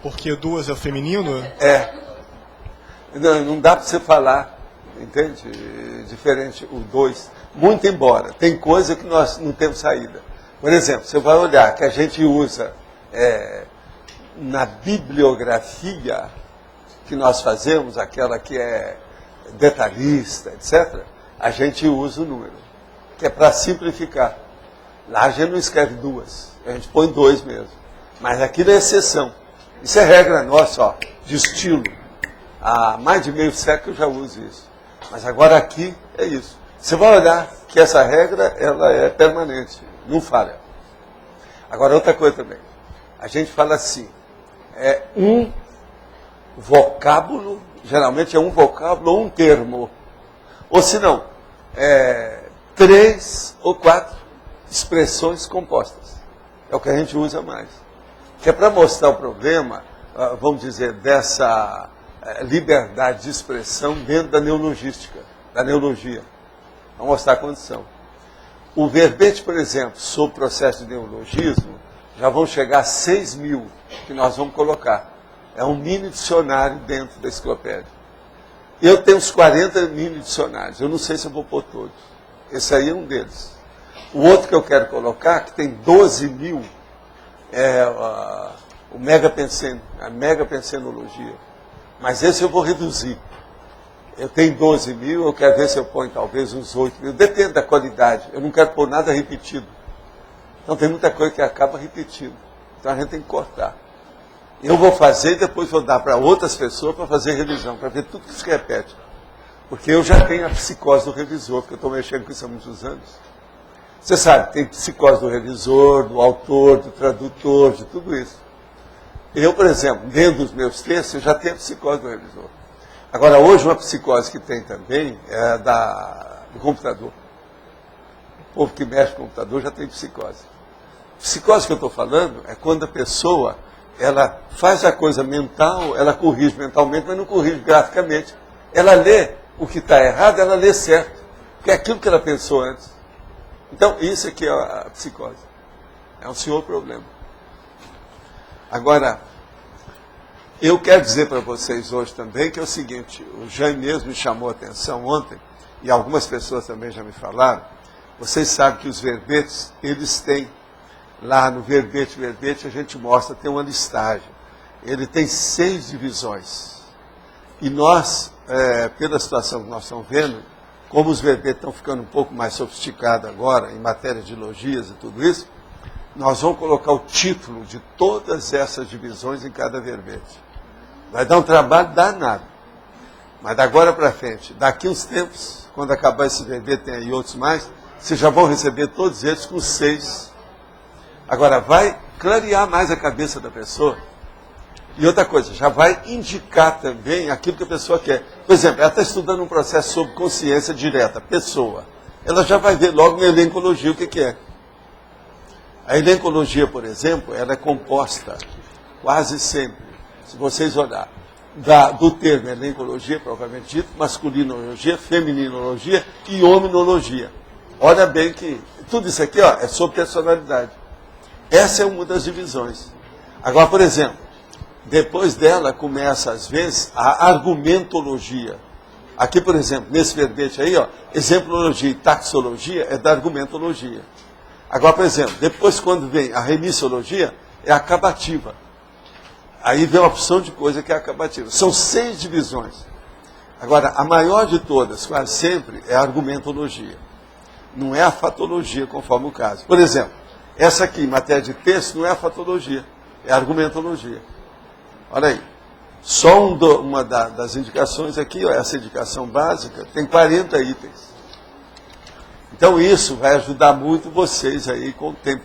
Porque 2 é o feminino? Não dá para você falar, entende? Diferente o 2. Muito embora, tem coisa que nós não temos saída. Por exemplo, você vai olhar que a gente usa na bibliografia que nós fazemos, aquela que é detalhista, etc., a gente usa o número, que é para simplificar. Lá a gente não escreve 2, a gente põe 2 mesmo. Mas aquilo é exceção. Isso é regra nossa, de estilo. Há mais de meio século eu já uso isso. Mas agora aqui é isso. Você vai olhar porque essa regra ela é permanente, não falha. Agora, outra coisa também. A gente fala assim, é um vocábulo, geralmente é um vocábulo ou um termo. Ou se não, 3 ou 4 expressões compostas. É o que a gente usa mais. Que é para mostrar o problema, vamos dizer, dessa liberdade de expressão dentro da neologística, da neologia. Para mostrar a condição. O verbete, por exemplo, sobre o processo de neologismo, já vão chegar a 6.000 que nós vamos colocar. É um mini dicionário dentro da enciclopédia. Eu tenho uns 40 mini dicionários, eu não sei se eu vou pôr todos. Esse aí é um deles. O outro que eu quero colocar, que tem 12.000, é o a megapensenologia. Mas esse eu vou reduzir. Eu tenho 12.000, eu quero ver se eu ponho talvez uns 8.000. Depende da qualidade. Eu não quero pôr nada repetido. Então tem muita coisa que acaba repetindo. Então a gente tem que cortar. Eu vou fazer e depois vou dar para outras pessoas para fazer revisão, para ver tudo que se repete. Porque eu já tenho a psicose do revisor, porque eu estou mexendo com isso há muitos anos. Você sabe, tem psicose do revisor, do autor, do tradutor, de tudo isso. Eu, por exemplo, dentro dos meus textos, eu já tenho a psicose do revisor. Agora, hoje, uma psicose que tem também é do computador. O povo que mexe com o computador já tem psicose. Psicose que eu estou falando é quando a pessoa ela faz a coisa mental, ela corrige mentalmente, mas não corrige graficamente. Ela lê o que está errado, ela lê certo. Porque é aquilo que ela pensou antes. Então, isso aqui é a psicose. É um senhor problema. Agora, eu quero dizer para vocês hoje também que é o seguinte, o Jaime mesmo me chamou a atenção ontem, e algumas pessoas também já me falaram, vocês sabem que os verbetes, eles têm, lá no verbete a gente mostra, tem uma listagem. Ele tem 6 divisões. E nós, pela situação que nós estamos vendo, como os verbetes estão ficando um pouco mais sofisticados agora, em matéria de logias e tudo isso, nós vamos colocar o título de todas essas divisões em cada verbete. Vai dar um trabalho danado. Mas da agora para frente, daqui uns tempos, quando acabar esse verbete, tem aí outros mais, vocês já vão receber todos eles com 6. Agora, vai clarear mais a cabeça da pessoa. E outra coisa, já vai indicar também aquilo que a pessoa quer. Por exemplo, ela está estudando um processo sobre consciência direta, pessoa. Ela já vai ver logo na elencologia o que é. A elencologia, por exemplo, ela é composta quase sempre, se vocês olharem, do termo elencologia, provavelmente dito, masculinologia, feminologia e hominologia. Olha bem que tudo isso aqui é sobre personalidade. Essa é uma das divisões. Agora, por exemplo, depois dela começa, às vezes, a argumentologia. Aqui, por exemplo, nesse verbete aí, exemplologia e taxologia é da argumentologia. Agora, por exemplo, depois quando vem a remissologia, é a acabativa. Aí vem uma opção de coisa que é a acabativa. São 6 divisões. Agora, a maior de todas, quase sempre, é a argumentologia. Não é a fatologia, conforme o caso. Por exemplo, essa aqui, em matéria de texto, não é a fatologia, é a argumentologia. Olha aí. Só uma das indicações aqui, essa indicação básica, tem 40 itens. Então isso vai ajudar muito vocês aí com o tempo.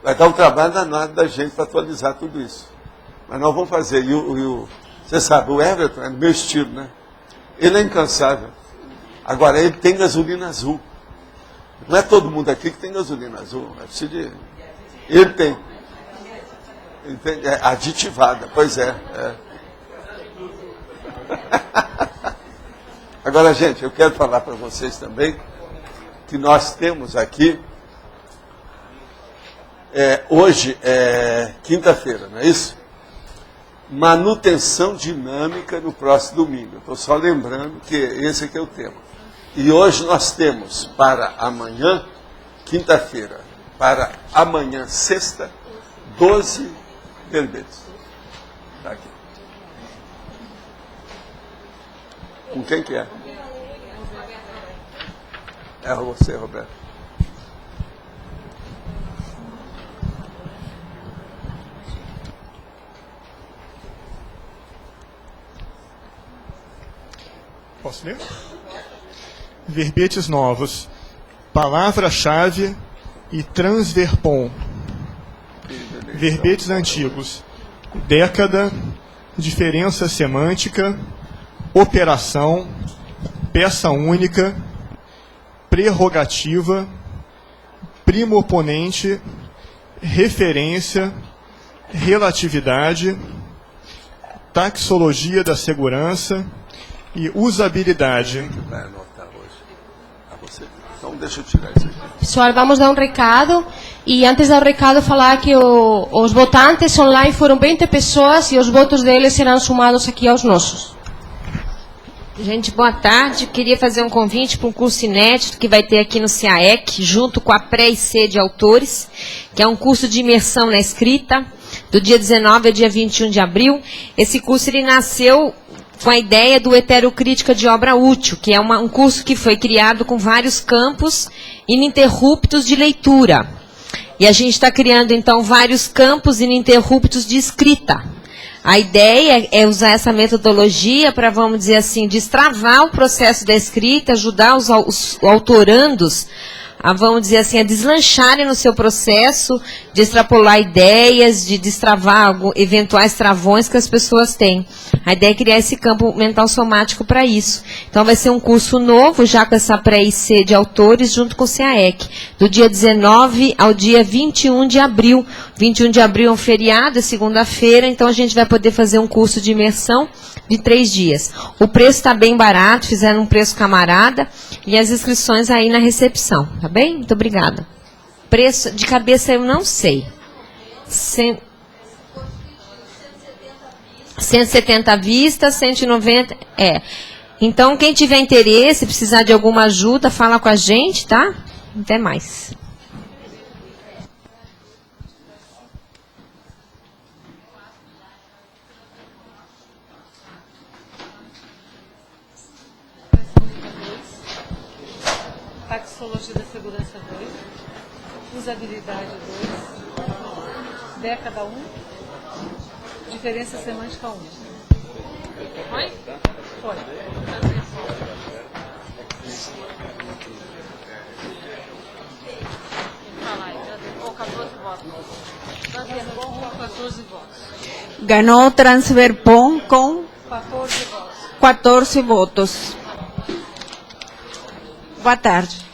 Vai dar um trabalho danado da gente para atualizar tudo isso. Mas nós vamos fazer. Você sabe, o Everton é do meu estilo, né? Ele é incansável. Agora, ele tem gasolina azul. Não é todo mundo aqui que tem gasolina azul. É preciso de... Ele tem. É aditivada, pois é. Agora, gente, eu quero falar para vocês também que nós temos aqui, hoje é quinta-feira, não é isso? Manutenção dinâmica no próximo domingo. Estou só lembrando que esse aqui é o tema. E hoje nós temos para amanhã, quinta-feira, para amanhã, sexta, 12 verbetes. Está aqui. Com quem que é? É você, Roberto. Posso ler? Verbetes novos. palavra-chave e transverpom. Verbetes antigos: década, diferença semântica, operação, peça única, prerrogativa, primo-oponente, referência, relatividade, taxologia da segurança e usabilidade. Vai anotar hoje. Então deixa eu tirar isso aqui. Pessoal, vamos dar um recado. E antes do recado, falar que os votantes online foram 20 pessoas e os votos deles serão somados aqui aos nossos. Gente, boa tarde. Queria fazer um convite para um curso inédito que vai ter aqui no CAEC, junto com a pré-IC de autores, que é um curso de imersão na escrita, do dia 19 ao dia 21 de abril. Esse curso ele nasceu com a ideia do Heterocrítica de Obra Útil, que é um curso que foi criado com vários campos ininterruptos de leitura. E a gente está criando, então, vários campos ininterruptos de escrita. A ideia é usar essa metodologia para, vamos dizer assim, destravar o processo da escrita, ajudar os autorandos a, vamos dizer assim, a deslancharem no seu processo de extrapolar ideias, de destravar eventuais travões que as pessoas têm. A ideia é criar esse campo mental somático para isso. Então vai ser um curso novo, já com essa pré-IC de autores, junto com o CAEC, do dia 19 ao dia 21 de abril. 21 de abril é um feriado, é segunda-feira, então a gente vai poder fazer um curso de imersão de 3 dias. O preço está bem barato, fizeram um preço camarada, e as inscrições aí na recepção, tá bem? Muito obrigada. Preço de cabeça eu não sei. 170 à vista, 190... Então, quem tiver interesse, precisar de alguma ajuda, fala com a gente, tá? Até mais. Taxologia da segurança 2, usabilidade 2, década 1, diferença semântica 1. Foi? Foi. Ganhou Transverpom com 14 votos. Boa tarde.